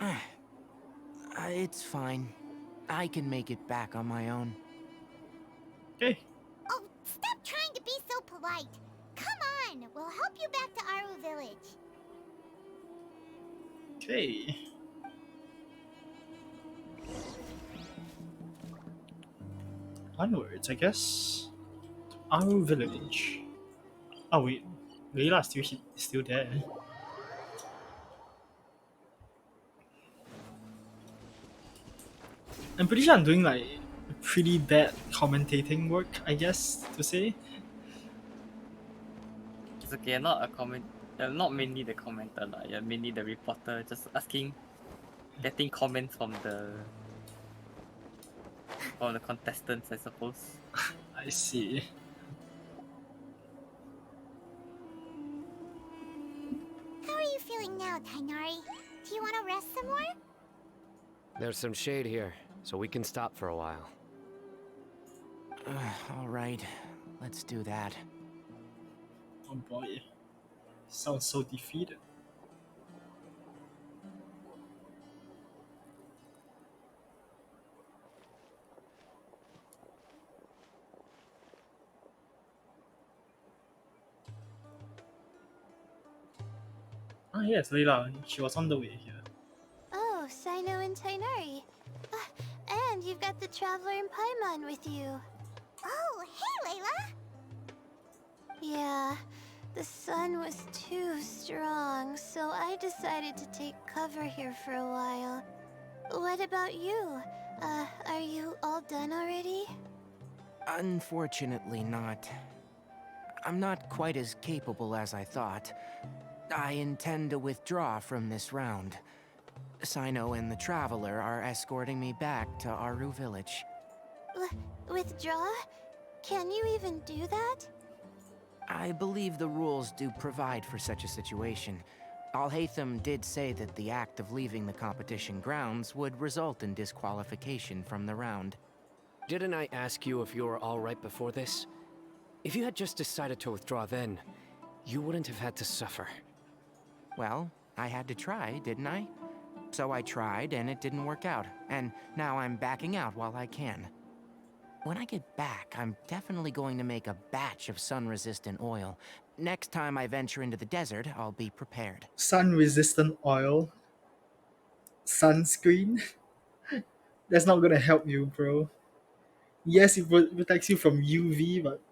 It's fine. I can make it back on my own. Okay. Oh, stop trying to be so polite. Come on, we'll help you back to Aru Village. Okay. Onwards, I guess. Aru Village. Oh wait, Layla's still there. I'm pretty sure I'm doing like pretty bad commentating work, I guess to say. It's okay, I'm not a comment. Not mainly the commenter, yeah, mainly the reporter, just asking, getting comments from the contestants, I suppose. I see. How are you feeling now, Tainari? Do you want to rest some more? There's some shade here, so we can stop for a while. All right, let's do that. Oh boy. Sounds so defeated. Ah yes, Layla. She was on the way here. Oh, Sino and Tainari. And you've got the Traveler and Paimon with you. Oh, hey, Layla! Yeah, the sun was too strong, so I decided to take cover here for a while. What about you? Are you all done already? Unfortunately not. I'm not quite as capable as I thought. I intend to withdraw from this round. Sino and the Traveler are escorting me back to Aru Village. Withdraw? Can you even do that? I believe the rules do provide for such a situation. Alhaitham did say that the act of leaving the competition grounds would result in disqualification from the round. Didn't I ask you if you were alright before this? If you had just decided to withdraw then, you wouldn't have had to suffer. Well, I had to try, didn't I? So I tried, and it didn't work out. And now I'm backing out while I can. When I get back, I'm definitely going to make a batch of sun-resistant oil. Next time I venture into the desert, I'll be prepared. Sun-resistant oil? Sunscreen? That's not gonna help you, bro. Yes, it protects you from UV, but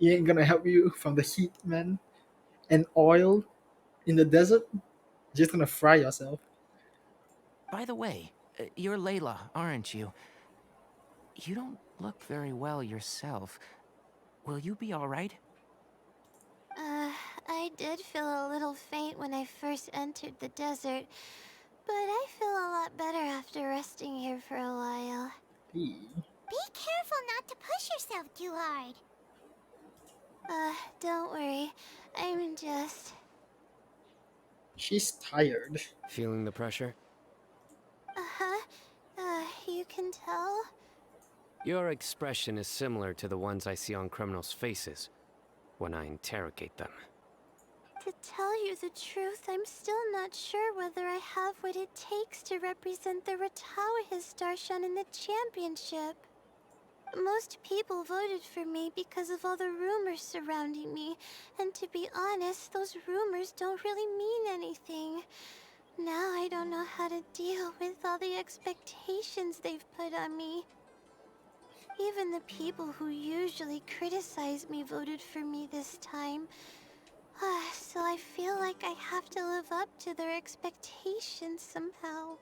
it ain't gonna help you from the heat, man. And oil in the desert, just gonna fry yourself. By the way, you're Layla, aren't you? You don't look very well yourself. Will you be alright? I did feel a little faint when I first entered the desert, but I feel a lot better after resting here for a while. Be careful not to push yourself too hard. Don't worry. I'm just... She's tired. Feeling the pressure? Uh-huh. You can tell? Your expression is similar to the ones I see on criminals' faces when I interrogate them. To tell you the truth, I'm still not sure whether I have what it takes to represent the Ratawahis Darshan in the championship. Most people voted for me because of all the rumors surrounding me, and to be honest, those rumors don't really mean anything. Now I don't know how to deal with all the expectations they've put on me. Even the people who usually criticize me voted for me this time. So I feel like I have to live up to their expectations somehow.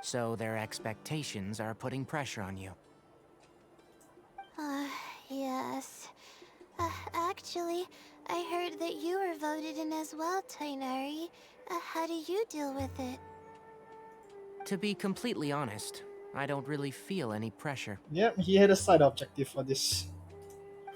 So their expectations are putting pressure on you. Yes. Actually, I heard that you were voted in as well, Tainari. How do you deal with it? To be completely honest, I don't really feel any pressure. Yep, he had a side objective for this.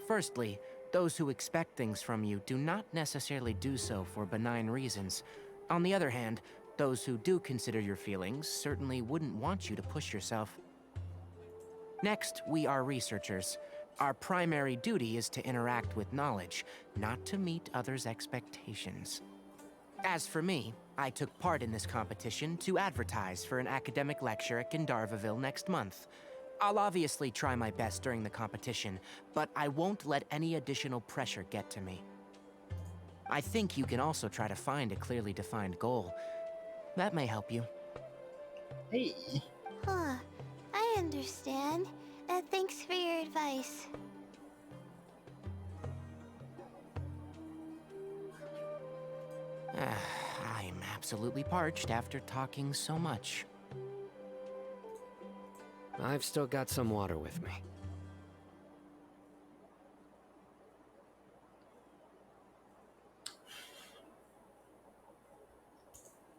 Firstly, those who expect things from you do not necessarily do so for benign reasons. On the other hand, those who do consider your feelings certainly wouldn't want you to push yourself. Next, we are researchers. Our primary duty is to interact with knowledge, not to meet others' expectations. As for me, I took part in this competition to advertise for an academic lecture at Gandharvaville next month. I'll obviously try my best during the competition, but I won't let any additional pressure get to me. I think you can also try to find a clearly defined goal. That may help you. Hey. Huh. I understand. Thanks for your advice. I'm absolutely parched after talking so much. I've still got some water with me.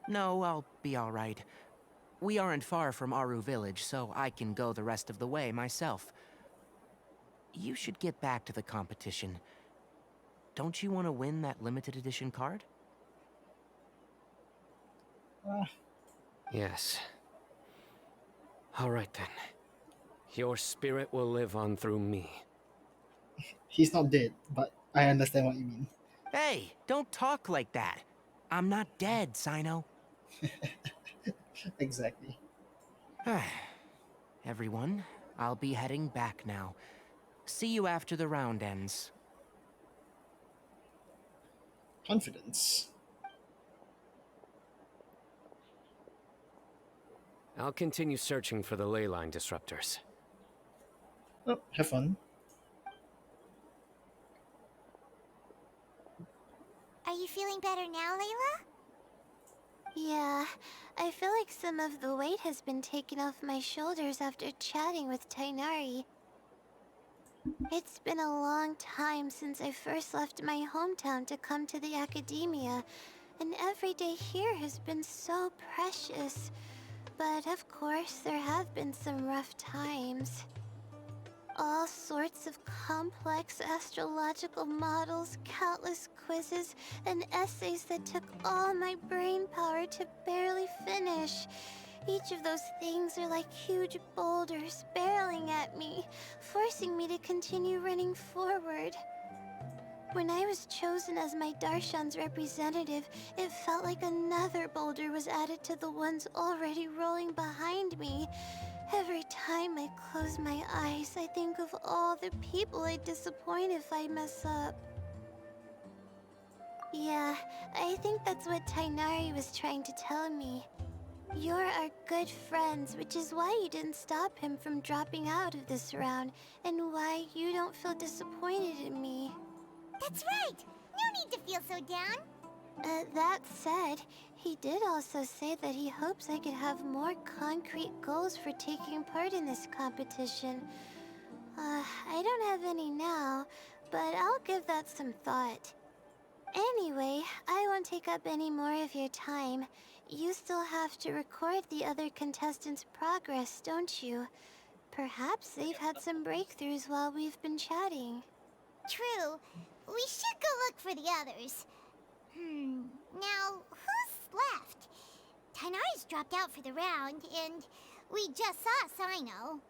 No, I'll be all right. We aren't far from Aru village, so I can go the rest of the way myself. You should get back to the competition. Don't you want to win that limited edition card? Yes. All right then. Your spirit will live on through me. He's not dead, but I understand what you mean. Hey, don't talk like that. I'm not dead, Sino. Exactly. Everyone, I'll be heading back now. See you after the round ends. Confidence. I'll continue searching for the ley line disruptors. Oh, have fun. Are you feeling better now, Layla? Yeah, I feel like some of the weight has been taken off my shoulders after chatting with Tainari. It's been a long time since I first left my hometown to come to the academia, and every day here has been so precious. But of course, there have been some rough times. All sorts of complex astrological models, countless quizzes, and essays that took all my brain power to barely finish. Each of those things are like huge boulders barreling at me, forcing me to continue running forward. When I was chosen as my Darshan's representative, it felt like another boulder was added to the ones already rolling behind me. Every time I close my eyes, I think of all the people I'd disappoint if I mess up. Yeah, I think that's what Tainari was trying to tell me. You're our good friends, which is why you didn't stop him from dropping out of this round, and why you don't feel disappointed in me. That's right! No need to feel so down! That said, he did also say that he hopes I could have more concrete goals for taking part in this competition. I don't have any now, but I'll give that some thought. Anyway, I won't take up any more of your time. You still have to record the other contestants' progress, don't you? Perhaps they've had some breakthroughs while we've been chatting. True. We should go look for the others. Now, who's left? Tainari's dropped out for the round, and we just saw Sino.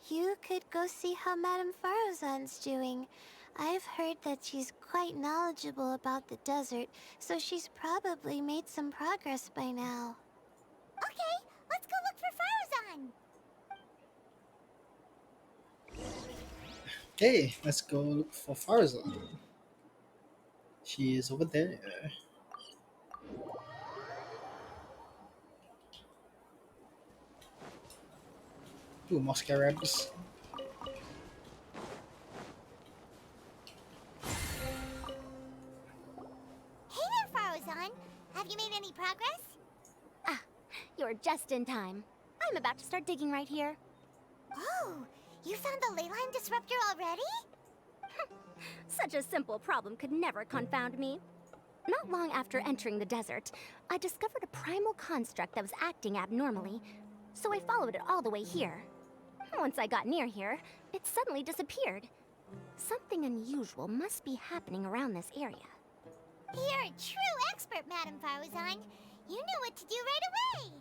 You could go see how Madame Farozan's doing. I've heard that she's quite knowledgeable about the desert, so she's probably made some progress by now. Okay, let's go look for Farozan. Okay, let's go look for Farzan. She is over there. Ooh, more scarabs. Hey there, Farozan. Have you made any progress? Ah, you're just in time. I'm about to start digging right here. Oh, you found the leyline disruptor already? Such a simple problem could never confound me. Not long after entering the desert, I discovered a primal construct that was acting abnormally, so I followed it all the way here. Once I got near here, it suddenly disappeared. Something unusual must be happening around this area. You're a true expert, Madame Farozan. You knew what to do right away.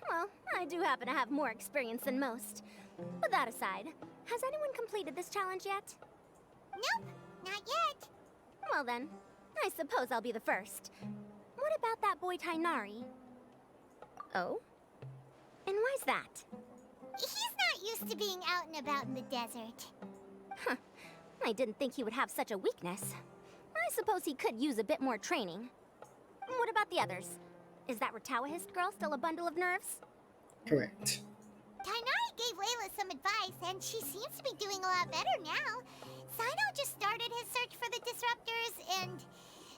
Well, I do happen to have more experience than most. But that aside, has anyone completed this challenge yet? Nope, not yet. Well then, I suppose I'll be the first. What about that boy Tainari? Oh? And why's that? He's not used to being out and about in the desert. Huh. I didn't think he would have such a weakness. I suppose he could use a bit more training. What about the others? Is that Ratawahist girl still a bundle of nerves? Correct. Tainari gave Layla some advice, and she seems to be doing a lot better now. Sino just started his search for the disruptors, and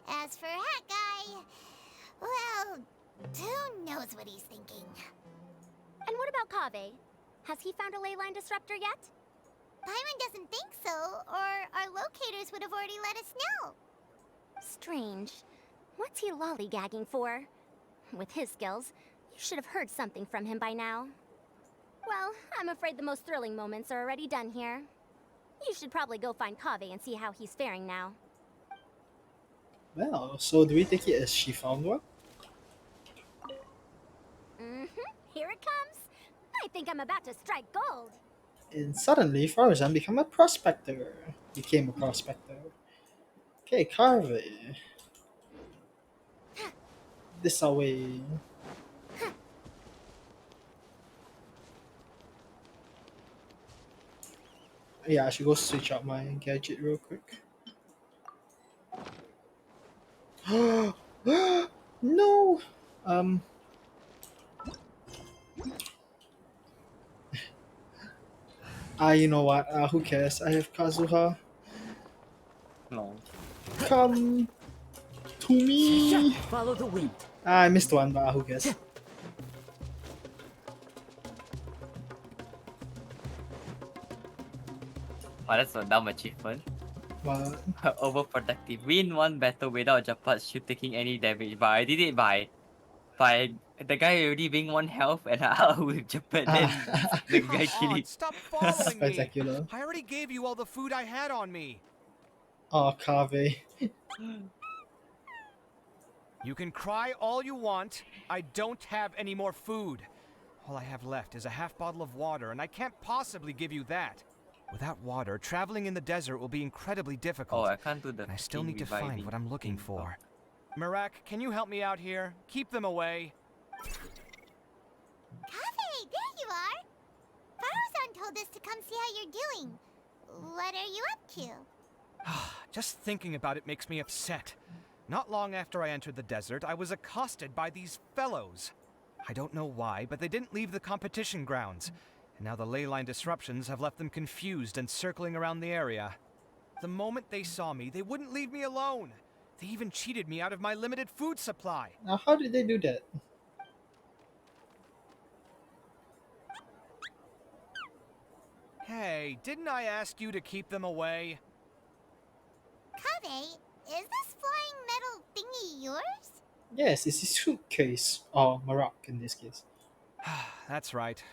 as for Hat Guy, well, who knows what he's thinking. And what about Kaveh? Has he found a leyline disruptor yet? Paimon doesn't think so, or our locators would have already let us know. Strange. What's he lollygagging for? With his skills, you should have heard something from him by now. Well, I'm afraid the most thrilling moments are already done here. You should probably go find Kaveh and see how he's faring now. Well, so do we take it as she found one? Here it comes. I think I'm about to strike gold. And suddenly, Farzan became a prospector. Became a prospector. Okay, Carve. This away. Yeah, I should go switch out my gadget real quick. No! You know what? Who cares? I have Kazuha. No. Come to me! Follow the wind. I missed one, but who cares? Oh, that's a dumb achievement. What? Overprotective. Win one battle without Japat shoot taking any damage, but I did it by the guy already being 1 health and out with Japan, then the guy Come killing. on, stop following me. Spectacular. I already gave you all the food I had on me. Oh, Kave. You can cry all you want. I don't have any more food. All I have left is a half bottle of water, and I can't possibly give you that. Without water, traveling in the desert will be incredibly difficult. Oh, I can't do the and I still fucking need to find reviving what I'm looking thing. for. Marak, can you help me out here? Keep them away. Kaveh, there you are. Farozan told us to come see how you're doing. What are you up to? Just thinking about it makes me upset. Not long after I entered the desert, I was accosted by these fellows. I don't know why, but they didn't leave the competition grounds. And now the leyline disruptions have left them confused and circling around the area. The moment they saw me, they wouldn't leave me alone. They even cheated me out of my limited food supply. Now, how did they do that? Hey, didn't I ask you to keep them away? Kaveh, is this flying metal thingy yours? Yes, it's a suitcase. Or Marak in this case. That's right.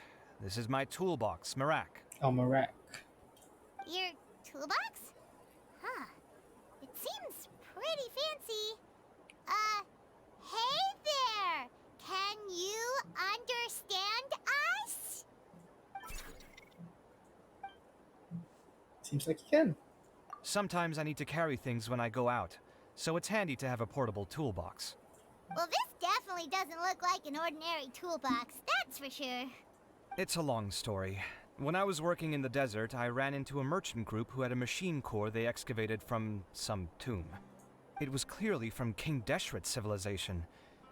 This is my toolbox, Marak. Oh, Marak. Your toolbox? Huh. It seems pretty fancy. Hey there! Can you understand us? Seems like you can. Sometimes I need to carry things when I go out, so it's handy to have a portable toolbox. Well, this definitely doesn't look like an ordinary toolbox, that's for sure. It's a long story. When I was working in the desert, I ran into a merchant group who had a machine core they excavated from some tomb. It was clearly from King Deshret's civilization.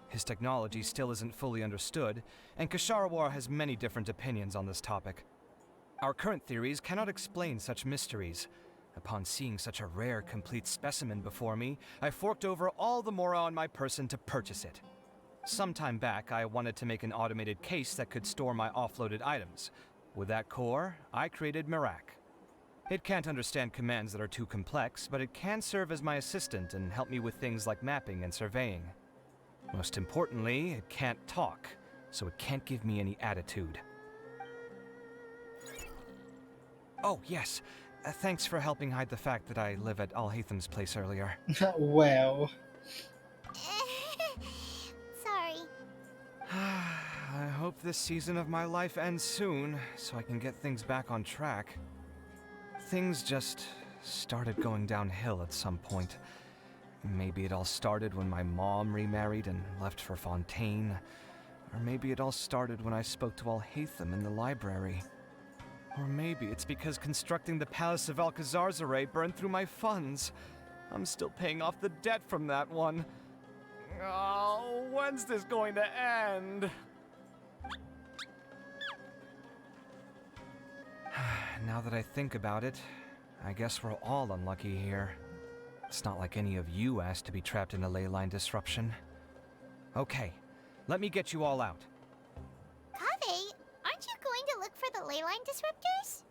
His technology still isn't fully understood, and Kasharawar has many different opinions on this topic. Our current theories cannot explain such mysteries. Upon seeing such a rare, complete specimen before me, I forked over all the mora on my person to purchase it. Some time back, I wanted to make an automated case that could store my offloaded items. With that core, I created Mirak. It can't understand commands that are too complex, but it can serve as my assistant and help me with things like mapping and surveying. Most importantly, it can't talk, so it can't give me any attitude. Oh, yes. Thanks for helping hide the fact that I live at Alhatham's place earlier. Well. Sorry. I hope this season of my life ends soon, so I can get things back on track. Things just started going downhill at some point. Maybe it all started when my mom remarried and left for Fontaine. Or maybe it all started when I spoke to Alhatham in the library. Or maybe it's because constructing the Palace of Alcazarzaray burned through my funds. I'm still paying off the debt from that one. Oh, when's this going to end? Now that I think about it, I guess we're all unlucky here. It's not like any of you asked to be trapped in a ley line disruption. Okay, let me get you all out. Kaveh, aren't you going to look for the ley line disruptors?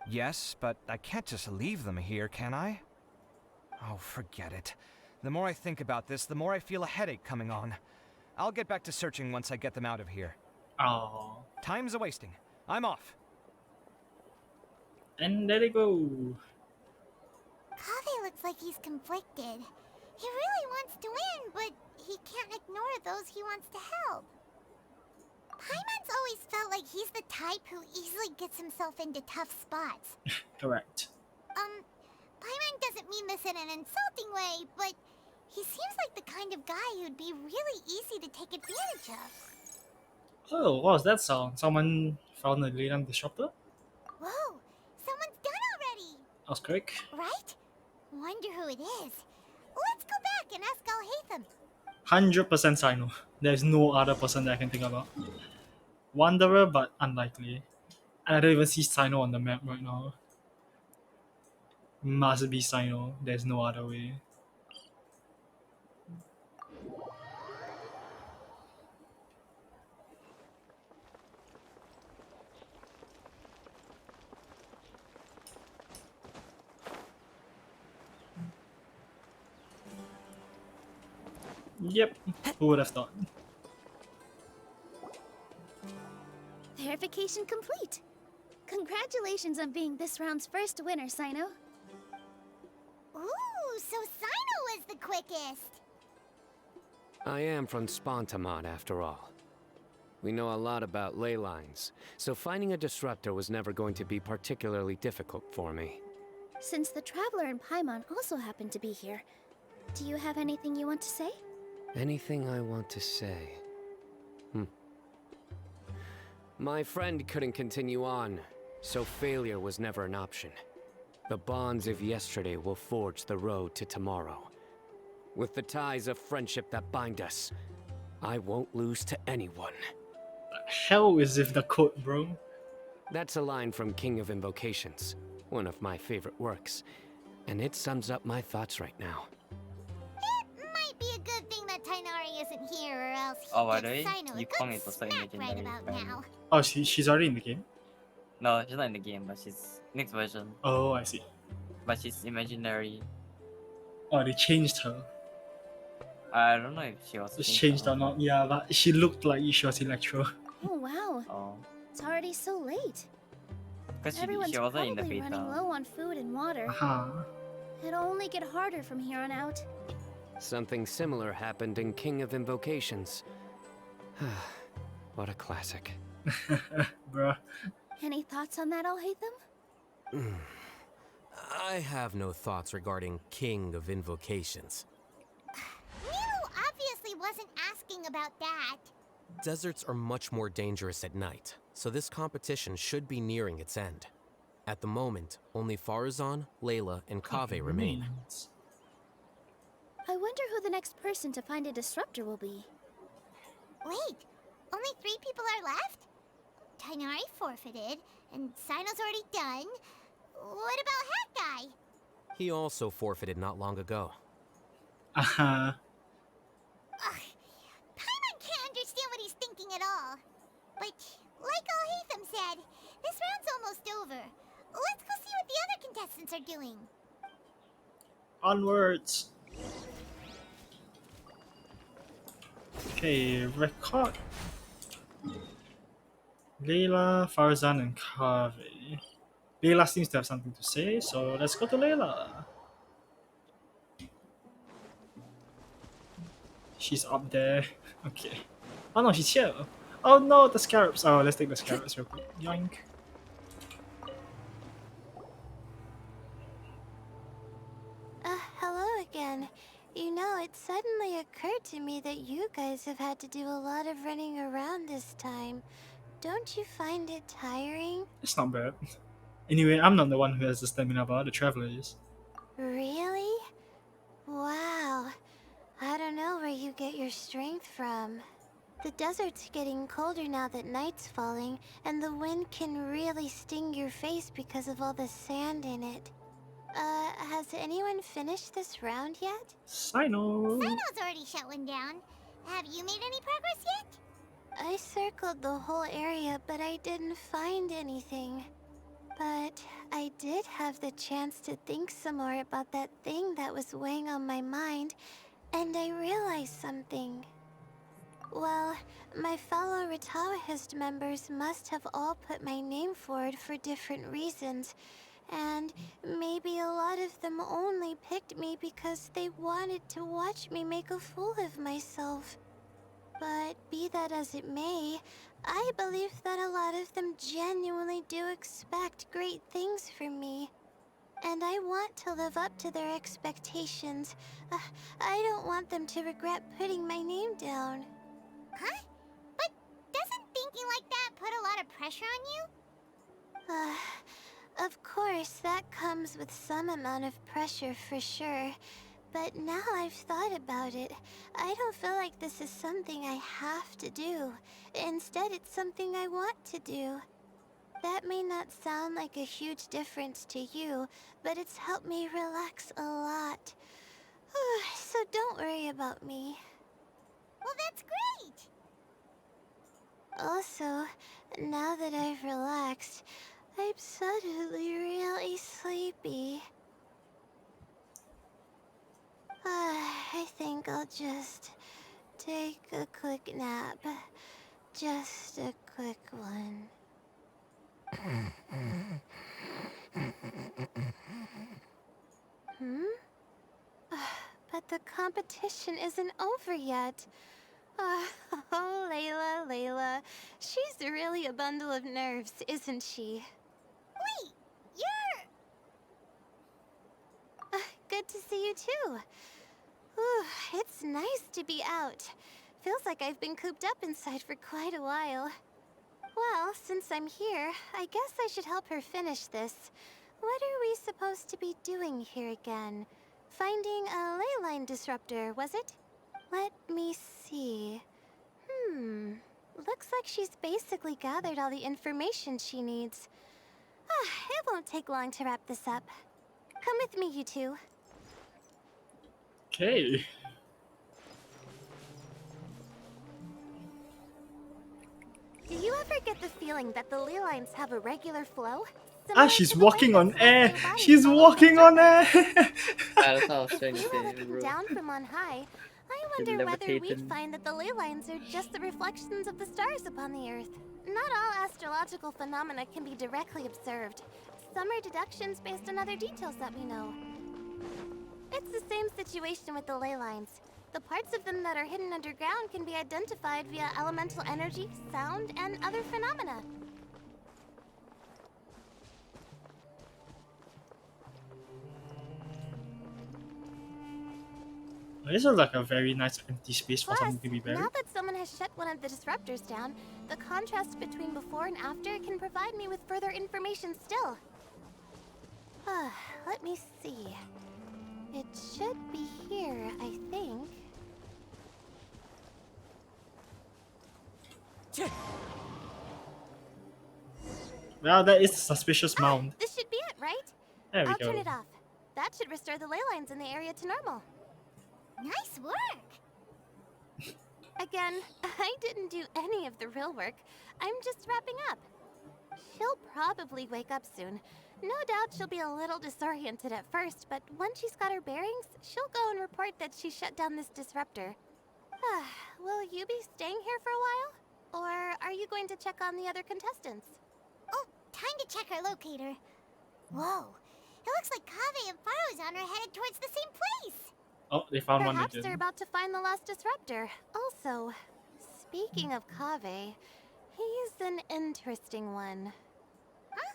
Yes, but I can't just leave them here, can I? Oh, forget it. The more I think about this, the more I feel a headache coming on. I'll get back to searching once I get them out of here. Oh. Time's a-wasting. I'm off. And there they go. Kaveh looks like he's conflicted. He really wants to win, but he can't ignore those he wants to help. Paimon's always felt like he's the type who easily gets himself into tough spots. Correct. Paimon doesn't mean this in an insulting way, but he seems like the kind of guy who'd be really easy to take advantage of. Oh, what was that sound? Someone found a ley line disruptor? Whoa, someone's done already! That was quick. Right? Wonder who it is. Let's go back and ask Alhatham. 100% Sino. There's no other person that I can think about. Wanderer, but unlikely. And I don't even see Sino on the map right now. Must be Sino. There's no other way. Yep, who would have thought? Verification complete. Congratulations on being this round's first winner, Sino. Ooh, so Sino was the quickest. I am from Spontamod, after all. We know a lot about ley lines, so finding a disruptor was never going to be particularly difficult for me. Since the Traveler and Paimon also happen to be here, do you have anything you want to say? Anything I want to say? My friend couldn't continue on, so failure was never an option. The bonds of yesterday will forge the road to tomorrow. With the ties of friendship that bind us, I won't lose to anyone. The hell is with the quote, bro? That's a line from King of Invocations, one of my favorite works, and it sums up my thoughts right now. It might be a good thing that Tainari isn't here, or else he Oh, by the gets way, Sino a Yukong good is also smack right imaginary about friend. now. Oh, she's already in the game? No, she's not in the game, but she's next version. Oh, I see. But she's imaginary. Oh, they changed her. I don't know if she was It's changed or not, yeah, but she looked like she was Electro. Oh, wow. Oh. It's already so late. Because Everyone's she wasn't in the probably beta. running low on food and water. Uh-huh. It'll only get harder from here on out. Something similar happened in King of Invocations. What a classic. Bruh. Any thoughts on that, Alhaitham? I have no thoughts regarding King of Invocations. Milu obviously wasn't asking about that. Deserts are much more dangerous at night, so this competition should be nearing its end. At the moment, only Farazan, Layla, and Kaveh remain. I wonder who the next person to find a disruptor will be. Wait, only 3 people are left? Tainari forfeited, and Sino's already done. What about Hat Guy? He also forfeited not long ago. Uh-huh. Paimon can't understand what he's thinking at all. But, like Alhaitham said, this round's almost over. Let's go see what the other contestants are doing. Onwards. Okay, record. Layla, Farzan, and Kaveh. Layla seems to have something to say, so let's go to Layla. She's up there. Okay. Oh no, she's here. Oh no, the scarabs. Oh, let's take the scarabs real quick. Yoink. Hello again. You know, it suddenly occurred to me that you guys have had to do a lot of running around this time. Don't you find it tiring? It's not bad. Anyway, I'm not the one who has the stamina bar, the traveler is. Really? Wow. I don't know where you get your strength from. The desert's getting colder now that night's falling, and the wind can really sting your face because of all the sand in it. Has anyone finished this round yet? Sino. Sino's already shut one down. Have you made any progress yet? I circled the whole area, but I didn't find anything. But I did have the chance to think some more about that thing that was weighing on my mind, and I realized something. Well, my fellow Retawahist members must have all put my name forward for different reasons, and maybe a lot of them only picked me because they wanted to watch me make a fool of myself. But be that as it may, I believe that a lot of them genuinely do expect great things from me. And I want to live up to their expectations. I don't want them to regret putting my name down. Huh? But doesn't thinking like that put a lot of pressure on you? Of course, that comes with some amount of pressure for sure. But now I've thought about it, I don't feel like this is something I have to do. Instead, it's something I want to do. That may not sound like a huge difference to you, but it's helped me relax a lot. So don't worry about me. Well, that's great! Also, now that I've relaxed, I'm suddenly really sleepy. I think I'll just take a quick nap. Just a quick one. But the competition isn't over yet. Oh, Layla. She's really a bundle of nerves, isn't she? Wait, you're... Good to see you too. Whew, it's nice to be out. Feels like I've been cooped up inside for quite a while. Well, since I'm here, I guess I should help her finish this. What are we supposed to be doing here again? Finding a ley line disruptor, was it? Let me see. Looks like she's basically gathered all the information she needs. It won't take long to wrap this up. Come with me, you two. Okay. Do you ever get the feeling that the ley lines have a regular flow? She's walking on air. She's walking on air. That's how strange We it were is, looking bro. down from on high. I wonder whether we'd find that the ley lines are just the reflections of the stars upon the Earth. Not all astrological phenomena can be directly observed. Some are deductions based on other details that we know. It's the same situation with the ley lines. The parts of them that are hidden underground can be identified via elemental energy, sound, and other phenomena. This is like a very nice empty space for Plus, something to be now buried. that someone has shut one of the disruptors down, the contrast between before and after can provide me with further information still. Let me see. It should be here, I think. Well, that is a suspicious mound. This should be it, right? There we I'll turn go. it off. That should restore the ley lines in the area to normal. Nice work! Again, I didn't do any of the real work. I'm just wrapping up. She'll probably wake up soon. No doubt she'll be a little disoriented at first, but once she's got her bearings, she'll go and report that she shut down this disruptor. Will you be staying here for a while? Or are you going to check on the other contestants? Oh, time to check our locator. Whoa, it looks like Kaveh and Farozan are headed towards the same place. Oh, they found Perhaps one again. they're about to find the last disruptor. Also, speaking of Kaveh, he's an interesting one. Huh?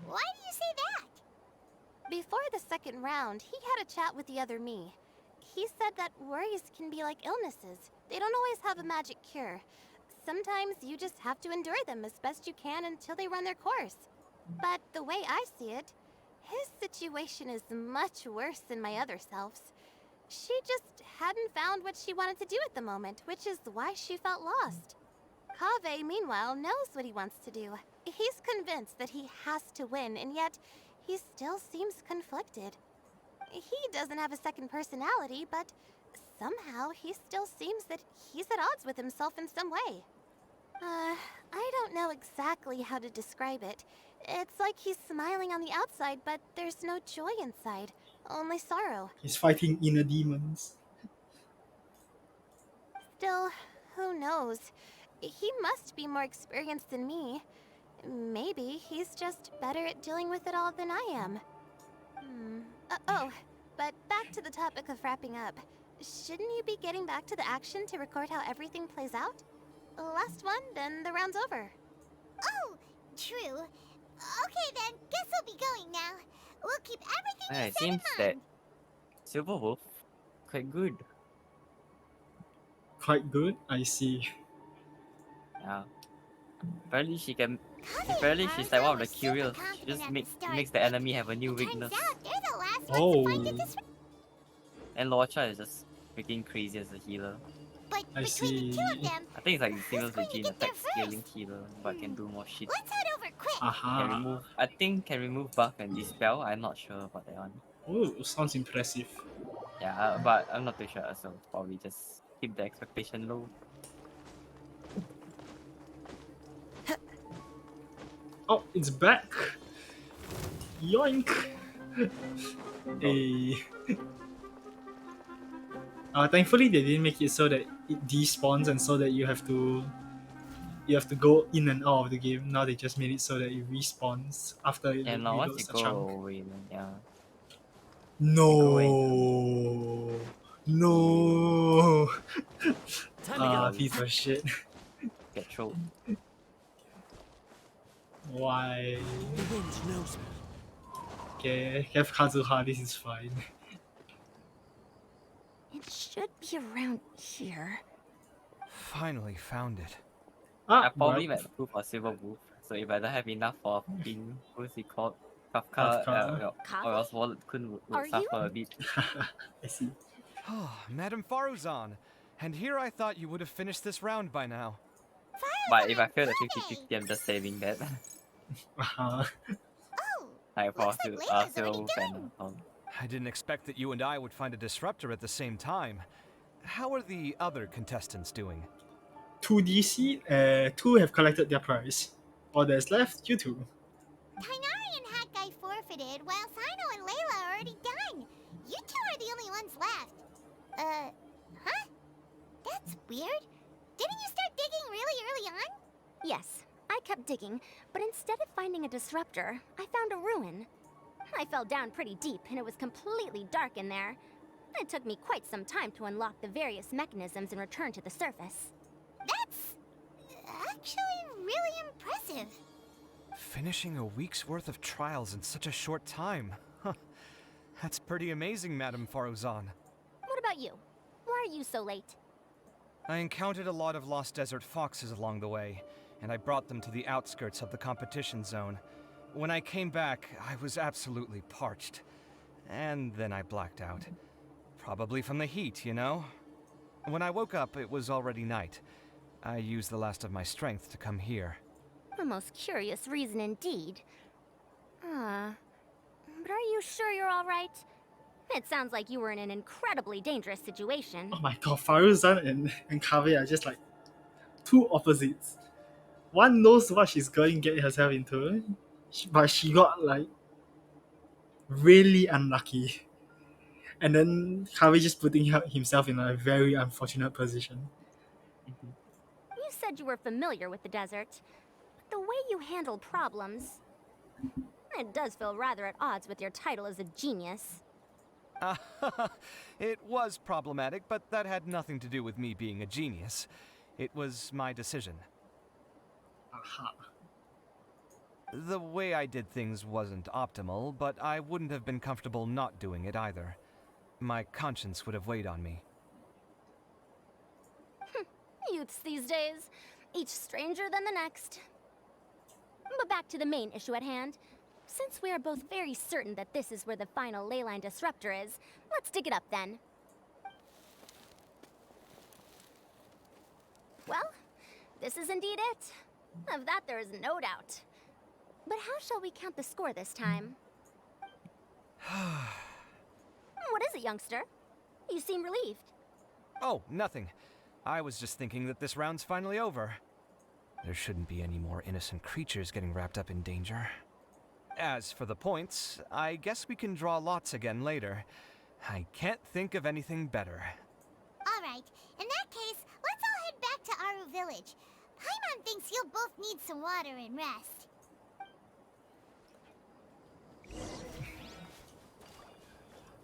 Why do you say that? Before the second round, he had a chat with the other me. He said that worries can be like illnesses. They don't always have a magic cure. Sometimes you just have to endure them as best you can until they run their course. But the way I see it, his situation is much worse than my other self's. She just hadn't found what she wanted to do at the moment, which is why she felt lost. Kaveh, meanwhile, knows what he wants to do. He's convinced that he has to win, and yet he still seems conflicted. He doesn't have a second personality, but somehow he still seems that he's at odds with himself in some way. I don't know exactly how to describe it. It's like he's smiling on the outside, but there's no joy inside, only sorrow. He's fighting inner demons. Still, who knows? He must be more experienced than me. Maybe he's just better at dealing with it all than I am. But back to the topic of wrapping up. Shouldn't you be getting back to the action to record how everything plays out? Last one, then the round's over. Oh, true. Okay then, guess we'll be going now. We'll keep everything you It said in seems mind. that Silver Wolf quite good. Quite good, I see. Yeah. Apparently she's like one of the curious. She just makes the enemy have a new weakness. They're the last ones Oh. to find a disruptor. And Lorcha is just freaking crazy as a healer. But I between the see. two of them, I think it's like the same who's going to between get there attack scaling healer, but can do more shit. let's head over quick. Can Aha. remove. I think can remove buff and dispel. I'm not sure about that one. Oh, sounds impressive. Yeah, but I'm not too sure. So probably just keep the expectation low. Oh, it's back. Yoink. Hey. Thankfully they didn't make it so that it despawns and so that you have to go in and out of the game. Now they just made it so that it respawns after it Yeah, no, once reloads you a go chunk. away, then yeah. No. No. Time to get Piece of shit. Get trolled. Why? The wind knows me. Okay, have Kazuha, this is fine. It should be around here. Finally found it. I probably met the proof for Silver Wolf. So if I don't have enough for being what's it called? Kafka, or else wallet couldn't would suffer a bit. I see. Oh, Madame Faruzan. And here I thought you would have finished this round by now. But if I fail the 50-50, I'm just saving that. Uh-huh. Like for Silver Wolf and I didn't expect that you and I would find a disruptor at the same time. How are the other contestants doing? 2 DC, 2 have collected their prize. All that's left, you two. Tainari and Hakai forfeited, while Sino and Layla are already done. You two are the only ones left. Huh? That's weird. Didn't you start digging really early on? Yes, I kept digging, but instead of finding a disruptor, I found a ruin. I fell down pretty deep and it was completely dark in there, It took me quite some time to unlock the various mechanisms and return to the surface. That's actually really impressive. Finishing a week's worth of trials in such a short time. Huh. That's pretty amazing, Madame Faruzan. What about you? Why are you so late? I encountered a lot of lost desert foxes along the way, and I brought them to the outskirts of the competition zone. When I came back, I was absolutely parched. And then I blacked out. Probably from the heat, you know? When I woke up, it was already night. I used the last of my strength to come here. A most curious reason indeed. But are you sure you're all right? It sounds like you were in an incredibly dangerous situation. Oh my god, Faruzan and Kaveh are just like two opposites. One knows what she's going to get herself into, but she got like really unlucky. And then Kaveh just putting himself in a very unfortunate position. You said you were familiar with the desert, but the way you handle problems... It does feel rather at odds with your title as a genius. It was problematic, but that had nothing to do with me being a genius. It was my decision. Aha. The way I did things wasn't optimal, but I wouldn't have been comfortable not doing it either. My conscience would have weighed on me. Youths these days, each stranger than the next. But back to the main issue at hand. Since we are both very certain that this is where the final leyline disruptor is, let's dig it up then. Well, this is indeed it. Of that there is no doubt. But how shall we count the score this time? What is it, youngster? You seem relieved. Oh, nothing. I was just thinking that this round's finally over. There shouldn't be any more innocent creatures getting wrapped up in danger. As for the points, I guess we can draw lots again later. I can't think of anything better. Alright, in that case, let's all head back to Aru Village. Paimon thinks you'll both need some water and rest.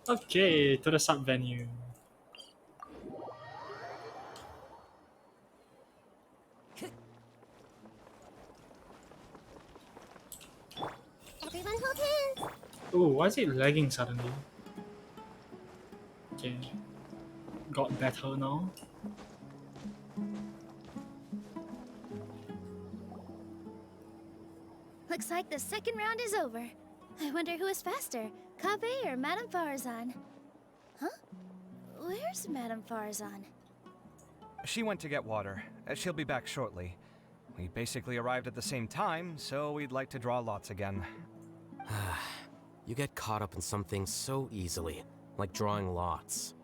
Okay, to the sub venue. Everyone hold hands! Oh, why is it lagging suddenly? Okay. Got better now. Looks like the second round is over. I wonder who is faster, Kaveh or Madame Farazan? Huh? Where's Madame Farazan? She went to get water. She'll be back shortly. We basically arrived at the same time, so we'd like to draw lots again. You get caught up in some things so easily, like drawing lots.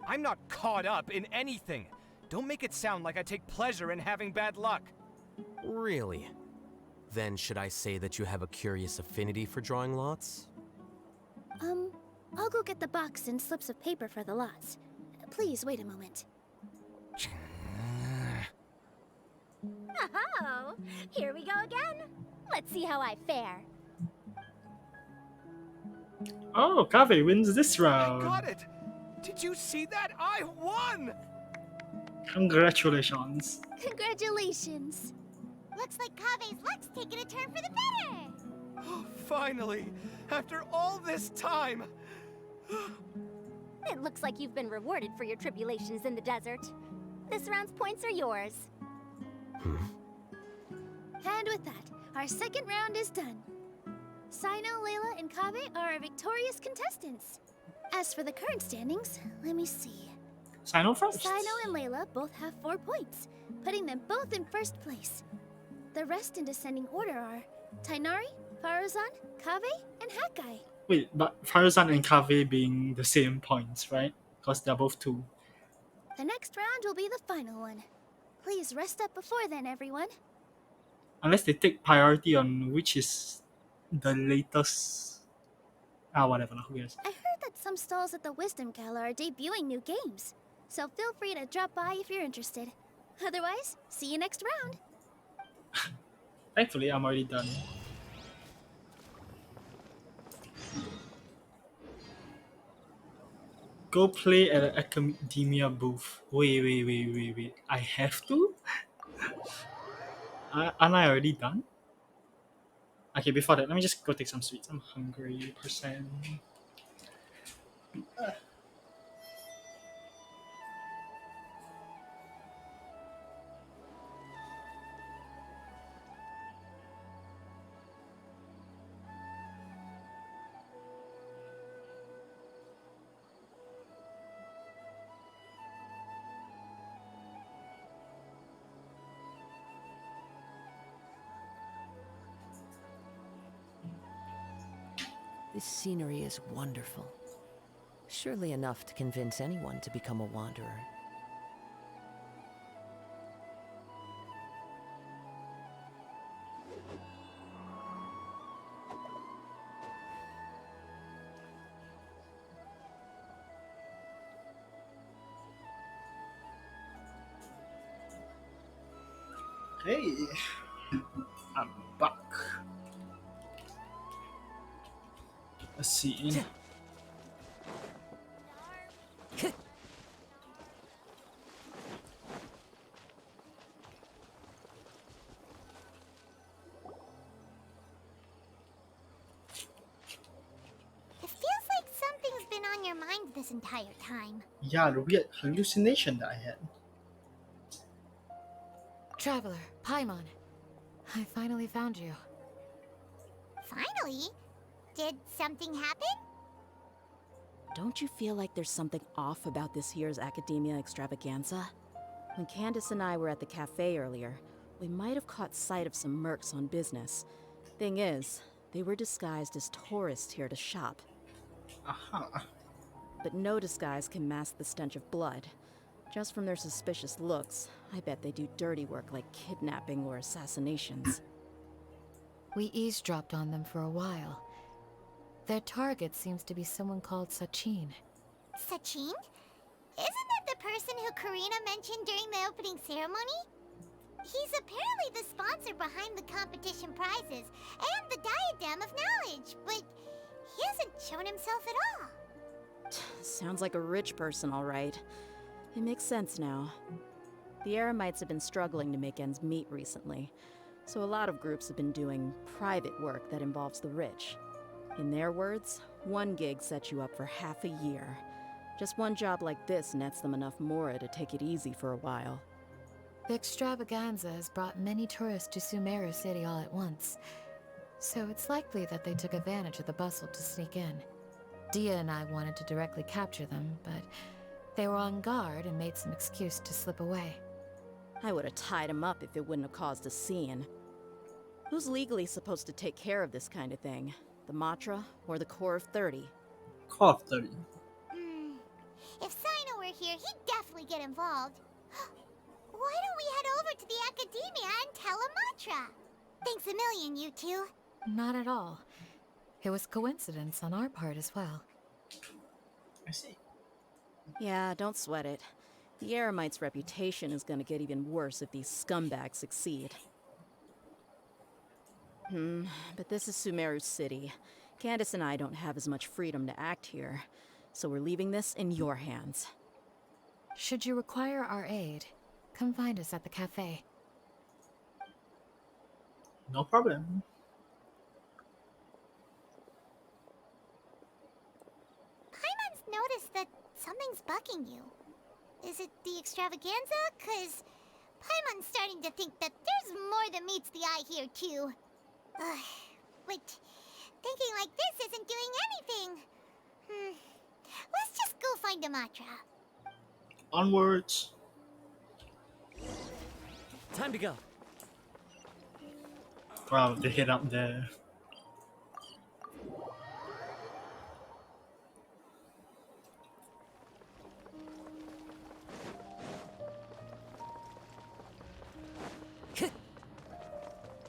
I'm not caught up in anything. Don't make it sound like I take pleasure in having bad luck. Really? Then should I say that you have a curious affinity for drawing lots? I'll go get the box and slips of paper for the lots. Please wait a moment. Oh, here we go again. Let's see how I fare. Oh, Kaveh wins this round. I got it! Did you see that? I won! Congratulations. Congratulations. Looks like Kaveh's luck's taking a turn for the better. Finally! After all this time! It looks like you've been rewarded for your tribulations in the desert. This round's points are yours. And with that, our second round is done. Sino, Layla, and Kaveh are our victorious contestants. As for the current standings, let me see. Sino first. Sino and Layla both have 4 points, putting them both in first place. The rest in descending order are Tainari, Faruzan, Kaveh, and Hakai. Wait, but Faruzan and Kaveh being the same points, right? Because they're both 2. The next round will be the final one. Please rest up before then, everyone. Unless they take priority on which is the latest. Whatever, who cares? I heard that some stalls at the Wisdom Gala are debuting new games, so feel free to drop by if you're interested. Otherwise, see you next round. Thankfully, I'm already done. Go play at an academia booth. Wait. I have to? Aren't I already done? Okay, before that, let me just go take some sweets. I'm hungry, percent. This scenery is wonderful. Surely enough to convince anyone to become a wanderer. Hey, I'm back. Let's see. It feels like something's been on your mind this entire time. Yeah, the weird hallucination that I had. Traveler, Paimon. I finally found you. Finally? Did something happen? Don't you feel like there's something off about this year's Academia Extravaganza? When Candace and I were at the cafe earlier, we might have caught sight of some mercs on business. Thing is, they were disguised as tourists here to shop. Aha. But no disguise can mask the stench of blood. Just from their suspicious looks, I bet they do dirty work like kidnapping or assassinations. We eavesdropped on them for a while. Their target seems to be someone called Sachin. Sachin? Isn't that the person who Karina mentioned during the opening ceremony? He's apparently the sponsor behind the competition prizes and the Diadem of Knowledge, but he hasn't shown himself at all. Sounds like a rich person, all right. It makes sense now. The Eremites have been struggling to make ends meet recently, so a lot of groups have been doing private work that involves the rich. In their words, one gig sets you up for half a year. Just one job like this nets them enough mora to take it easy for a while. The extravaganza has brought many tourists to Sumeru City all at once, so it's likely that they took advantage of the bustle to sneak in. Dia and I wanted to directly capture them, but they were on guard and made some excuse to slip away. I would have tied him up if it wouldn't have caused a scene. Who's legally supposed to take care of this kind of thing? The Matra or the Core of 30? Core of 30. If Sino were here, he'd definitely get involved. Why don't we head over to the Academia and tell Amatra? Thanks a million, you two. Not at all. It was coincidence on our part as well. I see. Yeah, don't sweat it. The Eremites' reputation is gonna get even worse if these scumbags succeed. But this is Sumeru City. Candace and I don't have as much freedom to act here, so we're leaving this in your hands. Should you require our aid, come find us at the cafe. No problem. Paimon's noticed that something's bugging you. Is it the extravaganza? 'Cause Paimon's starting to think that there's more than meets the eye here, too. But thinking like this isn't doing anything. Let's just go find Amatra. Onwards. Time to go. Wow, they hit up there.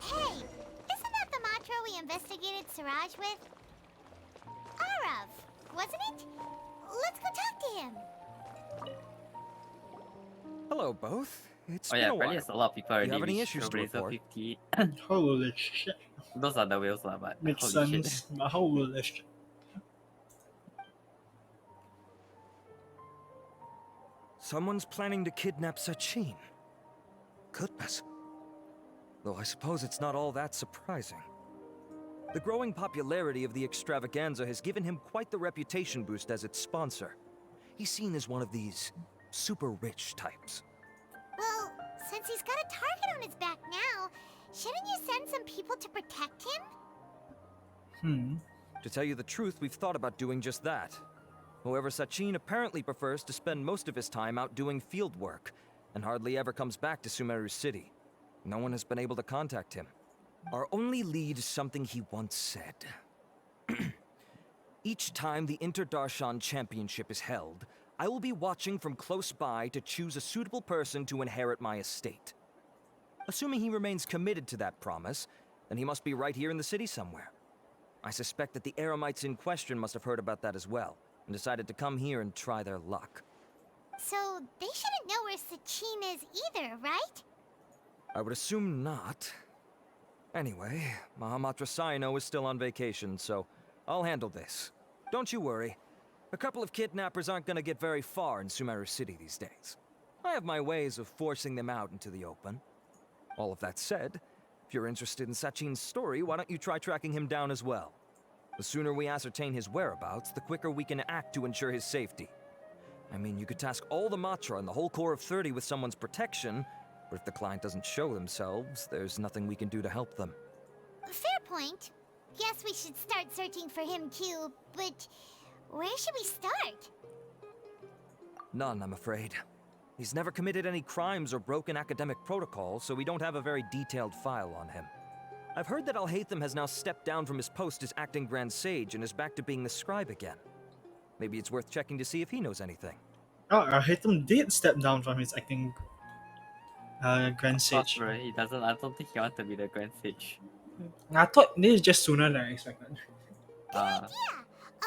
Hey, isn't that the Matra we investigated Siraj with? Arav, wasn't it? Let's go talk to him. Hello, both. It's Oh been yeah, a apparently while. there's a lot of people already Do you have any reached issues to Trailblazer report? 50. Holy shit. Those are the whales, but Makes holy sense. shit. But holy shit. Someone's planning to kidnap Sachin. Goodness. Though I suppose it's not all that surprising. The growing popularity of the extravaganza has given him quite the reputation boost as its sponsor. He's seen as one of these super rich types. Well, since he's got a target on his back now, shouldn't you send some people to protect him? To tell you the truth, we've thought about doing just that. However, Sachin apparently prefers to spend most of his time out doing field work, and hardly ever comes back to Sumeru City. No one has been able to contact him. Our only lead is something he once said. Each time the Inter-Darshan Championship is held, I will be watching from close by to choose a suitable person to inherit my estate. Assuming he remains committed to that promise, then he must be right here in the city somewhere. I suspect that the Eremites in question must have heard about that as well, and decided to come here and try their luck. So, they shouldn't know where Sachin is either, right? I would assume not. Anyway, Mahamatra Saino is still on vacation, so I'll handle this. Don't you worry. A couple of kidnappers aren't gonna get very far in Sumeru City these days. I have my ways of forcing them out into the open. All of that said, if you're interested in Sachin's story, why don't you try tracking him down as well? The sooner we ascertain his whereabouts, the quicker we can act to ensure his safety. I mean, you could task all the Matra and the whole Corps of 30 with someone's protection, but if the client doesn't show themselves, there's nothing we can do to help them. Fair point. Guess we should start searching for him too, but where should we start? None, I'm afraid. He's never committed any crimes or broken academic protocol, so we don't have a very detailed file on him. I've heard that Alhaitham has now stepped down from his post as acting Grand Sage and is back to being the scribe again. Maybe it's worth checking to see if he knows anything. Oh, Hatham did step down from his acting Grand Sage. He doesn't. I don't think he wants to be the Grand Sage. I thought this is just sooner than I expected.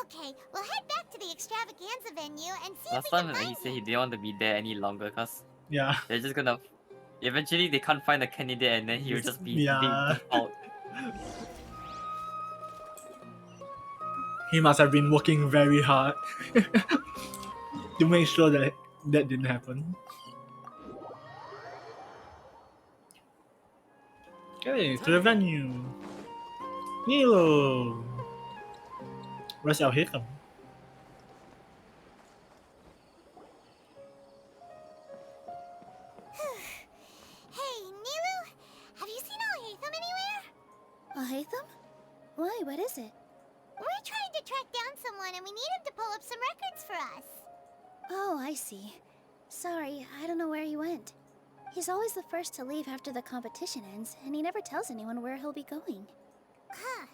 Okay, we'll head back to the extravaganza venue and see Last if we time can he find said he didn't want to be there any longer because yeah, they're just gonna. Eventually, they can't find a candidate, and then he'll just be default. He must have been working very hard to make sure that that didn't happen. Okay, to the venue. Nilo! Where's our Hatham? Hey, Nilu, have you seen Alhaitham anywhere? Alhaitham? Why, what is it? We're trying to track down someone and we need him to pull up some records for us. Oh, I see. Sorry, I don't know where he went. He's always the first to leave after the competition ends, and he never tells anyone where he'll be going. Huh.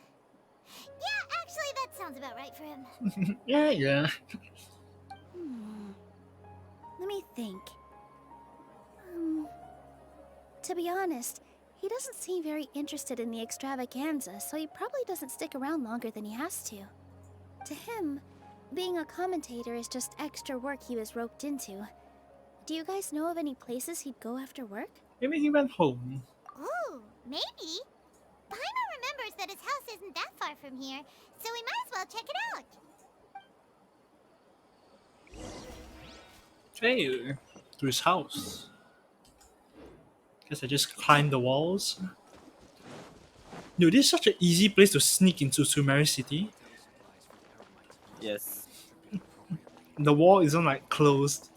Yeah, actually, that sounds about right for him. yeah. Let me think. To be honest, he doesn't seem very interested in the extravaganza, so he probably doesn't stick around longer than he has to. To him, being a commentator is just extra work he was roped into. Do you guys know of any places he'd go after work? Maybe he went home. Ooh, maybe. Paimon remembers that his house isn't that far from here, so we might as well check it out. Hey, to his house. Guess I just climbed the walls. Dude, this is such an easy place to sneak into Sumeru City. Yes. The wall isn't like closed.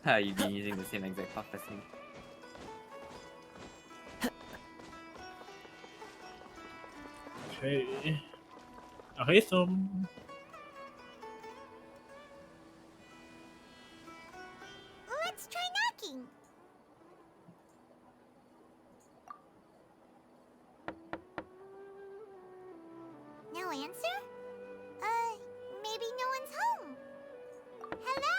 You've been using the same exact path as me. Okay. Alhaitham. Let's try knocking. No answer? Maybe no one's home. Hello?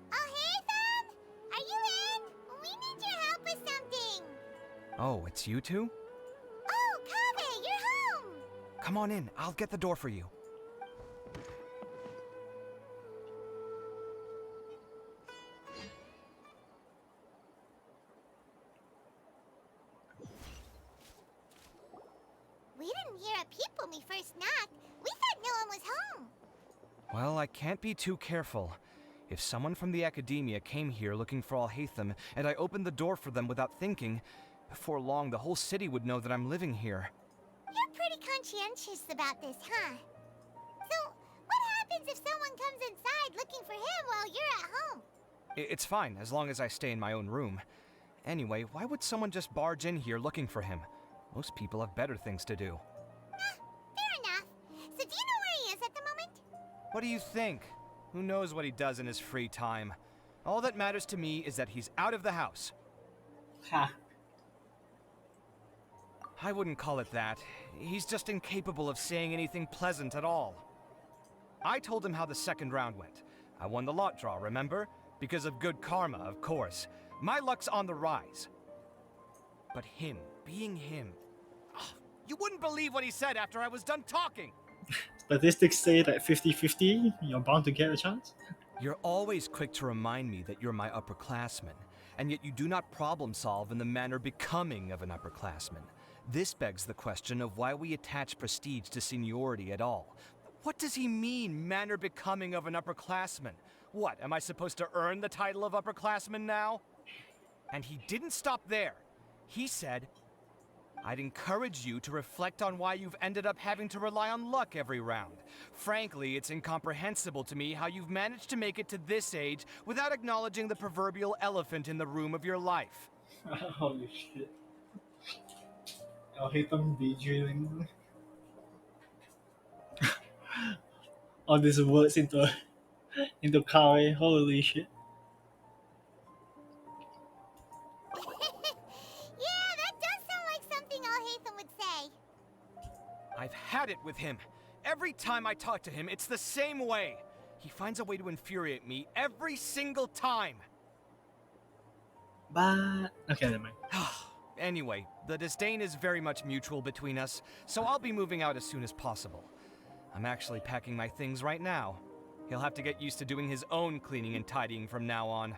Alhaitham? Are you in? We need your help with something. Oh, it's you two? Oh, Kaveh, you're home. Come on in, I'll get the door for you. We didn't hear a peep when we first knocked. We thought no one was home. Well, I can't be too careful. If someone from the Academia came here looking for Alhaitham, and I opened the door for them without thinking, before long the whole city would know that I'm living here. You're pretty conscientious about this, huh? So, what happens if someone comes inside looking for him while you're at home? It's fine, as long as I stay in my own room. Anyway, why would someone just barge in here looking for him? Most people have better things to do. Fair enough. So do you know where he is at the moment? What do you think? Who knows what he does in his free time? All that matters to me is that he's out of the house. Ha. I wouldn't call it that. He's just incapable of saying anything pleasant at all. I told him how the second round went. I won the lot draw, remember? Because of good karma, of course. My luck's on the rise. But him, being him... Oh, you wouldn't believe what he said after I was done talking! Statistics say that 50-50, you're bound to get a chance. You're always quick to remind me that you're my upperclassman, and yet you do not problem solve in the manner becoming of an upperclassman. This begs the question of why we attach prestige to seniority at all. What does he mean, manner becoming of an upperclassman? What, am I supposed to earn the title of upperclassman now? And he didn't stop there. He said, I'd encourage you to reflect on why you've ended up having to rely on luck every round. Frankly, it's incomprehensible to me how you've managed to make it to this age without acknowledging the proverbial elephant in the room of your life. Holy shit. I'll hate them daydreaming. All these words into Kawe. Holy shit. Yeah, that does sound like something Alhaitham would say. I've had it with him. Every time I talk to him, it's the same way. He finds a way to infuriate me every single time. But... okay, never mind. Anyway, the disdain is very much mutual between us, so I'll be moving out as soon as possible. I'm actually packing my things right now. He'll have to get used to doing his own cleaning and tidying from now on.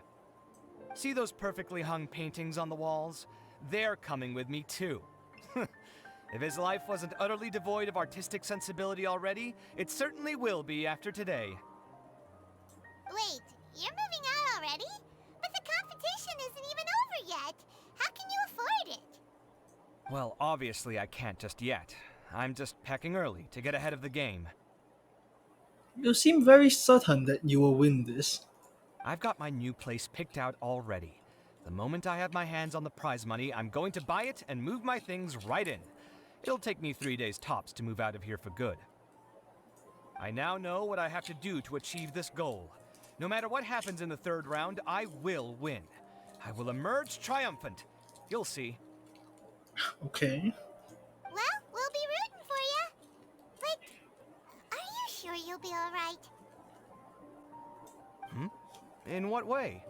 See those perfectly hung paintings on the walls? They're coming with me too. If his life wasn't utterly devoid of artistic sensibility already, it certainly will be after today. Wait, you're moving out already? But the competition isn't even over yet. How can you afford it? Well, obviously I can't just yet. I'm just packing early to get ahead of the game. You seem very certain that you will win this. I've got my new place picked out already. The moment I have my hands on the prize money, I'm going to buy it and move my things right in. It'll take me 3 days tops to move out of here for good. I now know what I have to do to achieve this goal. No matter what happens in the third round, I will win. I will emerge triumphant. You'll see. Okay. Well, we'll be rooting for you. But are you sure you'll be alright? In what way?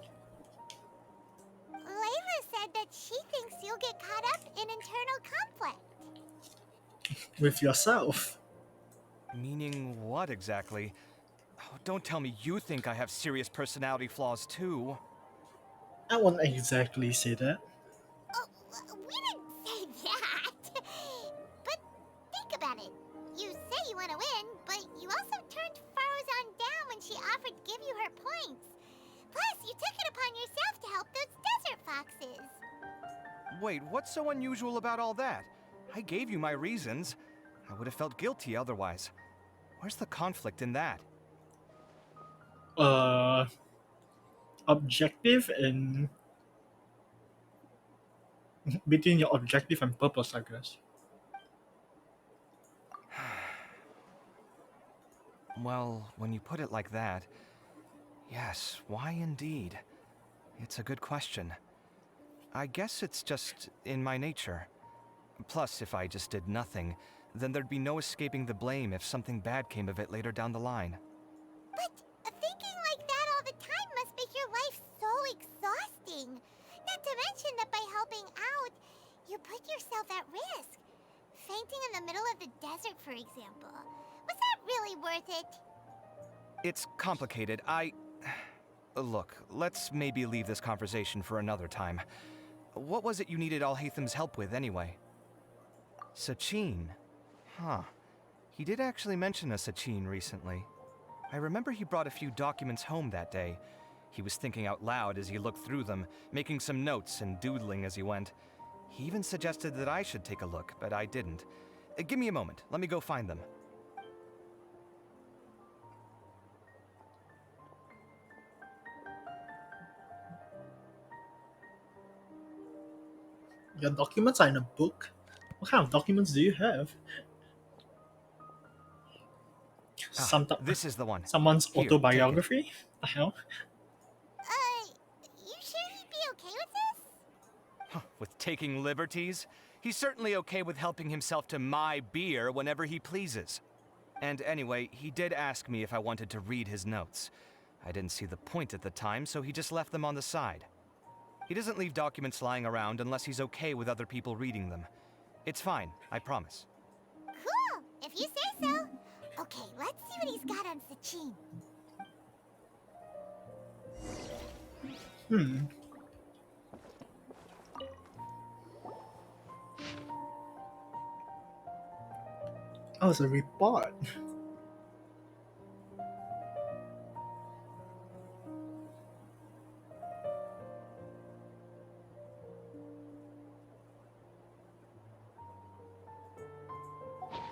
Layla said that she thinks you'll get caught up in internal conflict. With yourself. Meaning what exactly? Oh, don't tell me you think I have serious personality flaws too. I won't exactly say that. Oh, we didn't say that. But think about it. You say you want to win, but you also turned Farozan down when she offered to give you her points. Plus, you took it upon yourself to help those desert foxes. Wait, what's so unusual about all that? I gave you my reasons. I would have felt guilty otherwise. Where's the conflict in that? Objective and... between your objective and purpose, I guess. Well, when you put it like that, yes, why indeed? It's a good question. I guess it's just in my nature. Plus, if I just did nothing, then there'd be no escaping the blame if something bad came of it later down the line. But thinking like that all the time must make your life so exhausting. Not to mention that by helping out, you put yourself at risk. Fainting in the middle of the desert, for example. Was that really worth it? It's complicated. Look, let's maybe leave this conversation for another time. What was it you needed Alhaitham's help with, anyway? Sachin? Huh. He did actually mention a Sachin recently. I remember he brought a few documents home that day. He was thinking out loud as he looked through them, making some notes and doodling as he went. He even suggested that I should take a look, but I didn't. Give me a moment. Let me go find them. Your documents are in a book? What kind of documents do you have? This is the one. Someone's Here, take it. autobiography? The hell? You sure he'd be okay with this? With taking liberties? He's certainly okay with helping himself to my beer whenever he pleases. And anyway, he did ask me if I wanted to read his notes. I didn't see the point at the time, so he just left them on the side. He doesn't leave documents lying around unless he's okay with other people reading them. It's fine, I promise. Cool, if you say so. Okay, let's see what he's got on Sachin. Oh, it's a report.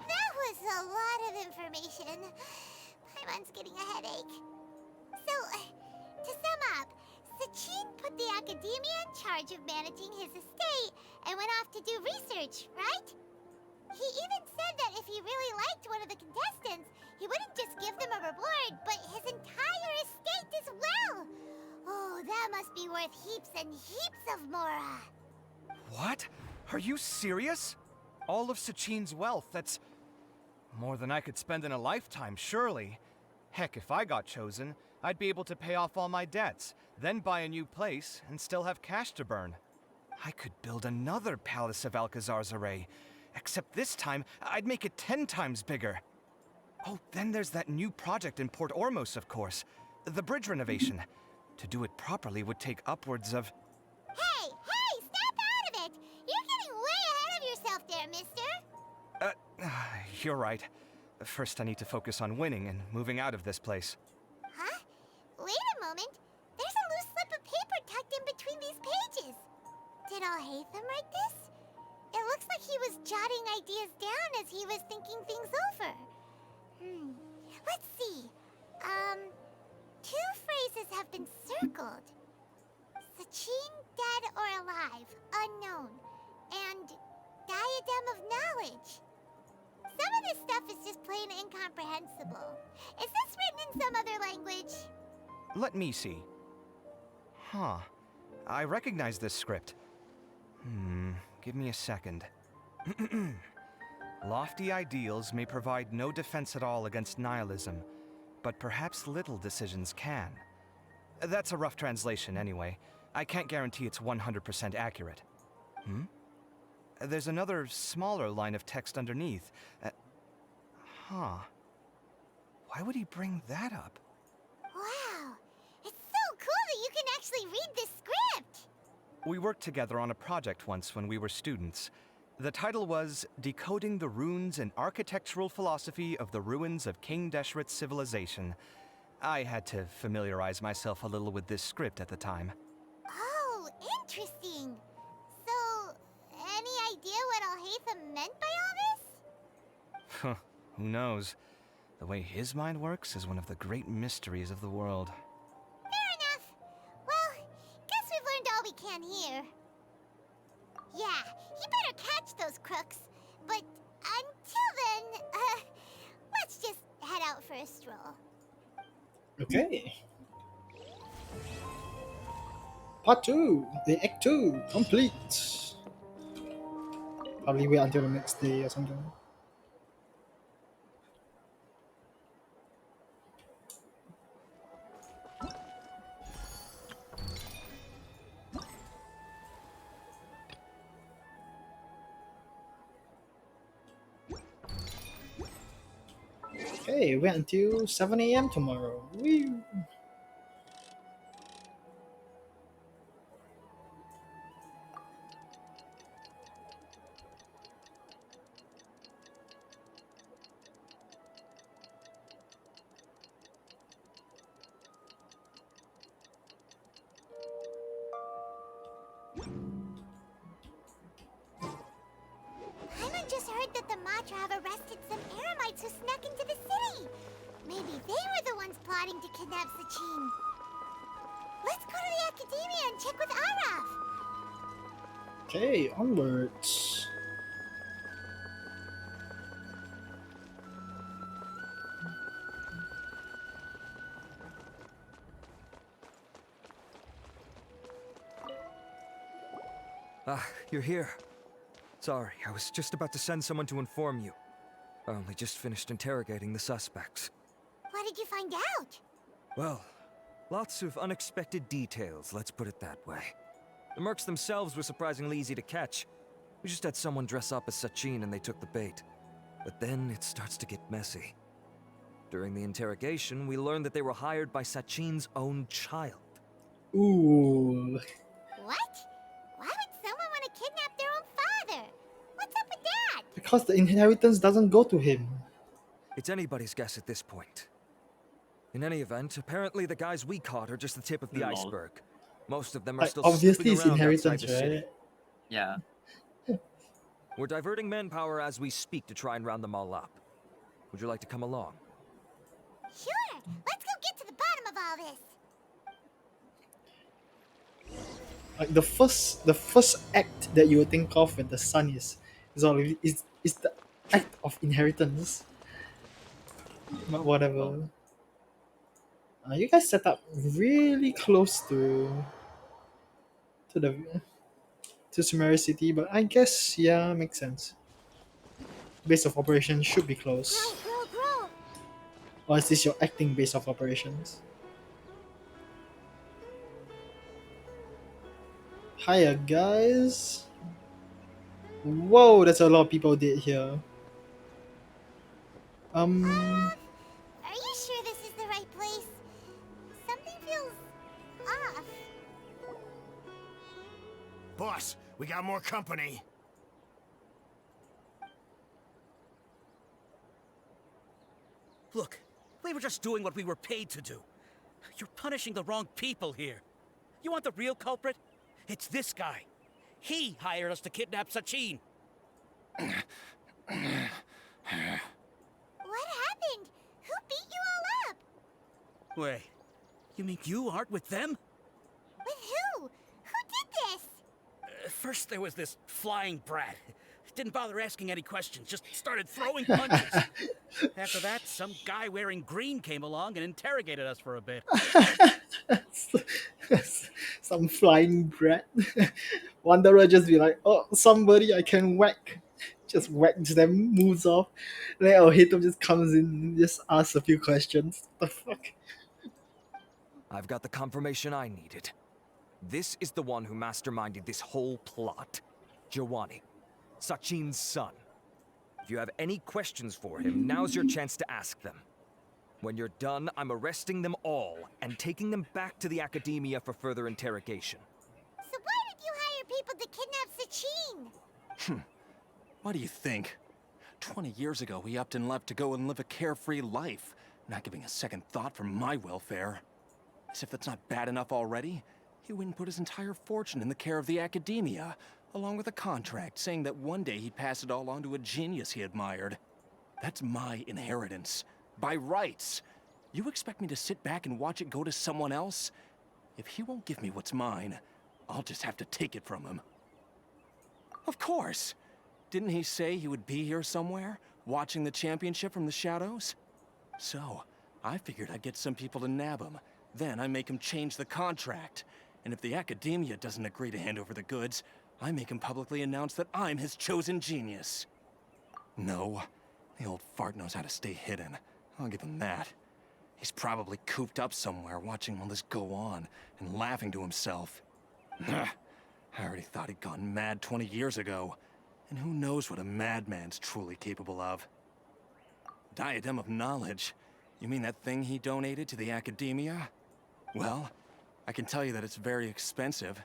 That was a lot of information. Paimon's getting a headache. So, to sum up, Sachin put the academia in charge of managing his estate and went off to do research, right? He even said that if he really liked one of the contestants, he wouldn't just give them a reward, but his entire estate as well. Oh, that must be worth heaps and heaps of mora. What? Are you serious? All of Sachin's wealth, that's more than I could spend in a lifetime, surely. Heck, if I got chosen, I'd be able to pay off all my debts, then buy a new place, and still have cash to burn. I could build another Palace of Alcazar's Array, except this time, I'd make it 10 times bigger. Oh, then there's that new project in Port Ormos, of course. The bridge renovation. To do it properly would take upwards of... Hey, snap out of it! You're getting way ahead of yourself there, mister. You're right. First, I need to focus on winning and moving out of this place. Huh? Wait a moment. There's a loose slip of paper tucked in between these pages. Did Alhaitham write this? It looks like he was jotting ideas down as he was thinking things over. Let's see. Two phrases have been circled. Sachin, dead or alive, unknown. And diadem of knowledge. Some of this stuff is just plain incomprehensible. Is this written in some other language? Let me see. Huh. I recognize this script. Give me a second. Lofty ideals may provide no defense at all against nihilism, but perhaps little decisions can. That's a rough translation anyway. I can't guarantee it's 100% accurate. There's another smaller line of text underneath. Why would he bring that up? Wow, it's so cool that you can actually read this script! We worked together on a project once when we were students. The title was Decoding the Runes and Architectural Philosophy of the Ruins of King Deshret's Civilization. I had to familiarize myself a little with this script at the time. Oh, interesting. So, any idea what Alhaitham meant by all this? Who knows? The way his mind works is one of the great mysteries of the world. Fair enough. Well, guess we've learned all we can here. Yeah, he better catch those crooks. But until then, let's just head out for a stroll. Okay. Part 2, the Act 2, complete. Probably wait until the next day or something. Okay, wait until 7 a.m. tomorrow. Woo! Cleopatra have arrested some Eremites who snuck into the city. Maybe they were the ones plotting to kidnap Sachin. Let's go to the Academia and check with Araf. Okay, onwards. Ah, you're here. Sorry, I was just about to send someone to inform you. I only just finished interrogating the suspects. What did you find out? Well, lots of unexpected details, let's put it that way. The mercs themselves were surprisingly easy to catch. We just had someone dress up as Sachin and they took the bait. But then it starts to get messy. During the interrogation, we learned that they were hired by Sachin's own child. Ooh. What? Why would someone want to kidnap their own father? What's up with that? Because the inheritance doesn't go to him. It's anybody's guess at this point. In any event, apparently the guys we caught are just the tip of the iceberg. Most of them are Like, still obviously snooping it's around outside inheritance, the city. right? Yeah. We're diverting manpower as we speak to try and round them all up. Would you like to come along? Sure. Let's go get to the bottom of all this. Like the first act that you would think of when the son is the act of inheritance. But whatever. You guys set up really close to Sumeru City, but I guess yeah, makes sense. Base of operations should be close. Grow. Or is this your acting base of operations? Hiya guys. Whoa, that's a lot of people dead here. Are you sure this is the right place? Something feels off. Boss, we got more company. Look, we were just doing what we were paid to do. You're punishing the wrong people here. You want the real culprit? It's this guy. He hired us to kidnap Sachin. What happened? Who beat you all up? Wait, you mean you aren't with them? With who? Who did this? First there was this flying brat. Didn't bother asking any questions, just started throwing punches. After that, some guy wearing green came along and interrogated us for a bit. Some flying brat. Wanderer just be like, oh, somebody I can whack. Just whacks them, moves off. Then our hater just comes in and just asks a few questions. What the fuck? I've got the confirmation I needed. This is the one who masterminded this whole plot. Giovanni, Sachin's son. If you have any questions for him, now's your chance to ask them. When you're done, I'm arresting them all and taking them back to the Academia for further interrogation. So why did you hire people to kidnap Sachin? What do you think? 20 years ago, he upped and left to go and live a carefree life, not giving a second thought for my welfare. As if that's not bad enough already, he went and put his entire fortune in the care of the Academia, along with a contract saying that one day he'd pass it all on to a genius he admired. That's my inheritance. By rights. You expect me to sit back and watch it go to someone else? If he won't give me what's mine, I'll just have to take it from him. Of course! Didn't he say he would be here somewhere, watching the championship from the shadows? So, I figured I'd get some people to nab him. Then I make him change the contract. And if the Academia doesn't agree to hand over the goods, I make him publicly announce that I'm his chosen genius. No, the old fart knows how to stay hidden. I'll give him that. He's probably cooped up somewhere watching all this go on and laughing to himself. I already thought he'd gone mad 20 years ago. And who knows what a madman's truly capable of. Diadem of Knowledge? You mean that thing he donated to the Academia? Well, I can tell you that it's very expensive.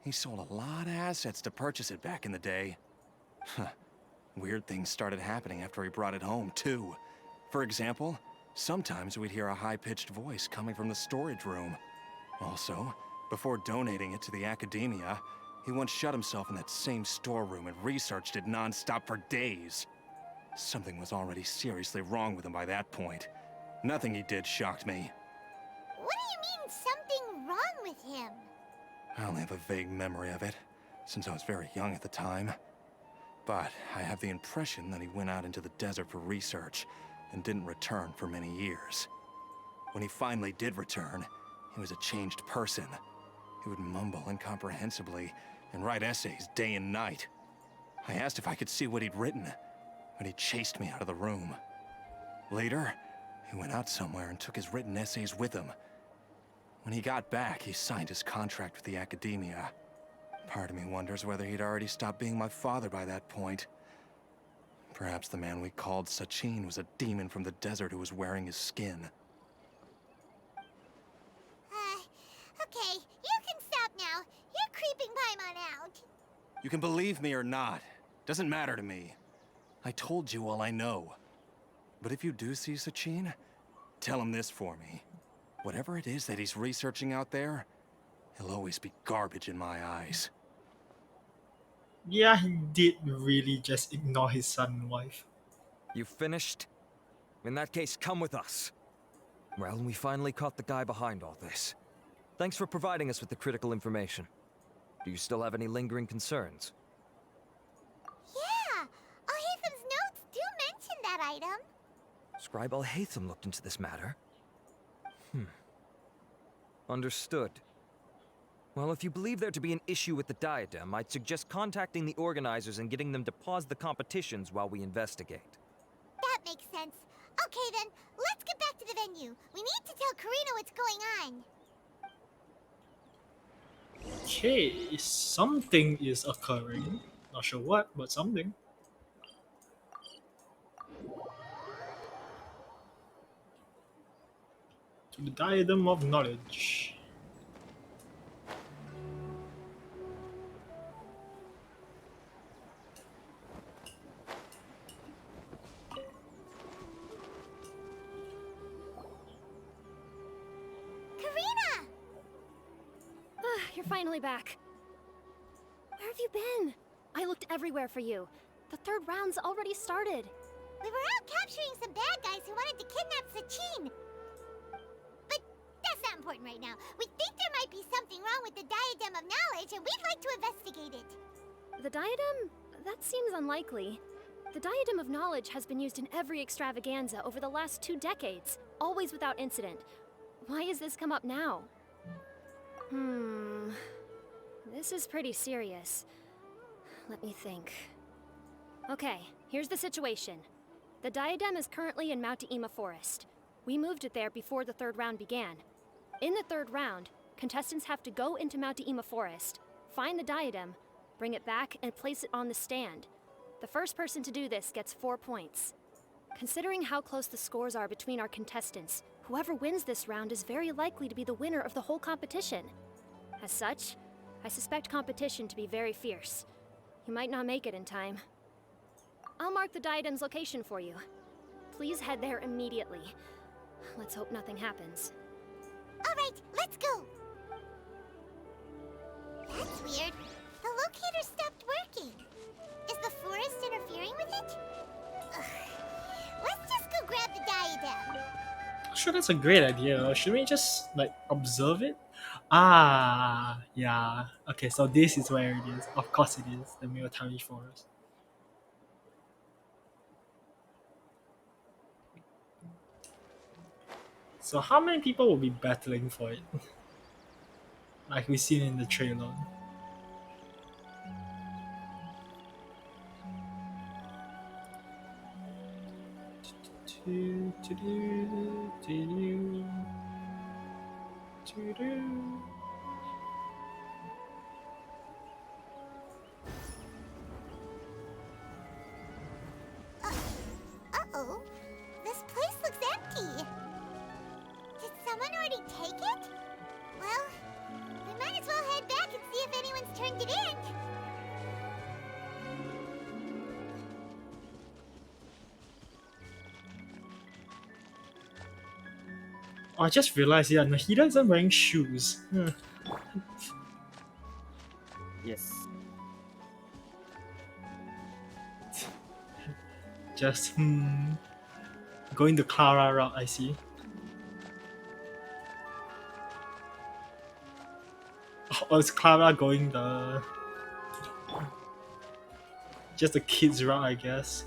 He sold a lot of assets to purchase it back in the day. Weird things started happening after he brought it home, too. For example, sometimes we'd hear a high-pitched voice coming from the storage room. Also, before donating it to the Academia, he once shut himself in that same storeroom and researched it non-stop for days. Something was already seriously wrong with him by that point. Nothing he did shocked me. What do you mean, something wrong with him? I only have a vague memory of it, since I was very young at the time. But I have the impression that he went out into the desert for research and didn't return for many years. When he finally did return, he was a changed person. He would mumble incomprehensibly and write essays day and night. I asked if I could see what he'd written, but he chased me out of the room. Later, he went out somewhere and took his written essays with him. When he got back, he signed his contract with the academia. Part of me wonders whether he'd already stopped being my father by that point. Perhaps the man we called Sachin was a demon from the desert who was wearing his skin. Okay, you can stop now. You're creeping Paimon out. You can believe me or not. Doesn't matter to me. I told you all I know. But if you do see Sachin, tell him this for me. Whatever it is that he's researching out there, he'll always be garbage in my eyes. Yeah, he did really just ignore his son and wife. You finished? In that case, come with us. Well, we finally caught the guy behind all this. Thanks for providing us with the critical information. Do you still have any lingering concerns? Yeah, Al-Haytham's notes do mention that item. Scribe Al-Haytham looked into this matter. Understood. Well, if you believe there to be an issue with the diadem, I'd suggest contacting the organizers and getting them to pause the competitions while we investigate. That makes sense. Okay then, let's get back to the venue. We need to tell Karina what's going on. Okay, something is occurring. Not sure what, but something. To the diadem of knowledge. Karina! You're finally back. Where have you been? I looked everywhere for you. The third round's already started. We were out capturing some bad guys who wanted to kidnap Sachin. But that's not important right now. We think there might be something wrong with the Diadem of Knowledge, and we'd like to investigate it. The diadem? That seems unlikely. The Diadem of Knowledge has been used in every extravaganza over the last 2 decades, always without incident. Why has this come up now? This is pretty serious. Let me think. Okay, here's the situation. The diadem is currently in Mount Ima Forest. We moved it there before the third round began. In the third round, contestants have to go into Mount Ima Forest, find the diadem, bring it back, and place it on the stand. The first person to do this gets 4 points. Considering how close the scores are between our contestants, whoever wins this round is very likely to be the winner of the whole competition. As such, I suspect competition to be very fierce. You might not make it in time. I'll mark the diadem's location for you. Please head there immediately. Let's hope nothing happens. All right, let's go. That's weird. The locator stopped working. Is the forest interfering with it? Ugh. Let's just go grab the diadem. Sure, that's a great idea. Should we just like observe it? Ah, yeah. Okay, so this is where it is. Of course, it is the Military Forest. So, how many people will be battling for it? Like we seen in the trailer. Uh-oh. This place looks empty. Did someone already take it? Well, we might as well head back and see if anyone's turned it in. Oh, I just realized, yeah, Nahida isn't wearing shoes. Yes. Just going the Clara route, I see. Oh, it's Clara going the just the kids route, I guess.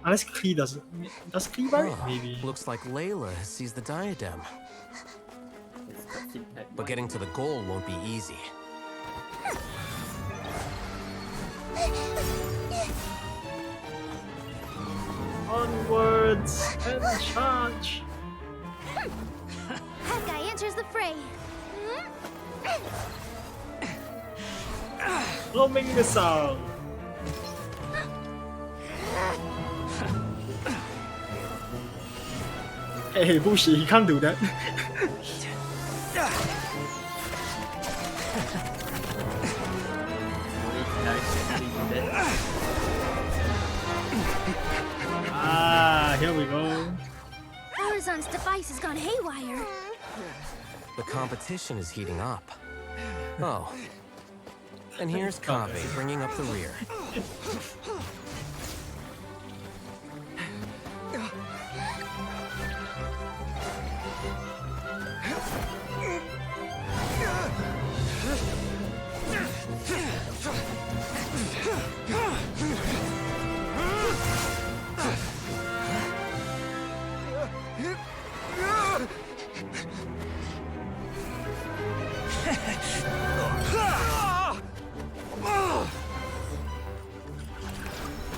Unless Klee does Klee buy it? Maybe. Looks like Layla has seized the diadem. It's cutscene type But getting to the goal won't be easy. Onwards and charge! That guy enters the fray. Blooming missile! Hey, bullshit, he can't do that. Ah, here we go. Horizon's device has gone haywire. The competition is heating up. Oh. And here's Kaveh bringing up the rear.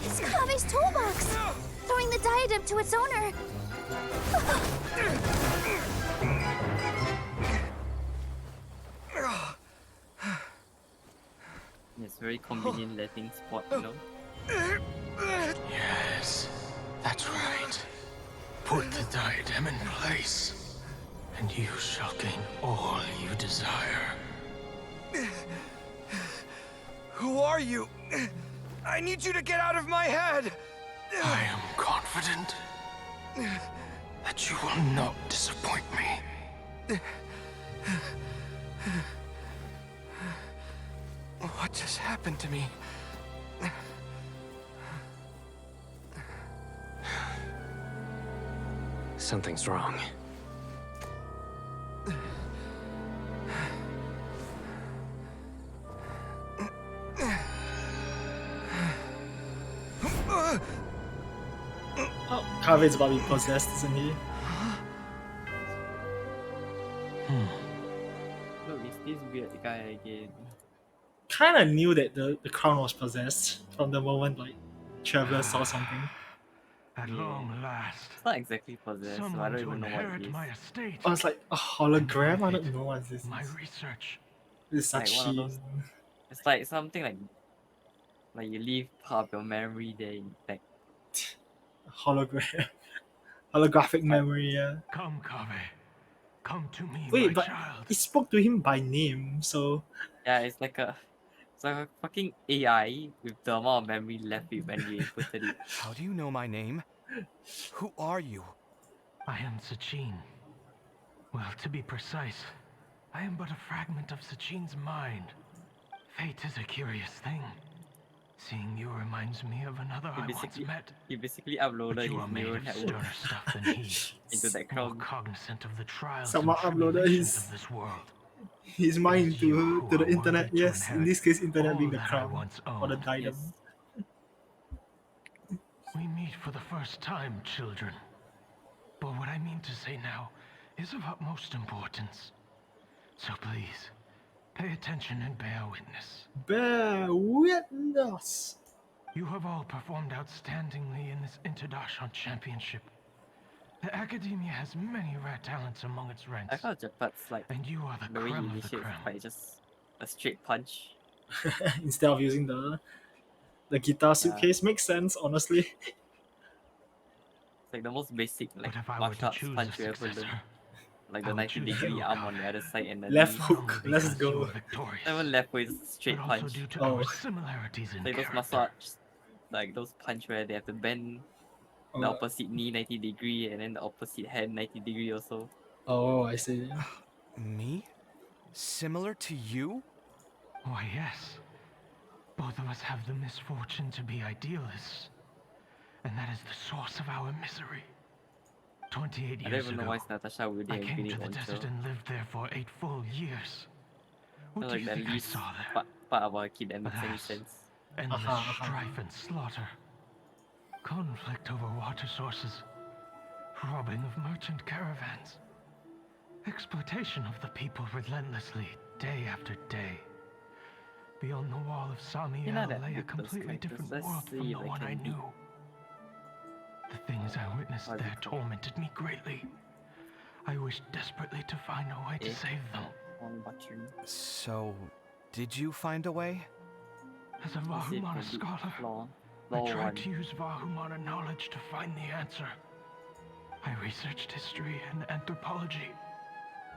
It's Kave's toolbox! Throwing the diadem to its owner! It's very convenient letting spot, you know? Yes, that's right. Put the diadem in place, and you shall gain all you desire. Who are you? I need you to get out of my head! I am confident that you will not disappoint me. What just happened to me? Something's wrong. Oh, Kave's about to be possessed, isn't he? Look, it's this weird guy again. Kinda knew that the crown was possessed from the moment like Traveler saw something. At long last. It's not exactly possessed, so I don't even know what it is. I was like, a hologram? I don't know what this is. Research. It's Like one of Sachin. those. It's like something like you leave part of your memory there intact. Hologram. Holographic memory, yeah. Come, Kaveh. Come to me, Wait, my but child. it spoke to him by name, so Yeah, it's like a fucking AI with the amount of memory left with when you inputted it. How do you know my name? Who are you? I am Sachin. Well, to be precise, I am but a fragment of Sachin's mind. Fate is a curious thing. Seeing you reminds me of another I once met. He basically uploaded But you his are made neural of network sterner stuff than he. into that More crowd. cognizant of the trials someone and uploaded tribulations his of this world. mind to the are internet. worthy to Yes, in inherit this case, internet all being the that I crown once or the owned. diadem. We meet for the first time, children. But what I mean to say now is of utmost importance. So please, pay attention and bear witness. Bear witness. You have all performed outstandingly in this Interdarshan Championship. The Academia has many rare talents among its ranks. I thought Jetpack's like And you are the way he creme of the initiates creme. fight, just a straight punch. Instead of using the guitar suitcase, makes sense, honestly. It's like the most basic like if I were to martial arts choose punch a you ever learned. successor, Like I the would 90 choose degree you, arm on the other side and the Left knee. hook, let's because you go. are victorious. Not even left way, just straight But also punch. due to our similarities in Like those character. massage, like those punch where they have to bend the Oh. opposite knee 90 degree and then the opposite hand 90 degree also. Oh, I see. Me? Similar to you? Why, yes. Both of us have the misfortune to be idealists. and that is the source of our misery. 28 I don't years even know ago, why is Natasha really I a came Green to the desert Launcher. and lived there for 8 full years. What do Like you the think I least saw there? part about a kid that makes any Alas, sense. endless strife and slaughter. Conflict over water sources. Robbing of merchant caravans. Exploitation of the people relentlessly, day after day. Beyond the wall of Samiel lay a completely different world from the one I knew. The things I witnessed there tormented me greatly. I wished desperately to find a way to save them. So, did you find a way? As a Vahumana scholar, I tried to use Vahumana knowledge to find the answer. I researched history and anthropology,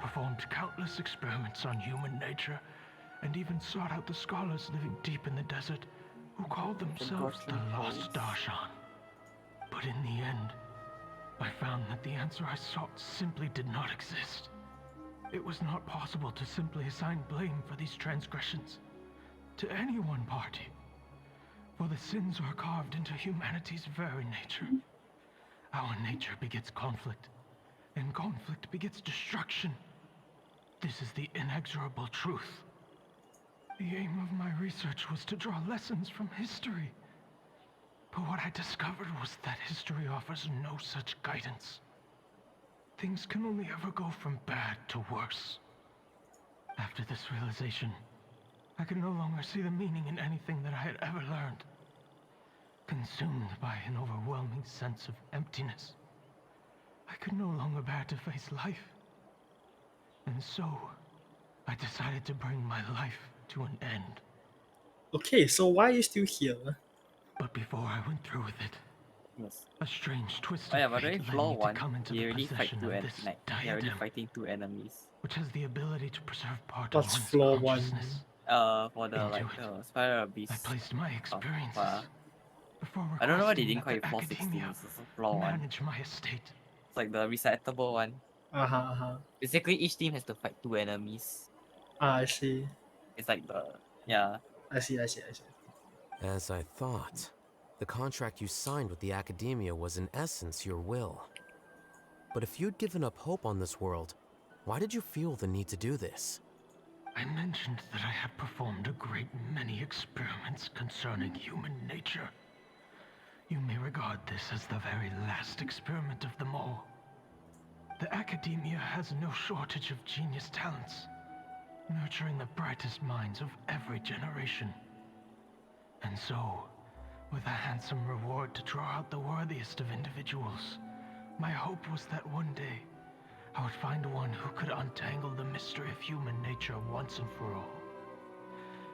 performed countless experiments on human nature, and even sought out the scholars living deep in the desert who called themselves the Lost Darshan. But in the end, I found that the answer I sought simply did not exist. It was not possible to simply assign blame for these transgressions to any one party, for the sins are carved into humanity's very nature. Our nature begets conflict, and conflict begets destruction. This is the inexorable truth. The aim of my research was to draw lessons from history. But what I discovered was that history offers no such guidance. Things can only ever go from bad to worse. After this realization, I could no longer see the meaning in anything that I had ever learned. Consumed by an overwhelming sense of emptiness, I could no longer bear to face life. And so, I decided to bring my life to an end. Okay, so why are you still here? But before I went through with it, a strange twist Oh yeah, of by the way, fate led Flaw me to 1, come into he the already fight possession two of this he already diadem, fighting two enemies. which has the ability to preserve part What's of one's flaw 1? consciousness. For the Spiral Abyss. I placed my experiences before I don't know why they requesting didn't that call the it Flaw 16, academia it's also Flaw 1. manage my estate. It's like the recitable one. Basically, each team has to fight two enemies. I see. It's like the, yeah. I see. As I thought, the contract you signed with the Academia was in essence your will. But if you'd given up hope on this world, why did you feel the need to do this? I mentioned that I had performed a great many experiments concerning human nature. You may regard this as the very last experiment of them all. The Academia has no shortage of genius talents, nurturing the brightest minds of every generation. And so, with a handsome reward to draw out the worthiest of individuals, my hope was that one day, I would find one who could untangle the mystery of human nature once and for all,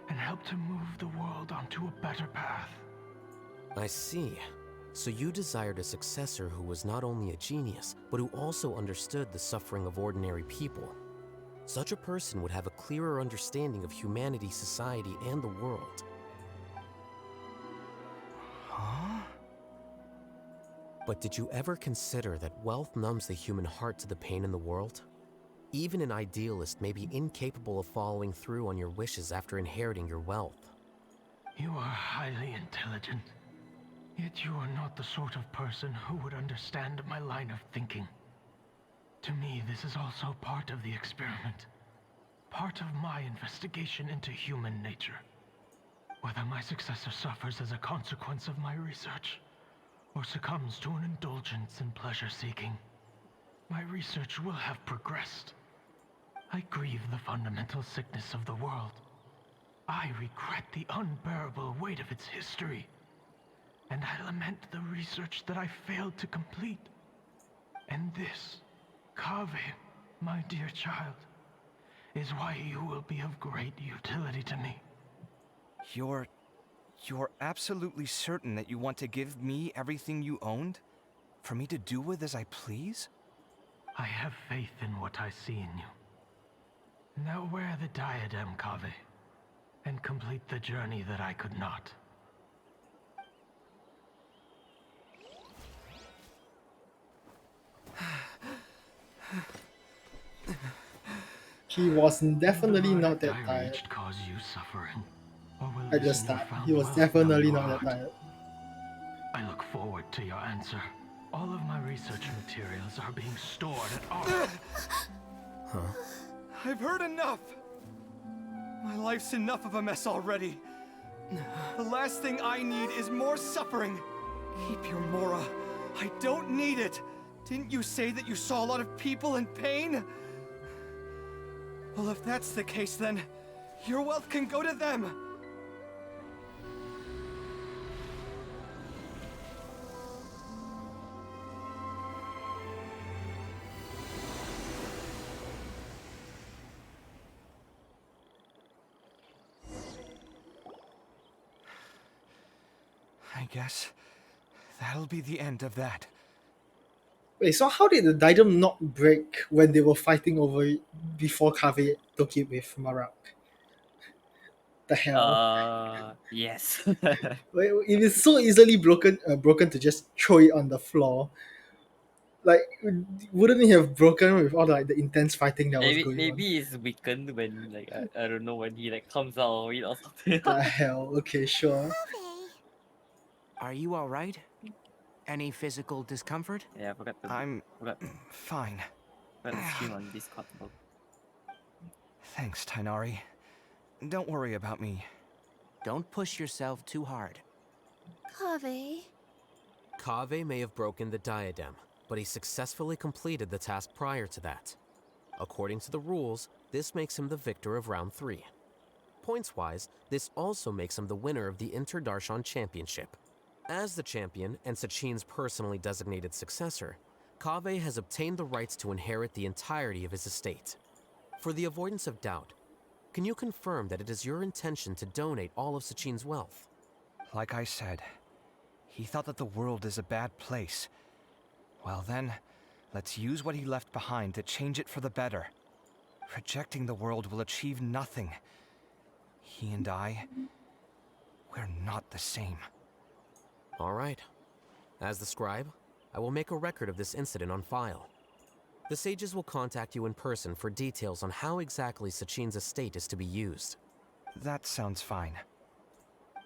and help to move the world onto a better path. I see. So you desired a successor who was not only a genius, but who also understood the suffering of ordinary people. Such a person would have a clearer understanding of humanity, society, and the world. Huh? But did you ever consider that wealth numbs the human heart to the pain in the world? Even an idealist may be incapable of following through on your wishes after inheriting your wealth. You are highly intelligent, yet you are not the sort of person who would understand my line of thinking. To me, this is also part of the experiment, part of my investigation into human nature. Whether my successor suffers as a consequence of my research, or succumbs to an indulgence in pleasure-seeking, my research will have progressed. I grieve the fundamental sickness of the world. I regret the unbearable weight of its history, and I lament the research that I failed to complete. And this, Kaveh, my dear child, is why you will be of great utility to me. You're absolutely certain that you want to give me everything you owned? For me to do with as I please? I have faith in what I see in you. Now wear the diadem, Kaveh, and complete the journey that I could not. He was definitely not that tired. Cause you suffering, or will At the start, he was definitely not that tired. I look forward to your answer. All of my research materials are being stored at our... Huh? I've heard enough! My life's enough of a mess already. The last thing I need is more suffering. Keep your Mora. I don't need it. Didn't you say that you saw a lot of people in pain? Well, if that's the case, then your wealth can go to them. I guess that'll be the end of that. Wait, so how did the diadem not break when they were fighting over it before Kaveh took it with Marak? The hell? Yes. Wait, it is so easily broken to just throw it on the floor. Like, wouldn't it have broken with all the intense fighting that was going on? Maybe it's weakened when like I don't know when he like comes out of it or something. The hell? Okay, sure. Are you alright? Any physical discomfort? Yeah, I forgot to. I'm forgot, fine. forgot to stream on Discord. Thanks, Tainari. Don't worry about me. Don't push yourself too hard. Kaveh. Kaveh may have broken the diadem, but he successfully completed the task prior to that. According to the rules, this makes him the victor of round 3. Points-wise, this also makes him the winner of the Inter-Darshan Championship. As the champion and Sachin's personally designated successor, Kaveh has obtained the rights to inherit the entirety of his estate. For the avoidance of doubt, can you confirm that it is your intention to donate all of Sachin's wealth? Like I said, he thought that the world is a bad place. Well then, let's use what he left behind to change it for the better. Rejecting the world will achieve nothing. He and I, we're not the same. All right. As the scribe, I will make a record of this incident on file. The sages will contact you in person for details on how exactly Sachin's estate is to be used. That sounds fine.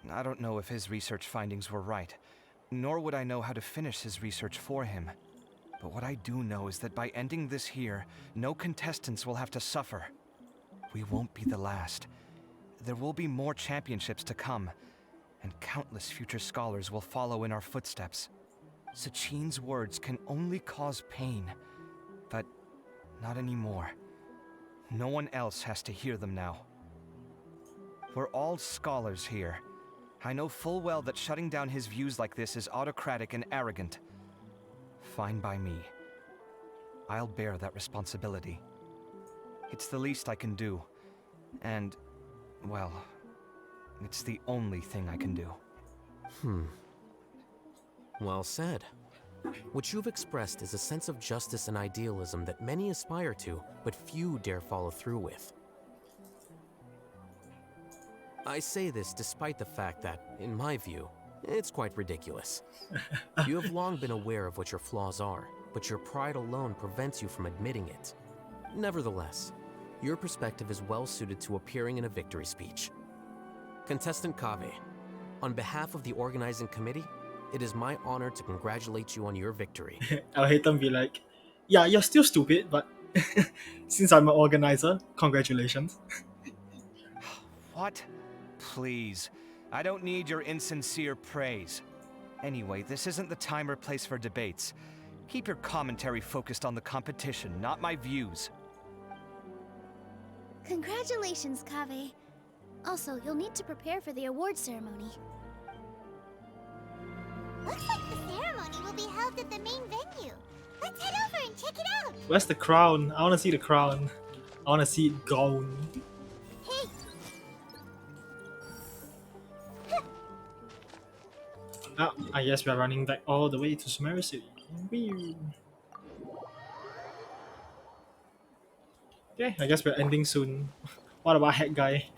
I don't know if his research findings were right, nor would I know how to finish his research for him. But what I do know is that by ending this here, no contestants will have to suffer. We won't be the last. There will be more championships to come, and countless future scholars will follow in our footsteps. Sachin's words can only cause pain, but not anymore. No one else has to hear them now. We're all scholars here. I know full well that shutting down his views like this is autocratic and arrogant. Fine by me. I'll bear that responsibility. It's the least I can do. And, well, it's the only thing I can do. Well said. What you've expressed is a sense of justice and idealism that many aspire to, but few dare follow through with. I say this despite the fact that, in my view, it's quite ridiculous. You have long been aware of what your flaws are, but your pride alone prevents you from admitting it. Nevertheless, your perspective is well suited to appearing in a victory speech. Contestant Kaveh, on behalf of the organizing committee, it is my honor to congratulate you on your victory. I'll hate them be like, yeah, you're still stupid, but since I'm an organizer, congratulations. What? Please. I don't need your insincere praise. Anyway, this isn't the time or place for debates. Keep your commentary focused on the competition, not my views. Congratulations, Kaveh. Also, you'll need to prepare for the award ceremony. Looks like the ceremony will be held at the main venue. Let's head over and check it out. Where's the crown? I want to see the crown. I want to see it gone. Hey. I guess we're running back all the way to Sumeru City. Whee. Okay, I guess we're ending soon. What about Head Guy?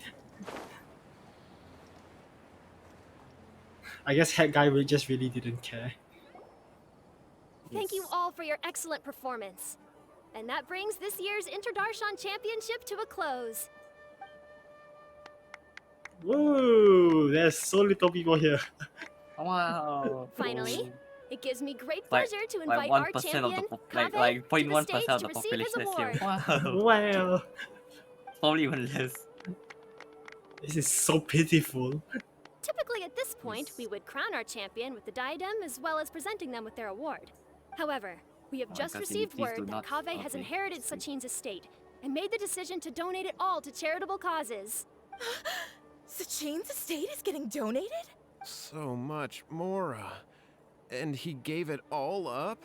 I guess Head Guy just really didn't care. Thank you all for your excellent performance. And that brings this year's Inter-Darshan Championship to a close. Whoa, there's so little people here. Wow. Finally, it gives me great Like pleasure to like invite our 1% of the champion, like Kaveh, like to the 0.1% stage of to the receive his population is here. award. Wow. Well, Probably even less. this is so pitiful. Typically, at this point, we would crown our champion with the diadem as well as presenting them with their award. However, we have Oh my just God, can you received please do word that not? Kaveh has Okay. inherited Sachin's estate and made the decision to donate it all to charitable causes. Sachin's estate is getting donated? So much, Mora. And he gave it all up?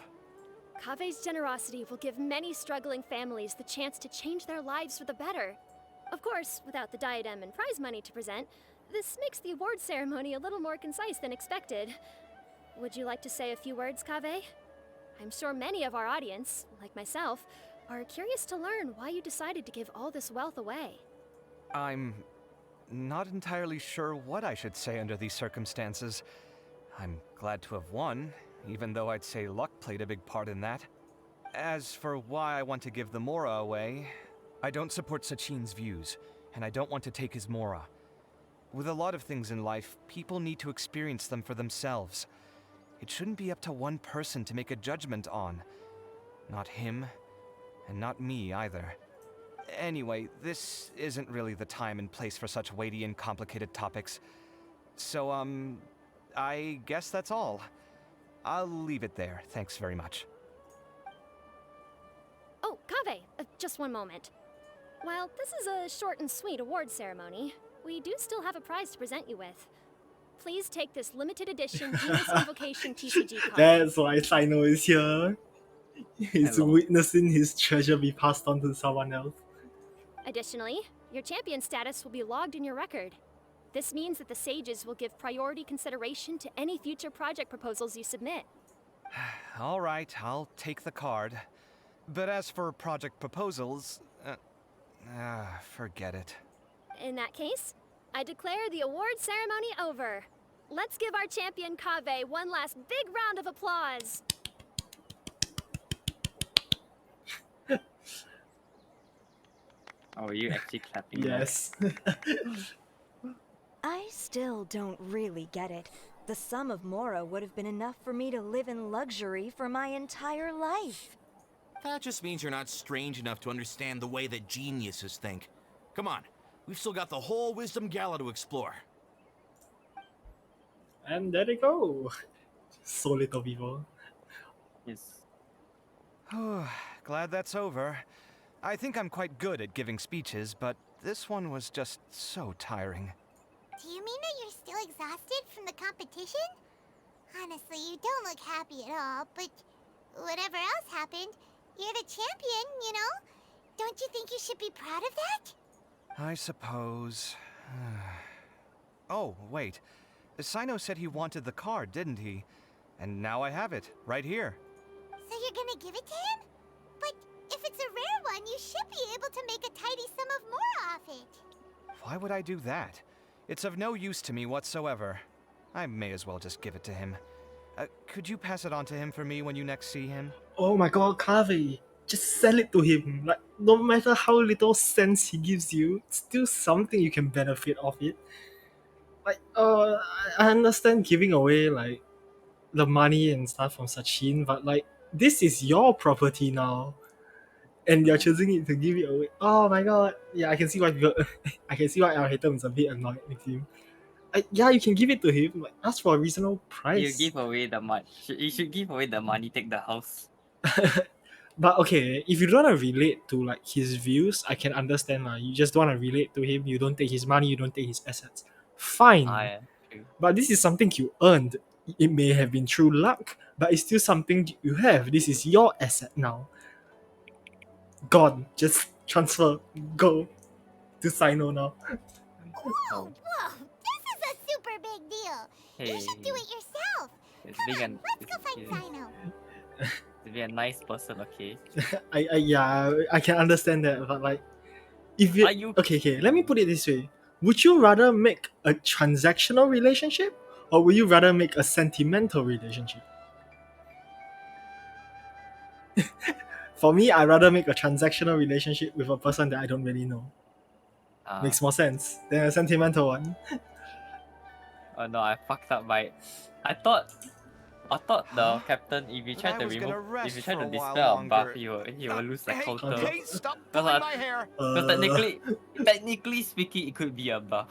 Kaveh's generosity will give many struggling families the chance to change their lives for the better. Of course, without the diadem and prize money to present, this makes the award ceremony a little more concise than expected. Would you like to say a few words, Kaveh? I'm sure many of our audience, like myself, are curious to learn why you decided to give all this wealth away. I'm not entirely sure what I should say under these circumstances. I'm glad to have won, even though I'd say luck played a big part in that. As for why I want to give the Mora away, I don't support Sachin's views, and I don't want to take his Mora. With a lot of things in life, people need to experience them for themselves. It shouldn't be up to one person to make a judgment on. Not him, and not me either. Anyway, this isn't really the time and place for such weighty and complicated topics. So, I guess that's all. I'll leave it there. Thanks very much. Oh, Kaveh, just one moment. While this is a short and sweet award ceremony, we do still have a prize to present you with. Please take this limited edition Genius Invocation TCG card. That's why Sino is here. He's Hello. witnessing his treasure be passed on to someone else. Additionally, your champion status will be logged in your record. This means that the sages will give priority consideration to any future project proposals you submit. All right, I'll take the card. But as for project proposals, forget it. In that case, I declare the award ceremony over. Let's give our champion Kaveh one last big round of applause. Oh, are you actually clapping? that? Yes. I still don't really get it. The sum of Mora would have been enough for me to live in luxury for my entire life. That just means you're not strange enough to understand the way that geniuses think. Come on, we've still got the whole Wisdom Gala to explore. And there they go. So little people. Yes. Glad that's over. I think I'm quite good at giving speeches, but this one was just so tiring. Do you mean that you're still exhausted from the competition? Honestly, you don't look happy at all, but whatever else happened, you're the champion, you know? Don't you think you should be proud of that? I suppose. Oh, wait. Sino said he wanted the card, didn't he? And now I have it, right here. So you're gonna give it to him? But if it's a rare one, you should be able to make a tidy sum of more off it. Why would I do that? It's of no use to me whatsoever. I may as well just give it to him. Could you pass it on to him for me when you next see him? Oh my god, Kaveh. Just sell it to him. Like, no matter how little sense he gives you, it's still something you can benefit of it. Like, I understand giving away, like, the money and stuff from Sachin, but, like, this is your property now. And you're choosing it to give it away. Oh my god. Yeah, I can see why people... I can see why our hater is a bit annoyed with him. Yeah, you can give it to him. Like, ask for a reasonable price. You give away the money. You should give away the money, take the house. But okay, if you don't want to relate to like his views, I can understand. You just don't want to relate to him. You don't take his money. You don't take his assets. Fine. Yeah, true. But this is something you earned. It may have been through luck, but it's still something you have. This is your asset now. Gone. Just transfer. Go to Sino now. Whoa, this is a super big deal. You should do it yourself. Come on, let's go find Sino. To be a nice person, okay? I can understand that, but like, if you okay, let me put it this way: would you rather make a transactional relationship, or would you rather make a sentimental relationship? For me, I'd rather make a transactional relationship with a person that I don't really know. Makes more sense than a sentimental one. Oh no, I fucked up by. I thought the captain, if you try to dispel a buff, he will lose a counter. Hey, stop Because pulling my hair! technically speaking, it could be a buff.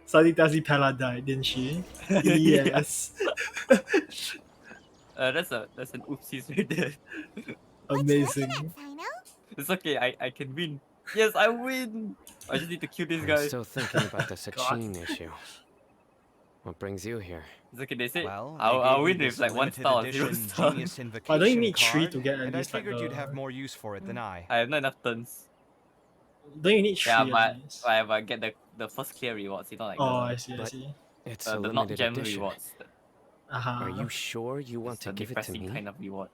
Suddenly Tassie Pella died, didn't she? Yes. That's an oopsies right there. Amazing. It's okay, I can win. Yes, I win! I just need to kill this I'm guy. still thinking about the Sachin issue. What brings you here? It's okay, they say Well, I'll win me with this like 1 limited star or 0 edition star. Genius Why don't you Invocation need 3 card, to get at and I least like figured you'd have the... more use for it than I. I have not enough turns. Don't you need 3 Yeah, at but least? I get the first clear rewards, you know, like Oh, the I see. It's the a not limited gem edition. rewards. Are you sure you want It's to a give it to depressing me? kind of reward.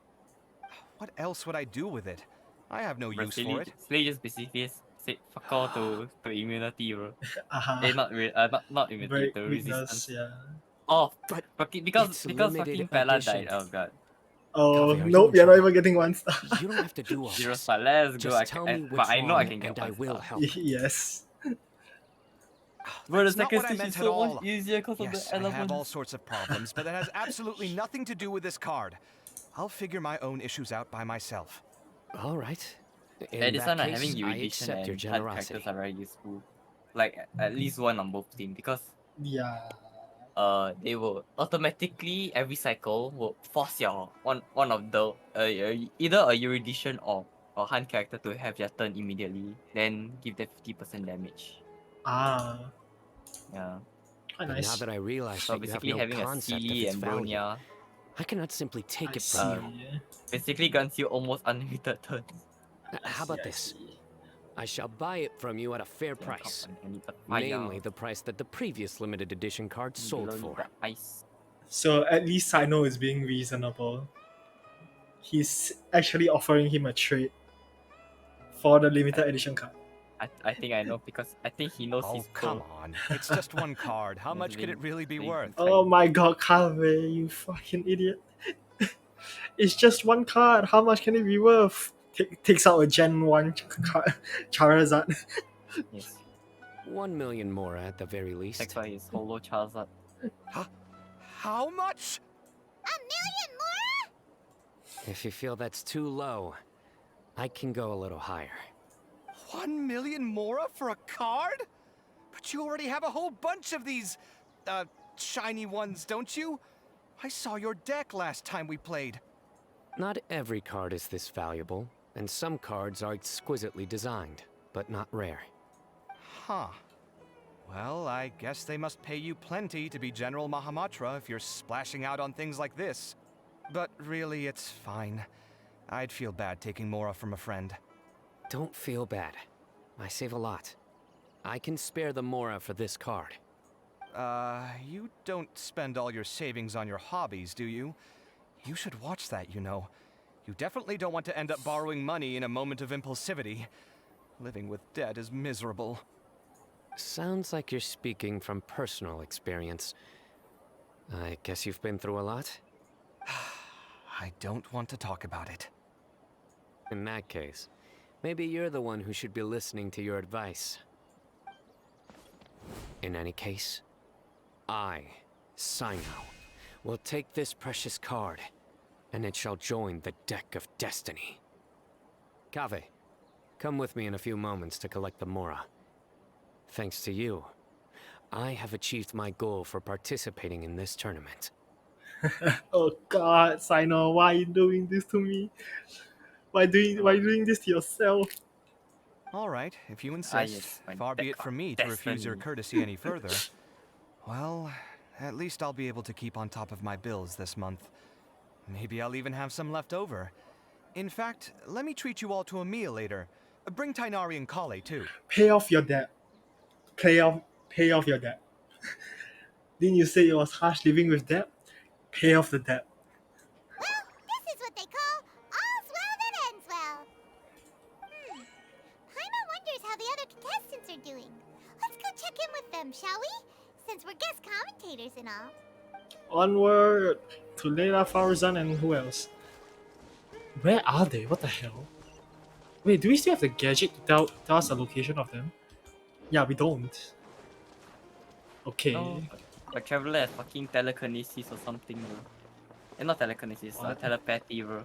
What else would I do with it? I have no use for it. Slay just basically said fuck all to immunity, bro. Uh-huh. Not immunity, Break to weakness, resistance. yeah. Oh, but because limited fucking Pella edition. died. Oh god. Oh, Kaveh, are you nope, in you're not trouble? even getting 1 star. You don't have to do all 0 this. star. Let's Just go. tell me But what's I know I wrong can get and I 1 will star. help. Yes. Bro, the That's not second what I stage meant is at so all. much easier because of Yes, the I have all elements. sorts of problems, but that has absolutely nothing to do with this card. I'll figure my own issues out by myself. All right. Yeah, In this that one case, having I erudition accept your and hard generosity. characters are very useful. Like at least one on both teams because Yeah. they will automatically every cycle will force your one of the either a erudition or hunt character to have their turn immediately, then give them 50% damage. Ah. Yeah. Quite But nice. now that I realize So that you have basically no having a concept of Sealy its and value, Bronya I cannot simply take it from you. basically grants you almost unlimited turns. How about this? I shall buy it from you at a fair price. fire. Namely, the price that the previous limited edition card sold for. So at least Sino is being reasonable. He's actually offering him a trade for the limited edition card. I think I know because I think he knows Oh, he's come on. It's just one card. How much could it really be worth? Oh my god, Kaveh, you fucking idiot. It's just 1 card. How much can it be worth? Takes out a Gen 1 Charizard. Yes. 1 million more at the very least. That's why his holo Charizard. How much? If you feel that's too low, I can go a little higher. 1 million mora for a card? But you already have a whole bunch of these, shiny ones, don't you? I saw your deck last time we played. Not every card is this valuable, and some cards are exquisitely designed, but not rare. Huh. Well, I guess they must pay you plenty to be General Mahamatra if you're splashing out on things like this. But really, it's fine. I'd feel bad taking Mora from a friend. Don't feel bad. I save a lot. I can spare the Mora for this card. You don't spend all your savings on your hobbies, do you? You should watch that, you know. You definitely don't want to end up borrowing money in a moment of impulsivity. Living with debt is miserable. Sounds like you're speaking from personal experience. I guess you've been through a lot? I don't want to talk about it. In that case, maybe you're the one who should be listening to your advice. In any case, I, Sino, will take this precious card, and it shall join the deck of destiny. Kaveh, come with me in a few moments to collect the Mora. Thanks to you, I have achieved my goal for participating in this tournament. Oh god, Sino, why are you doing this to me? Why you doing this to yourself? All right, if you insist. Far be it from me to refuse your courtesy any further. Well, at least I'll be able to keep on top of my bills this month. Maybe I'll even have some left over. In fact, let me treat you all to a meal later. Bring Tainari and Kale, too. Pay off your debt. Pay off your debt. Didn't you say it was harsh living with debt? Pay off the debt. Well, this is what they call all's well that ends well. Paimon wonders how the other contestants are doing. Let's go check in with them, shall we? Since we're guest commentators and all. Onward to Layla, Farzan, and who else? Where are they? What the hell? Wait, do we still have the gadget to tell us the location of them? Yeah, we don't. Okay. But Traveler has fucking telekinesis or something, bro. Not telekinesis, What? telepathy, bro.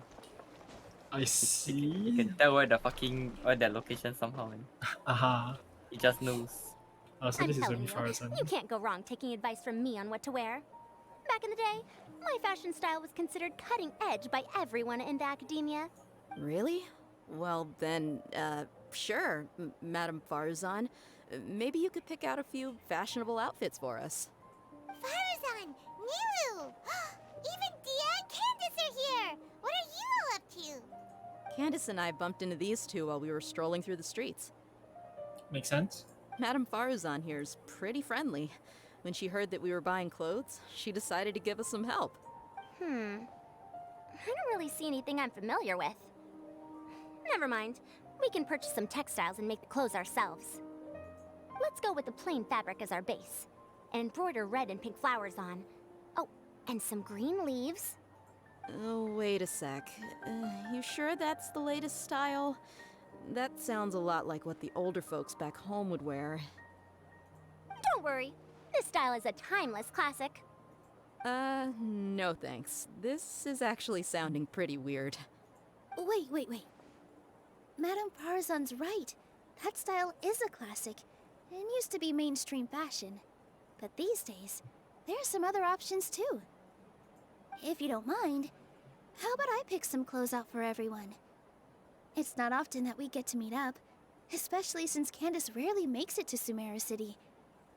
I He see. can tell where their location somehow, man. Aha. He just knows. Oh, so I'm this is telling only you, Farazan. you can't go wrong taking advice from me on what to wear. Back in the day, my fashion style was considered cutting edge by everyone in the academia. Really? Well, then, sure, Madame Farzan. Maybe you could pick out a few fashionable outfits for us. Farazan! Nilu! Even Dia and Candace are here! What are you all up to? Candace and I bumped into these two while we were strolling through the streets. Makes sense. Madame Farzan here is pretty friendly. When she heard that we were buying clothes, she decided to give us some help. I don't really see anything I'm familiar with. Never mind. We can purchase some textiles and make the clothes ourselves. Let's go with the plain fabric as our base. And embroider red and pink flowers on. Oh, and some green leaves. Oh, wait a sec. You sure that's the latest style? That sounds a lot like what the older folks back home would wear. Don't worry. This style is a timeless classic. No thanks. This is actually sounding pretty weird. Wait. Madame Farzan's right. That style is a classic and used to be mainstream fashion. But these days, there are some other options too. If you don't mind, how about I pick some clothes out for everyone? It's not often that we get to meet up, especially since Candace rarely makes it to Sumeru City.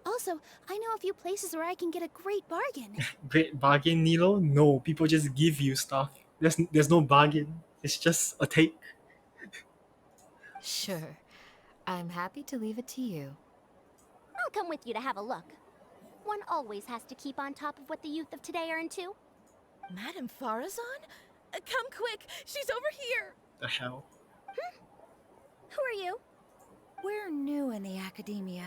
Also, I know a few places where I can get a great bargain. Great bargain, Nilo? No, people just give you stuff. There's no bargain. It's just a take. Sure. I'm happy to leave it to you. I'll come with you to have a look. One always has to keep on top of what the youth of today are into. Madame Farazan? Come quick! She's over here! The hell? Who are you? We're new in the academia.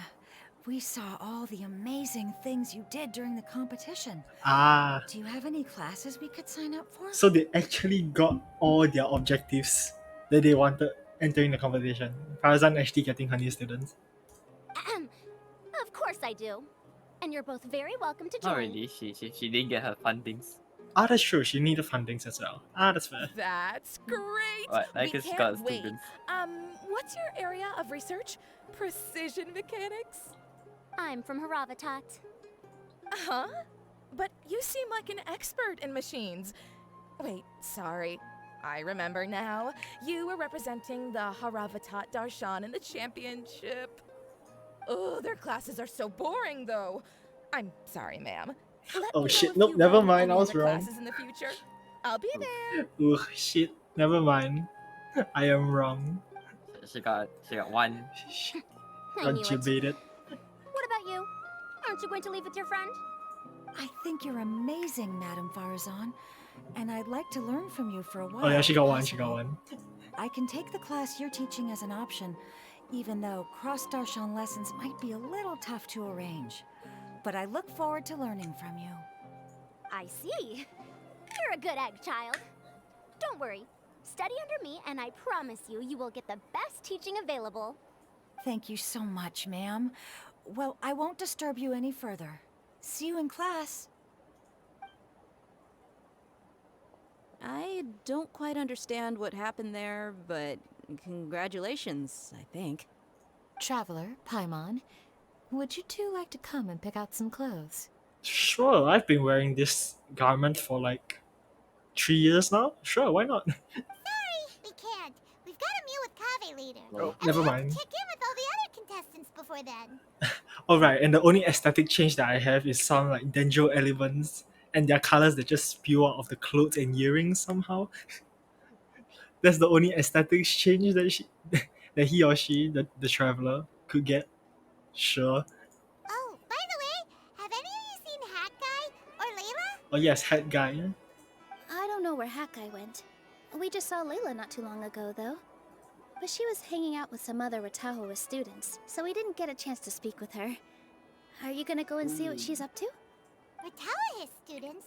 We saw all the amazing things you did during the competition. Ah. Do you have any classes we could sign up for? So they actually got all their objectives that they wanted entering the competition. Farazan actually getting her new students. Of course I do. And you're both very welcome to join. Not really. She didn't get her fundings. Ah, that's true. She needed fundings as well. Ah, that's fair. That's great! What? I We guess she can't got wait. students. What's your area of research? Precision mechanics? I'm from Haravatat. Huh? But you seem like an expert in machines. Wait, sorry. I remember now. You were representing the Haravatat Darshan in the championship. Oh, their classes are so boring, though. I'm sorry, ma'am. Let Oh me know shit, if nope, you never want mind, any I was other wrong. classes in the future. I'll be there. Ugh, shit, never mind. I am wrong. She got one. I Got knew it. debated. What about you? Aren't you going to leave with your friend? I think you're amazing, Madame Farazan, and I'd like to learn from you for a while. Oh yeah, she got if one, she got possible. one. I can take the class you're teaching as an option, even though cross-Darshan lessons might be a little tough to arrange. But I look forward to learning from you. I see. You're a good egg, child. Don't worry. Study under me, and I promise you, you will get the best teaching available. Thank you so much, ma'am. Well, I won't disturb you any further. See you in class. I don't quite understand what happened there, but congratulations, I think. Traveler, Paimon, would you two like to come and pick out some clothes? Sure, I've been wearing this garment for like 3 years now. Sure, why not? Sorry, we can't. We've got a meet with Kave later. Oh, and never we have mind. to check in with all the other contestants before then. Alright, and the only aesthetic change that I have is some like Denjo elements and their colors that just spew out of the clothes and earrings somehow. That's the only aesthetic change that he or she, the traveler, could get. Sure. Oh, by the way, have any of you seen Hat Guy or Layla? Oh yes, head guy. I don't know where Hakai went. We just saw Layla not too long ago, though. But she was hanging out with some other Watahoa students, so we didn't get a chance to speak with her. Are you gonna go and see what she's up to? Ratawa his students?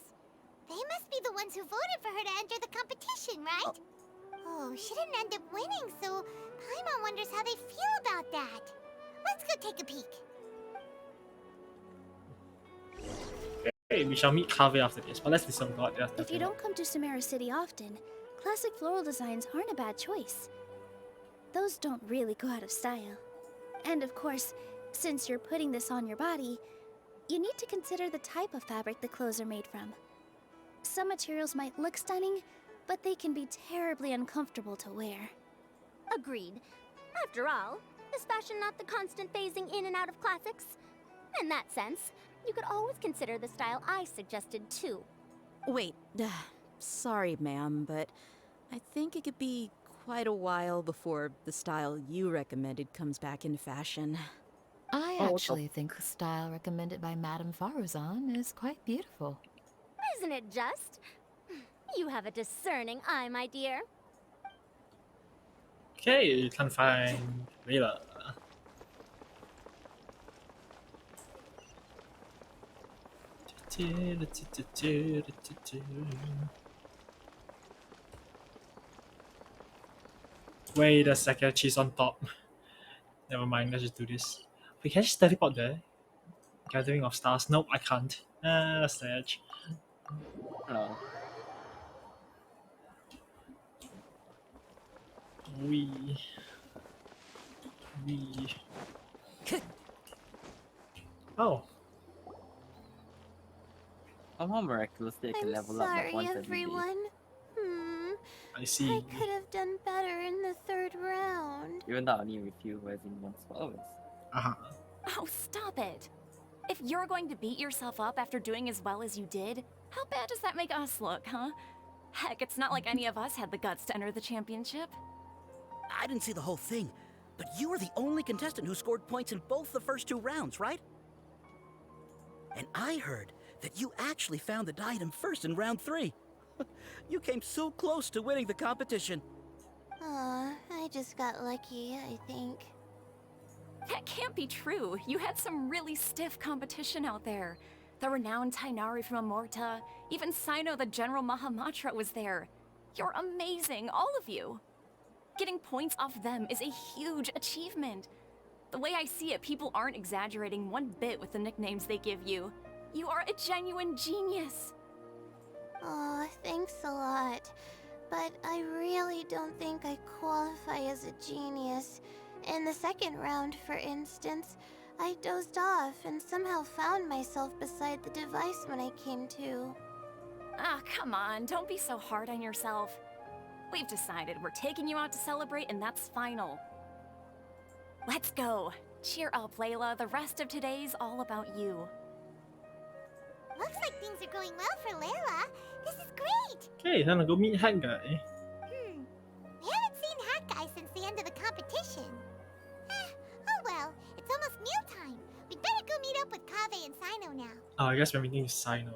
They must be the ones who voted for her to enter the competition, right? Oh, she didn't end up winning, so Paimon wonders how they feel about that. Let's go take a peek. Okay, we shall meet Kave after this, but let's listen to God. If you don't come to Samara City often, classic floral designs aren't a bad choice. Those don't really go out of style. And of course, since you're putting this on your body, you need to consider the type of fabric the clothes are made from. Some materials might look stunning, but they can be terribly uncomfortable to wear. Agreed. After all, is fashion not the constant phasing in and out of classics? In that sense, you could always consider the style I suggested too. Wait, sorry, ma'am, but I think it could be quite a while before the style you recommended comes back in fashion. I actually think the style recommended by Madame Faruzan is quite beautiful. Isn't it just? You have a discerning eye, my dear. Okay, you can find Layla. Wait a second, she's on top. Never mind, let's just do this. We can just teleport there. Gathering of stars. Nope, I can't. That's the edge. Hello. We. Oh. Somehow miraculously I can I'm level up like sorry, once every day. everyone. I see. I could have done better in the third round. Even though I only with you as in once for always. Uh-huh. Oh, stop it. If you're going to beat yourself up after doing as well as you did, how bad does that make us look, huh? Heck, it's not like any of us had the guts to enter the championship. I didn't see the whole thing, but you were the only contestant who scored points in both the first 2 rounds, right? And I heard that you actually found the diadem first in round 3. You came so close to winning the competition. Aw, I just got lucky, I think. That can't be true. You had some really stiff competition out there. The renowned Tainari from Amorta, even Sino the General Mahamatra was there. You're amazing, all of you. Getting points off them is a huge achievement. The way I see it, people aren't exaggerating one bit with the nicknames they give you. You are a genuine genius. Aw, thanks a lot. But I really don't think I qualify as a genius. In the second round, for instance, I dozed off and somehow found myself beside the device when I came to. Ah, come on, don't be so hard on yourself. We've decided we're taking you out to celebrate, and that's final. Let's go. Cheer up, Layla. The rest of today's all about you. Looks like things are going well for Layla. This is great! Okay, time to go meet Hat Guy. We haven't seen Hat Guy since the end of the competition. Oh well, it's almost mealtime. We'd better go meet up with Kave and Sino now. Oh, I guess we're meeting Sino.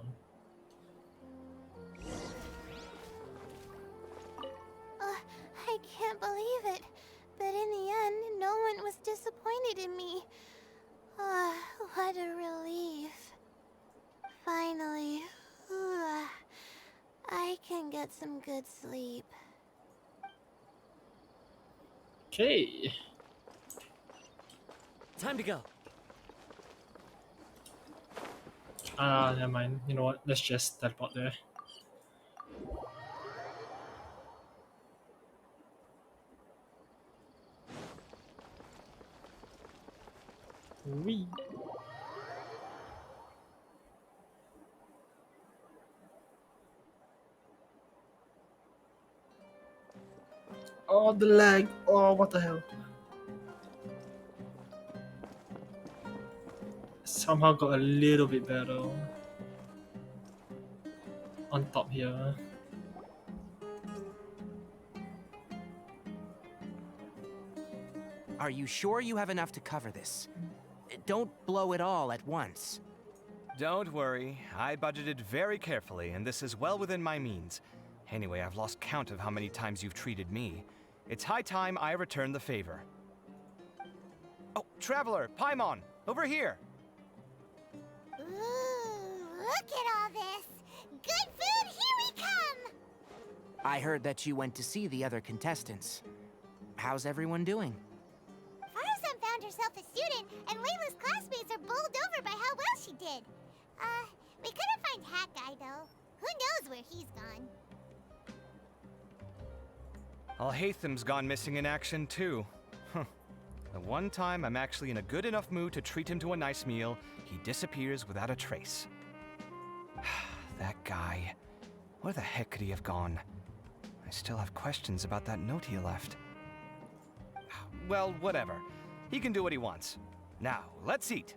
I can't believe it. But in the end, no one was disappointed in me. What a relief. Finally, I can get some good sleep. Okay. Time to go. Never mind. You know what? Let's just teleport there. Wee. Oh, the lag. Oh, what the hell? Somehow got a little bit better. On top here. Are you sure you have enough to cover this? Don't blow it all at once. Don't worry, I budgeted very carefully, and this is well within my means. Anyway, I've lost count of how many times you've treated me. It's high time I return the favor. Oh, Traveler, Paimon, over here! Ooh, look at all this! Good food, here we come! I heard that you went to see the other contestants. How's everyone doing? Faruzan found herself a student, and Layla's classmates are bowled over by how well she did. We couldn't find Hat Guy, though. Who knows where he's gone? Alhatham's gone missing in action, too. Huh. The one time I'm actually in a good enough mood to treat him to a nice meal, he disappears without a trace. That guy. Where the heck could he have gone? I still have questions about that note he left. Well, whatever. He can do what he wants. Now, let's eat.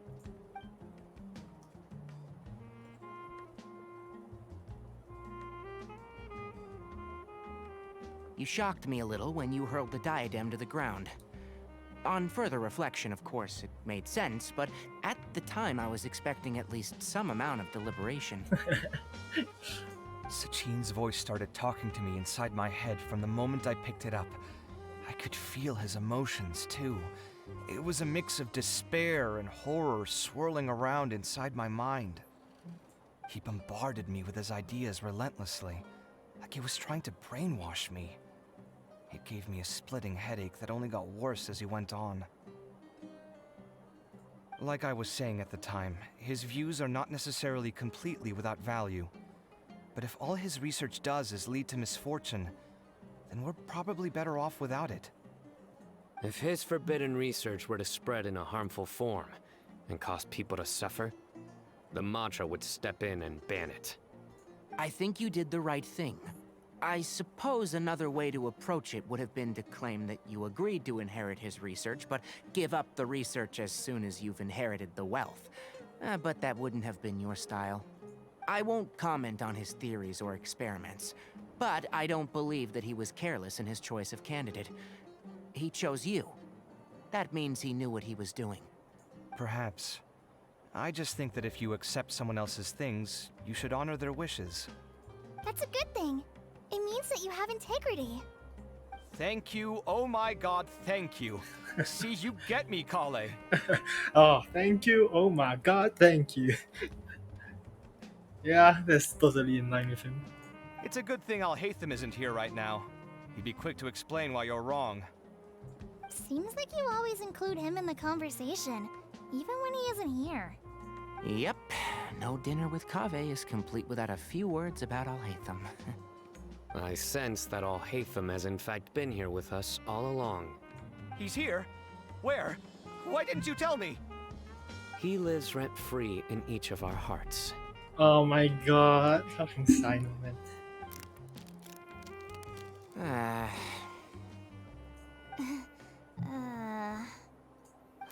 You shocked me a little when you hurled the diadem to the ground. On further reflection, of course, it made sense, but at the time I was expecting at least some amount of deliberation. Sachin's voice started talking to me inside my head from the moment I picked it up. I could feel his emotions, too. It was a mix of despair and horror swirling around inside my mind. He bombarded me with his ideas relentlessly, like he was trying to brainwash me. It gave me a splitting headache that only got worse as he went on. Like I was saying at the time, his views are not necessarily completely without value. But if all his research does is lead to misfortune, then we're probably better off without it. If his forbidden research were to spread in a harmful form and cause people to suffer, the Matra would step in and ban it. I think you did the right thing. I suppose another way to approach it would have been to claim that you agreed to inherit his research, but give up the research as soon as you've inherited the wealth. But that wouldn't have been your style. I won't comment on his theories or experiments, but I don't believe that he was careless in his choice of candidate. He chose you. That means he knew what he was doing. Perhaps. I just think that if you accept someone else's things, you should honor their wishes. That's a good thing. It means that you have integrity. Thank you, oh my god, thank you. See, you get me, Kale. Oh, thank you. Oh my god, thank you. Yeah, that's totally in line with him. It's a good thing Alhaitham isn't here right now. He'd be quick to explain why you're wrong. Seems like you always include him in the conversation, even when he isn't here. Yep. No dinner with Kaveh is complete without a few words about Alhaitham. I sense that Alhaitham has in fact been here with us all along. He's here? Where? Why didn't you tell me? He lives rent-free in each of our hearts. Oh my god, fucking Sino, man.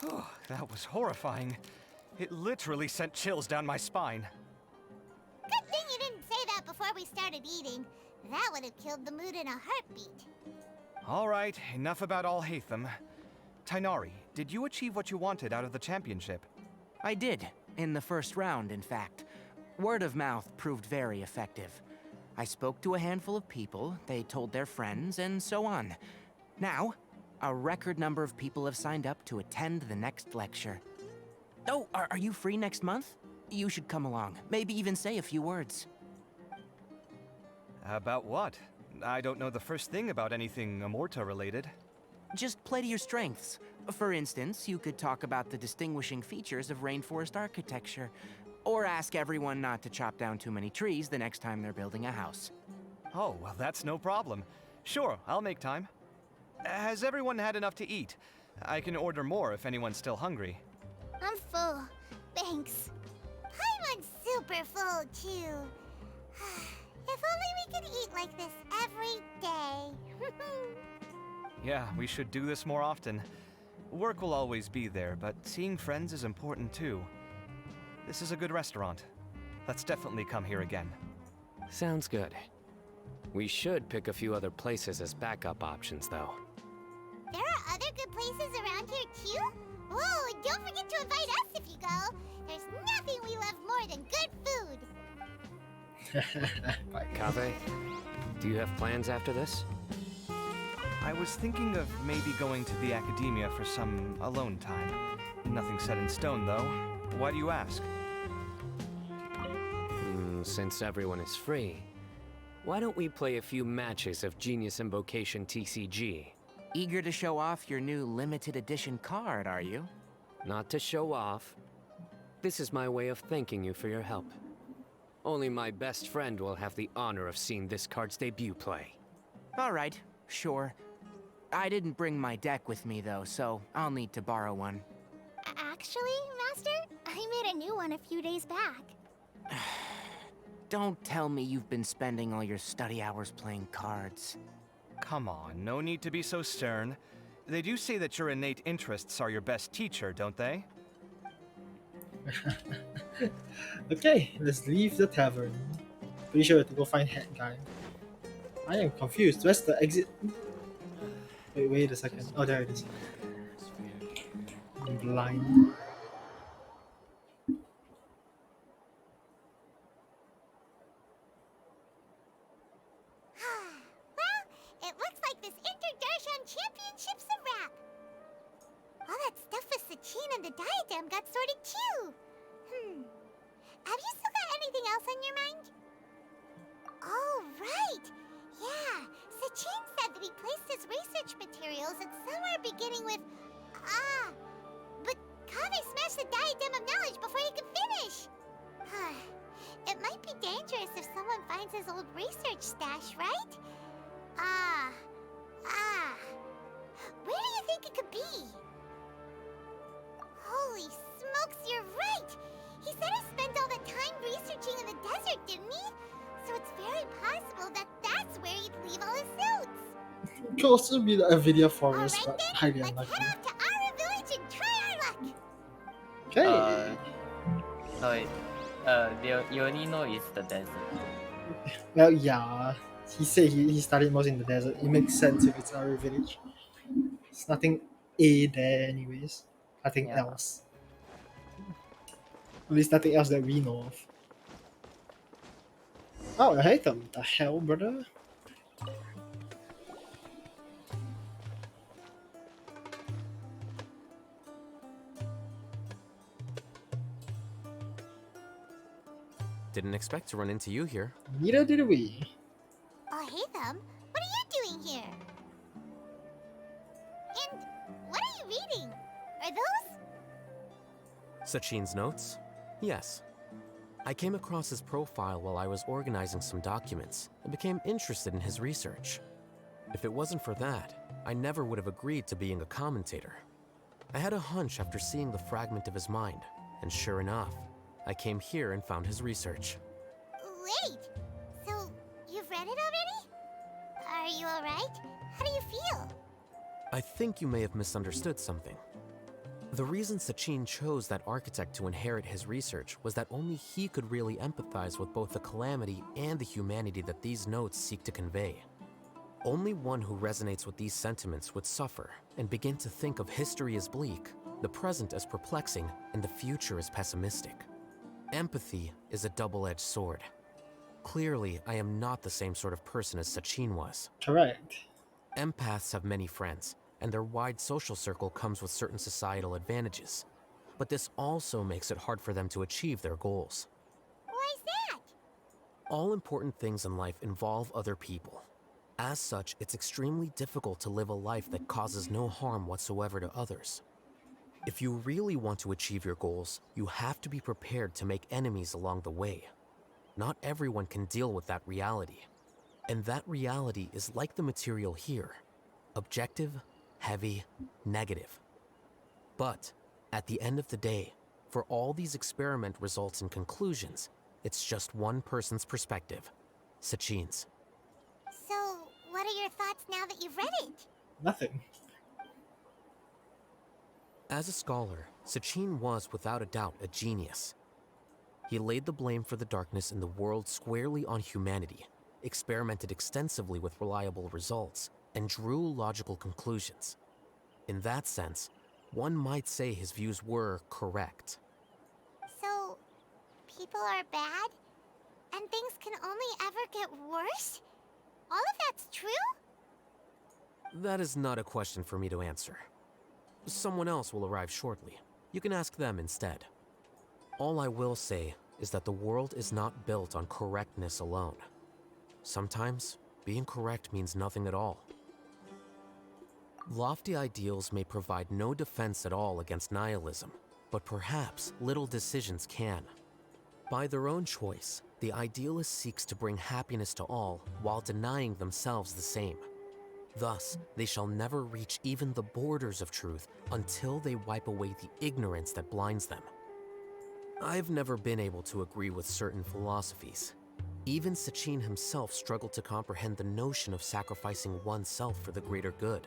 Oh, that was horrifying. It literally sent chills down my spine. Good thing you didn't say that before we started eating. That would have killed the mood in a heartbeat. All right, enough about Alhaitham. Tainari, did you achieve what you wanted out of the championship? I did. In the first round, in fact. Word of mouth proved very effective. I spoke to a handful of people, they told their friends, and so on. Now, a record number of people have signed up to attend the next lecture. Oh, are you free next month? You should come along. Maybe even say a few words. About what? I don't know the first thing about anything Amorta related. Just play to your strengths. For instance, you could talk about the distinguishing features of rainforest architecture, or ask everyone not to chop down too many trees the next time they're building a house. Oh, well, that's no problem. Sure, I'll make time. Has everyone had enough to eat? I can order more if anyone's still hungry. I'm full. Thanks. I'm super full, too. If only we could eat like this every day. Yeah, we should do this more often. Work will always be there, but seeing friends is important too. This is a good restaurant. Let's definitely come here again. Sounds good. We should pick a few other places as backup options, though. There are other good places around here, too? Whoa, and don't forget to invite us if you go. There's nothing we love more than good food. Kaveh, do you have plans after this? I was thinking of maybe going to the academia for some alone time. Nothing set in stone, though. Why do you ask? Since everyone is free, why don't we play a few matches of Genius Invocation TCG? Eager to show off your new limited edition card, are you? Not to show off. This is my way of thanking you for your help. Only my best friend will have the honor of seeing this card's debut play. Alright, sure. I didn't bring my deck with me though, so I'll need to borrow one. Actually, Master, I made a new one a few days back. Don't tell me you've been spending all your study hours playing cards. Come on, no need to be so stern. They do say that your innate interests are your best teacher, don't they? Okay, let's leave the tavern. Pretty sure we have to go find Head Guy. I am confused. Where's the exit? Wait a second. Oh, there it is. I'm blind. Well, it looks like this Inter-Darshan Championship's a wrap. All that stuff with Sachin and the diadem got sorted too. Have you still got anything else on your mind? Oh, right. Yeah, Sachin said that he placed his research materials at somewhere beginning with... but Kaveh smashed the diadem of knowledge before he could finish. It might be dangerous if someone finds his old research stash, right? Where do you think it could be? Holy smokes, you're right! He said he spent all the time researching in the desert, didn't he? So it's very possible that that's where he'd leave all his notes. It could also be the Avidia Forest, but highly unlikely. Head off to our village and try our luck! Okay. You only know it's the desert. Well, yeah. He said he studied most in the desert. It makes sense if it's our village. There's nothing A there, anyways. Nothing else. At least nothing else that we know of. Oh, I hate them. The hell, brother? Didn't expect to run into you here. Neither did we. Oh, hey, Thumb. What are you doing here? And what are you reading? Are those... Sachin's notes? Yes. I came across his profile while I was organizing some documents and became interested in his research. If it wasn't for that, I never would have agreed to being a commentator. I had a hunch after seeing the fragment of his mind, and sure enough, I came here and found his research. Wait! So, you've read it already? Are you alright? How do you feel? I think you may have misunderstood something. The reason Sachin chose that architect to inherit his research was that only he could really empathize with both the calamity and the humanity that these notes seek to convey. Only one who resonates with these sentiments would suffer and begin to think of history as bleak, the present as perplexing, and the future as pessimistic. Empathy is a double-edged sword. Clearly, I am not the same sort of person as Sachin was. Correct. Empaths have many friends, and their wide social circle comes with certain societal advantages. But this also makes it hard for them to achieve their goals. Why's that? All important things in life involve other people. As such, it's extremely difficult to live a life that causes no harm whatsoever to others. If you really want to achieve your goals, you have to be prepared to make enemies along the way. Not everyone can deal with that reality. And that reality is like the material here. Objective, heavy, negative. But, at the end of the day, for all these experiment results and conclusions, it's just one person's perspective. Sachin's. So, what are your thoughts now that you've read it? Nothing. As a scholar, Sachin was without a doubt a genius. He laid the blame for the darkness in the world squarely on humanity, experimented extensively with reliable results, and drew logical conclusions. In that sense, one might say his views were correct. So, people are bad? And things can only ever get worse? All of that's true? That is not a question for me to answer. Someone else will arrive shortly. You can ask them instead. All I will say is that the world is not built on correctness alone. Sometimes, being correct means nothing at all. Lofty ideals may provide no defense at all against nihilism, but perhaps little decisions can. By their own choice, the idealist seeks to bring happiness to all while denying themselves the same. Thus, they shall never reach even the borders of truth until they wipe away the ignorance that blinds them. I've never been able to agree with certain philosophies. Even Sachin himself struggled to comprehend the notion of sacrificing oneself for the greater good.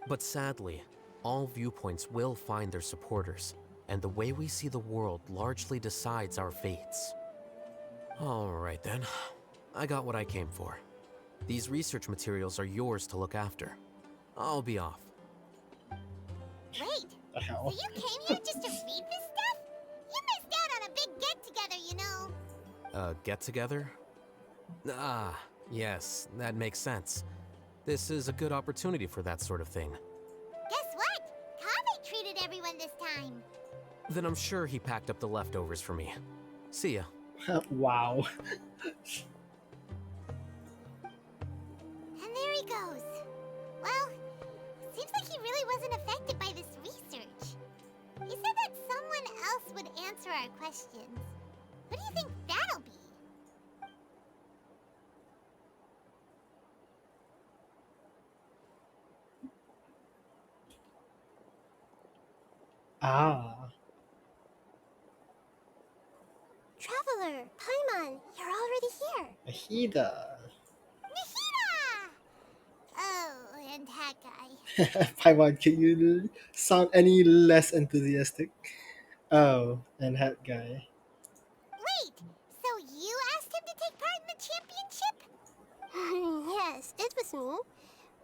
But sadly, all viewpoints will find their supporters, and the way we see the world largely decides our fates. Alright then, I got what I came for. These research materials are yours to look after. I'll be off. Wait, so you came here just to read this stuff? You missed out on a big get-together, you know. Get-together? Ah, yes, that makes sense. This is a good opportunity for that sort of thing. Guess what? Kaveh treated everyone this time. Then I'm sure he packed up the leftovers for me. See ya. Wow. And there he goes. Well, seems like he really wasn't affected by this research. He said that someone else would answer our questions. Who do you think that'll be? Ah. Traveler, Paimon, you're already here. Ahida. Nahida! Oh, and that guy. Paimon, can you sound any less enthusiastic? Oh, and that guy. Wait, so you asked him to take part in the championship? Yes, it was me.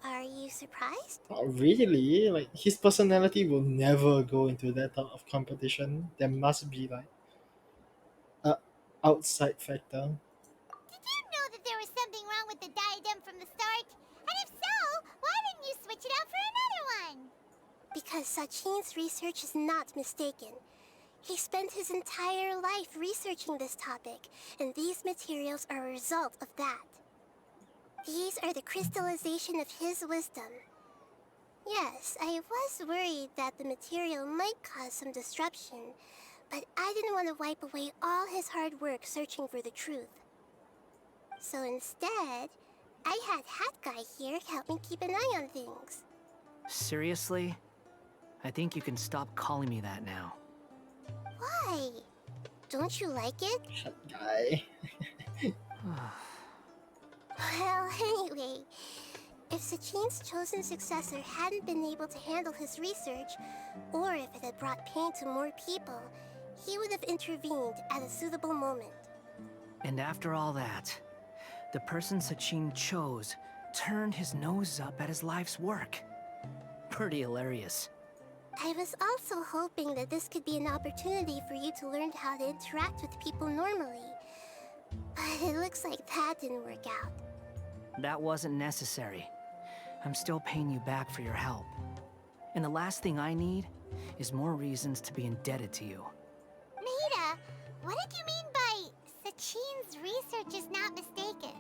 Are you surprised? Not really. Like, his personality will never go into that type of competition. There must be, like, a outside factor. Did you know that there was something wrong with the diadem from the start? And if so, why didn't you switch it out for another one? Because Sachin's research is not mistaken. He spent his entire life researching this topic, and these materials are a result of that. These are the crystallization of his wisdom. Yes, I was worried that the material might cause some disruption, but I didn't want to wipe away all his hard work searching for the truth. So instead, I had Hat Guy here help me keep an eye on things. Seriously? I think you can stop calling me that now. Why? Don't you like it? Hat Guy. Well, anyway, if Sachin's chosen successor hadn't been able to handle his research, or if it had brought pain to more people, he would have intervened at a suitable moment. And after all that, the person Sachin chose turned his nose up at his life's work. Pretty hilarious. I was also hoping that this could be an opportunity for you to learn how to interact with people normally. But it looks like that didn't work out. That wasn't necessary. I'm still paying you back for your help. And the last thing I need is more reasons to be indebted to you. Nahida, what did you mean by Sachin's research is not mistaken?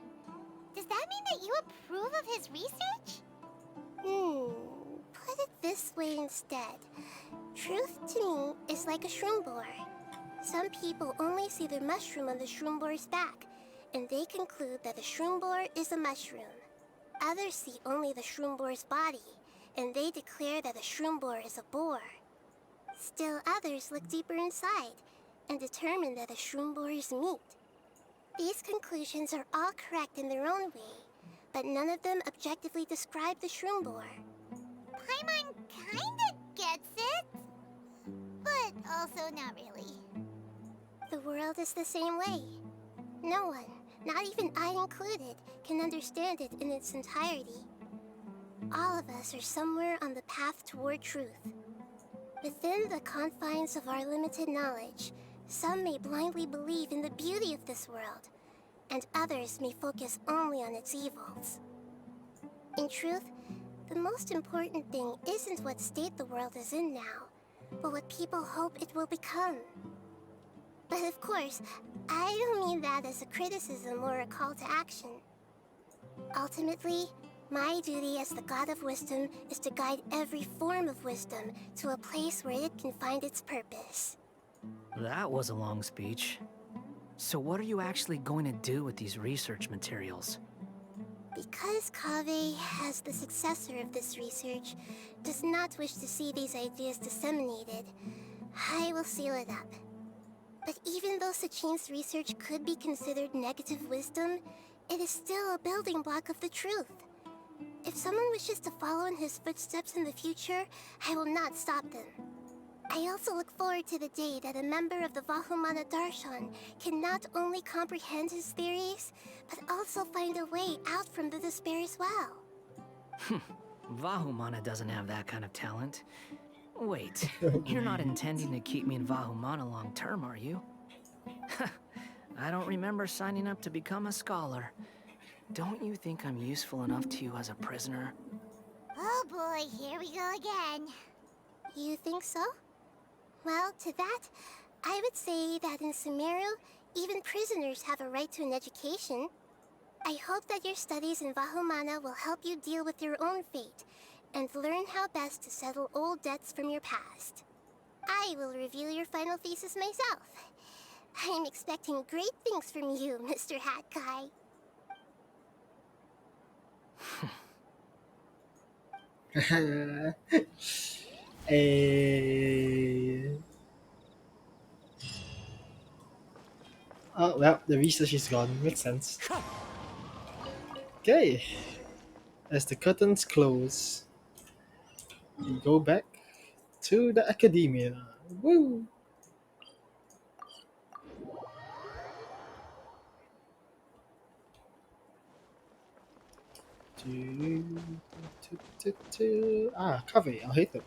Does that mean that you approve of his research? Put it this way instead. Truth to me is like a shroom boar. Some people only see the mushroom on the shroom boar's back, and they conclude that the shroom boar is a mushroom. Others see only the shroom boar's body, and they declare that the shroom boar is a boar. Still others look deeper inside, and determine that the shroom boar is meat. These conclusions are all correct in their own way, but none of them objectively describe the shroom boar. Paimon kinda gets it, but also not really. The world is the same way. No one, not even I included, can understand it in its entirety. All of us are somewhere on the path toward truth. Within the confines of our limited knowledge, some may blindly believe in the beauty of this world, and others may focus only on its evils. In truth, the most important thing isn't what state the world is in now, but what people hope it will become. But of course, I don't mean that as a criticism or a call to action. Ultimately, my duty as the God of Wisdom is to guide every form of wisdom to a place where it can find its purpose. That was a long speech. So what are you actually going to do with these research materials? Because Kaveh, as the successor of this research, does not wish to see these ideas disseminated, I will seal it up. But even though Sachin's research could be considered negative wisdom, it is still a building block of the truth. If someone wishes to follow in his footsteps in the future, I will not stop them. I also look forward to the day that a member of the Vahumana Darshan can not only comprehend his theories, but also find a way out from the despair as well. Vahumana doesn't have that kind of talent. Wait, you're not intending to keep me in Vahumana long term, are you? I don't remember signing up to become a scholar. Don't you think I'm useful enough to you as a prisoner? Oh boy, here we go again. You think so? Well, to that, I would say that in Sumeru, even prisoners have a right to an education. I hope that your studies in Vahumana will help you deal with your own fate, and learn how best to settle old debts from your past. I will review your final thesis myself. I'm expecting great things from you, Mr. Hat Guy. Eh, oh, well, the research is gone. Makes sense. Okay. As the curtains close, we go back to the academia. Woo! Coffee. I'll hate them.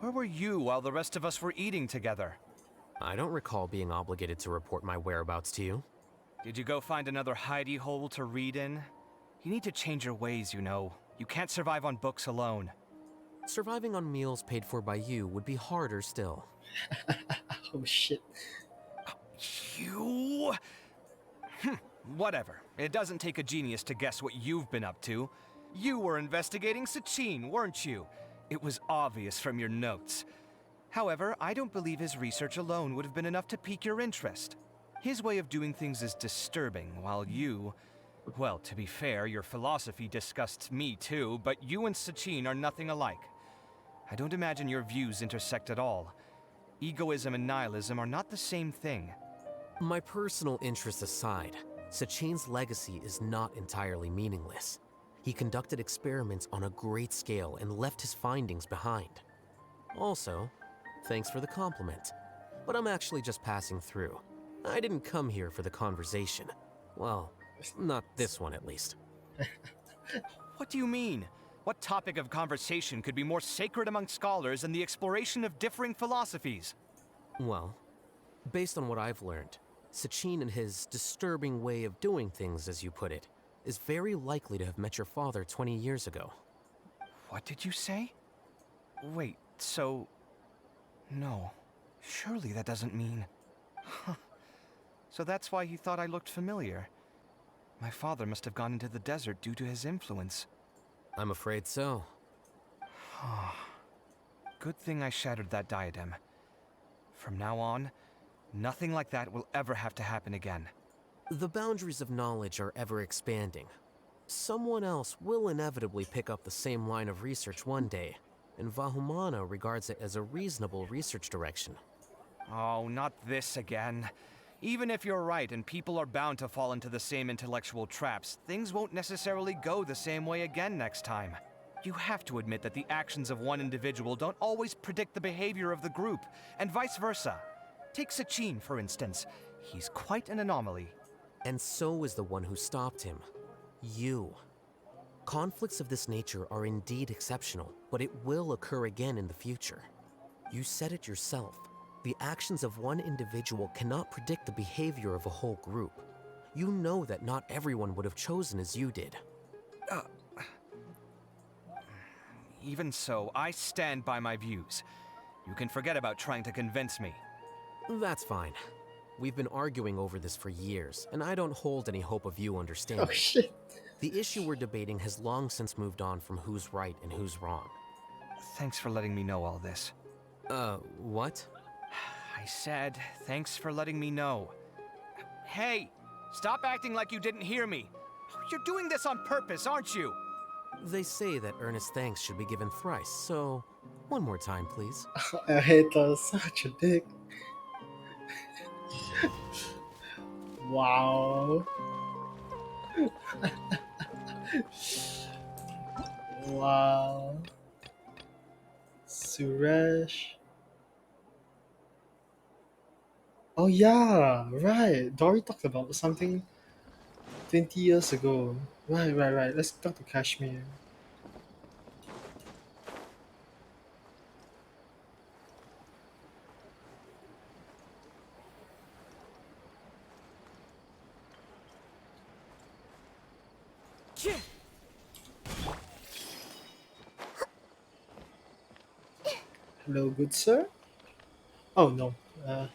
Where were you while the rest of us were eating together? I don't recall being obligated to report my whereabouts to you. Did you go find another hidey hole to read in? You need to change your ways, you know. You can't survive on books alone. Surviving on meals paid for by you would be harder still. Oh shit. You? Whatever. It doesn't take a genius to guess what you've been up to. You were investigating Sachin, weren't you? It was obvious from your notes. However, I don't believe his research alone would have been enough to pique your interest. His way of doing things is disturbing, while you... Well, to be fair, your philosophy disgusts me too, but you and Sachin are nothing alike. I don't imagine your views intersect at all. Egoism and nihilism are not the same thing. My personal interests aside, Sachin's legacy is not entirely meaningless. He conducted experiments on a great scale and left his findings behind. Also, thanks for the compliment, but I'm actually just passing through. I didn't come here for the conversation. Well, not this one at least. What do you mean? What topic of conversation could be more sacred among scholars than the exploration of differing philosophies? Well, based on what I've learned, Sachin and his disturbing way of doing things, as you put it, is very likely to have met your father 20 years ago. What did you say? Wait, so... No. Surely that doesn't mean... So that's why he thought I looked familiar. My father must have gone into the desert due to his influence. I'm afraid so. Good thing I shattered that diadem. From now on, nothing like that will ever have to happen again. The boundaries of knowledge are ever expanding. Someone else will inevitably pick up the same line of research one day, and Vahumana regards it as a reasonable research direction. Oh, not this again. Even if you're right and people are bound to fall into the same intellectual traps, things won't necessarily go the same way again next time. You have to admit that the actions of one individual don't always predict the behavior of the group, and vice versa. Take Sachin, for instance. He's quite an anomaly. And so is the one who stopped him. You. Conflicts of this nature are indeed exceptional, but it will occur again in the future. You said it yourself. The actions of one individual cannot predict the behavior of a whole group. You know that not everyone would have chosen as you did. Even so, I stand by my views. You can forget about trying to convince me. That's fine. We've been arguing over this for years, and I don't hold any hope of you understanding. Oh shit. The issue we're debating has long since moved on from who's right and who's wrong. thanks for letting me know all this. What? I said, thanks for letting me know. Hey, stop acting like you didn't hear me. You're doing this on purpose, aren't you? They say that earnest thanks should be given thrice, so one more time, please. I hate her, such a dick. Wow. Wow. Suresh. Oh yeah, right. Dory talked about something 20 years ago. Right. Let's talk to Kashmir. Hello, good sir. Oh no. Uh,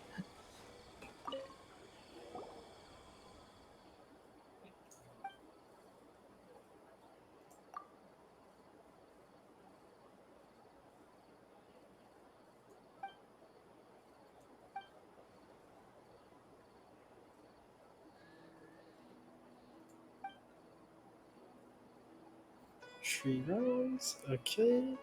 3 rounds. Okay.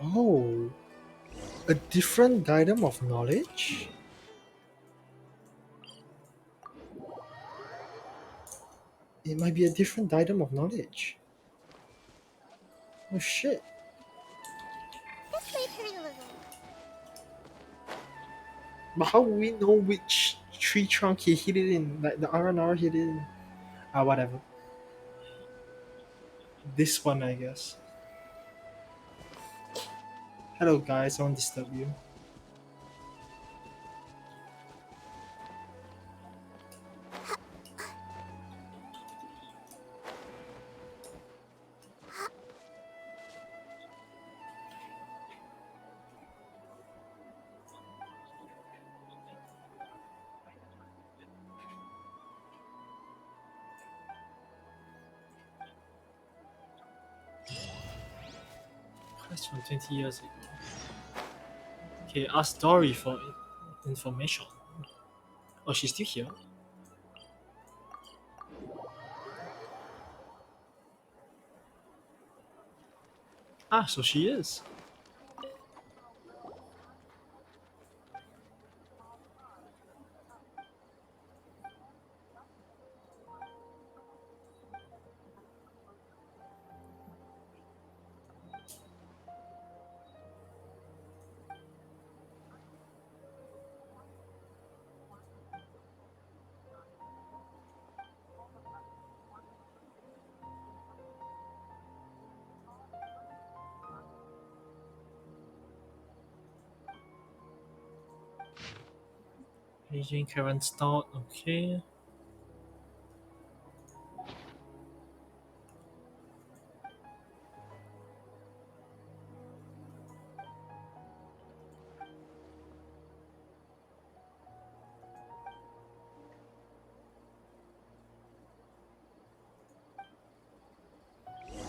Oh, a different diadem of knowledge? It might be a different diadem of knowledge. Oh shit. This way, Perulalu. But how will we know which tree trunk he hit it in? Like the R&R hit it in? Ah, whatever. This one, I guess. Hello, guys. I won't disturb you. That's from 20 years ago. Okay, ask Dory for information. Oh, she's still here. Ah, so she is. Aging Karen Stout, okay.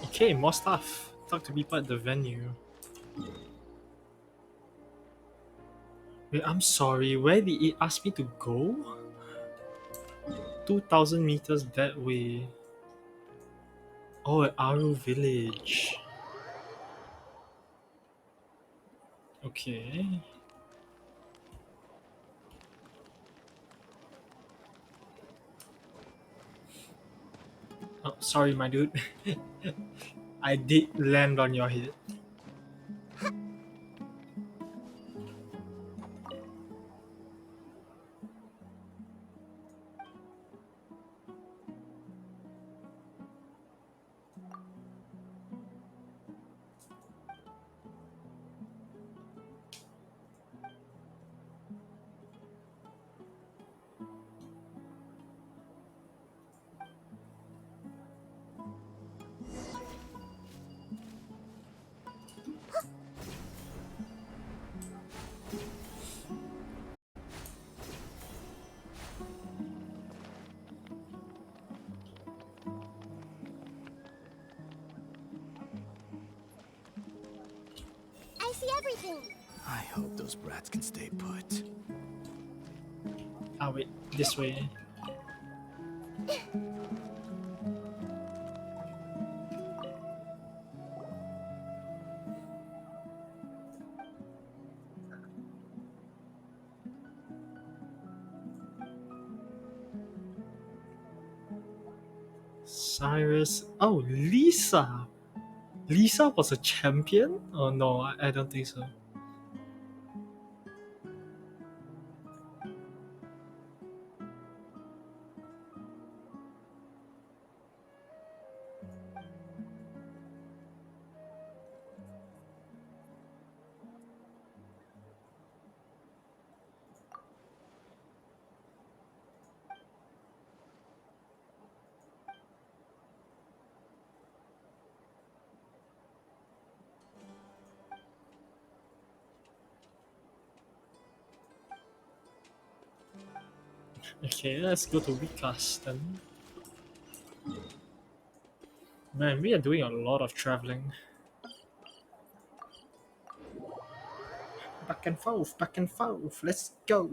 Okay, more stuff. Talk to people at the venue. Wait, I'm sorry. Where did it ask me to go? 2,000 meters that way. Oh, at Aru Village. Okay. Oh, sorry, my dude. I did land on your head. I see everything. I hope those brats can stay put. Ah, wait, this way. Cyrus. Oh, Lisa. Lisa was a champion? Oh no, I don't think so. Okay, let's go to Recast then. Man, we are doing a lot of traveling. Back and forth, back and forth. Let's go.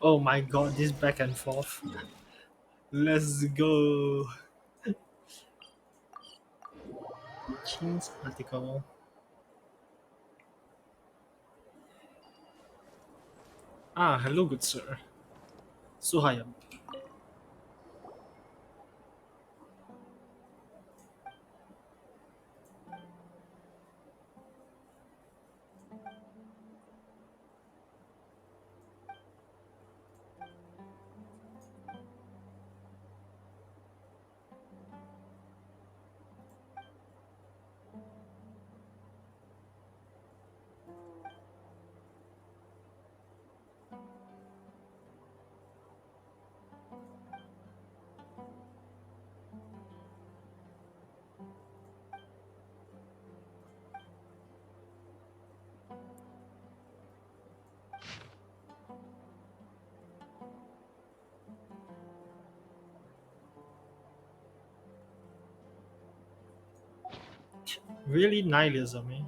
Oh my god, this back and forth. Let's go. Change article. Ah, hello, good sir. Suhayab. Really nihilism, eh?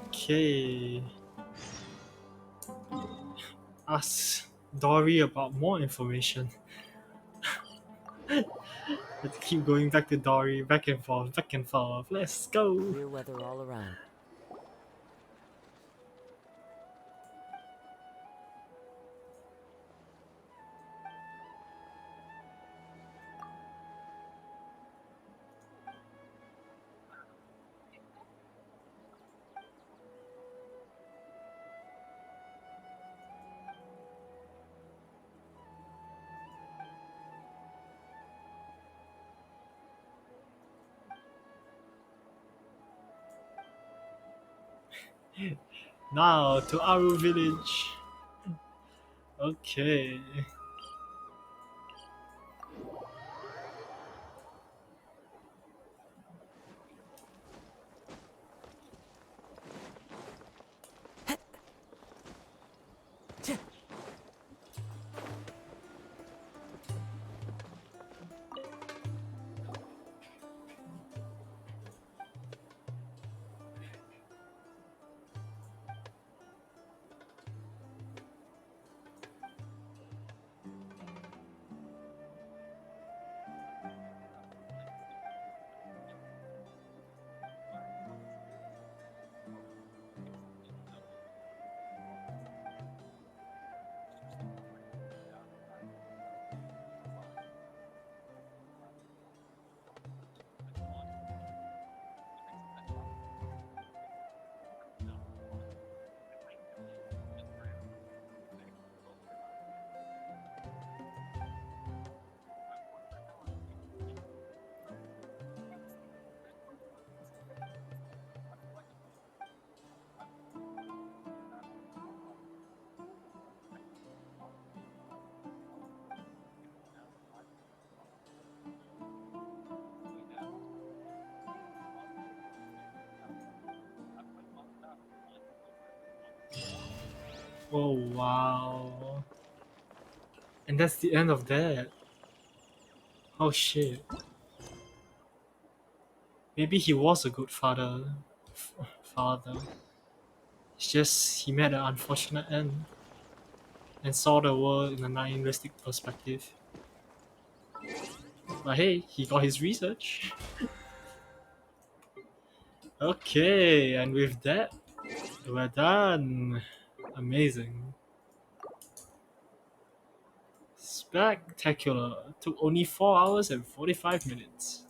Okay. Ask Dory about more information. Let's keep going back to Dory, back and forth, back and forth. Let's go. Clear weather all around. Now to Aru village. Okay. Oh wow. And that's the end of that. Oh shit. Maybe he was a good father. It's just he met an unfortunate end and saw the world in a nihilistic perspective. But hey, he got his research. Okay, and with that, we're done. Amazing. Spectacular. Took only 4 hours and 45 minutes.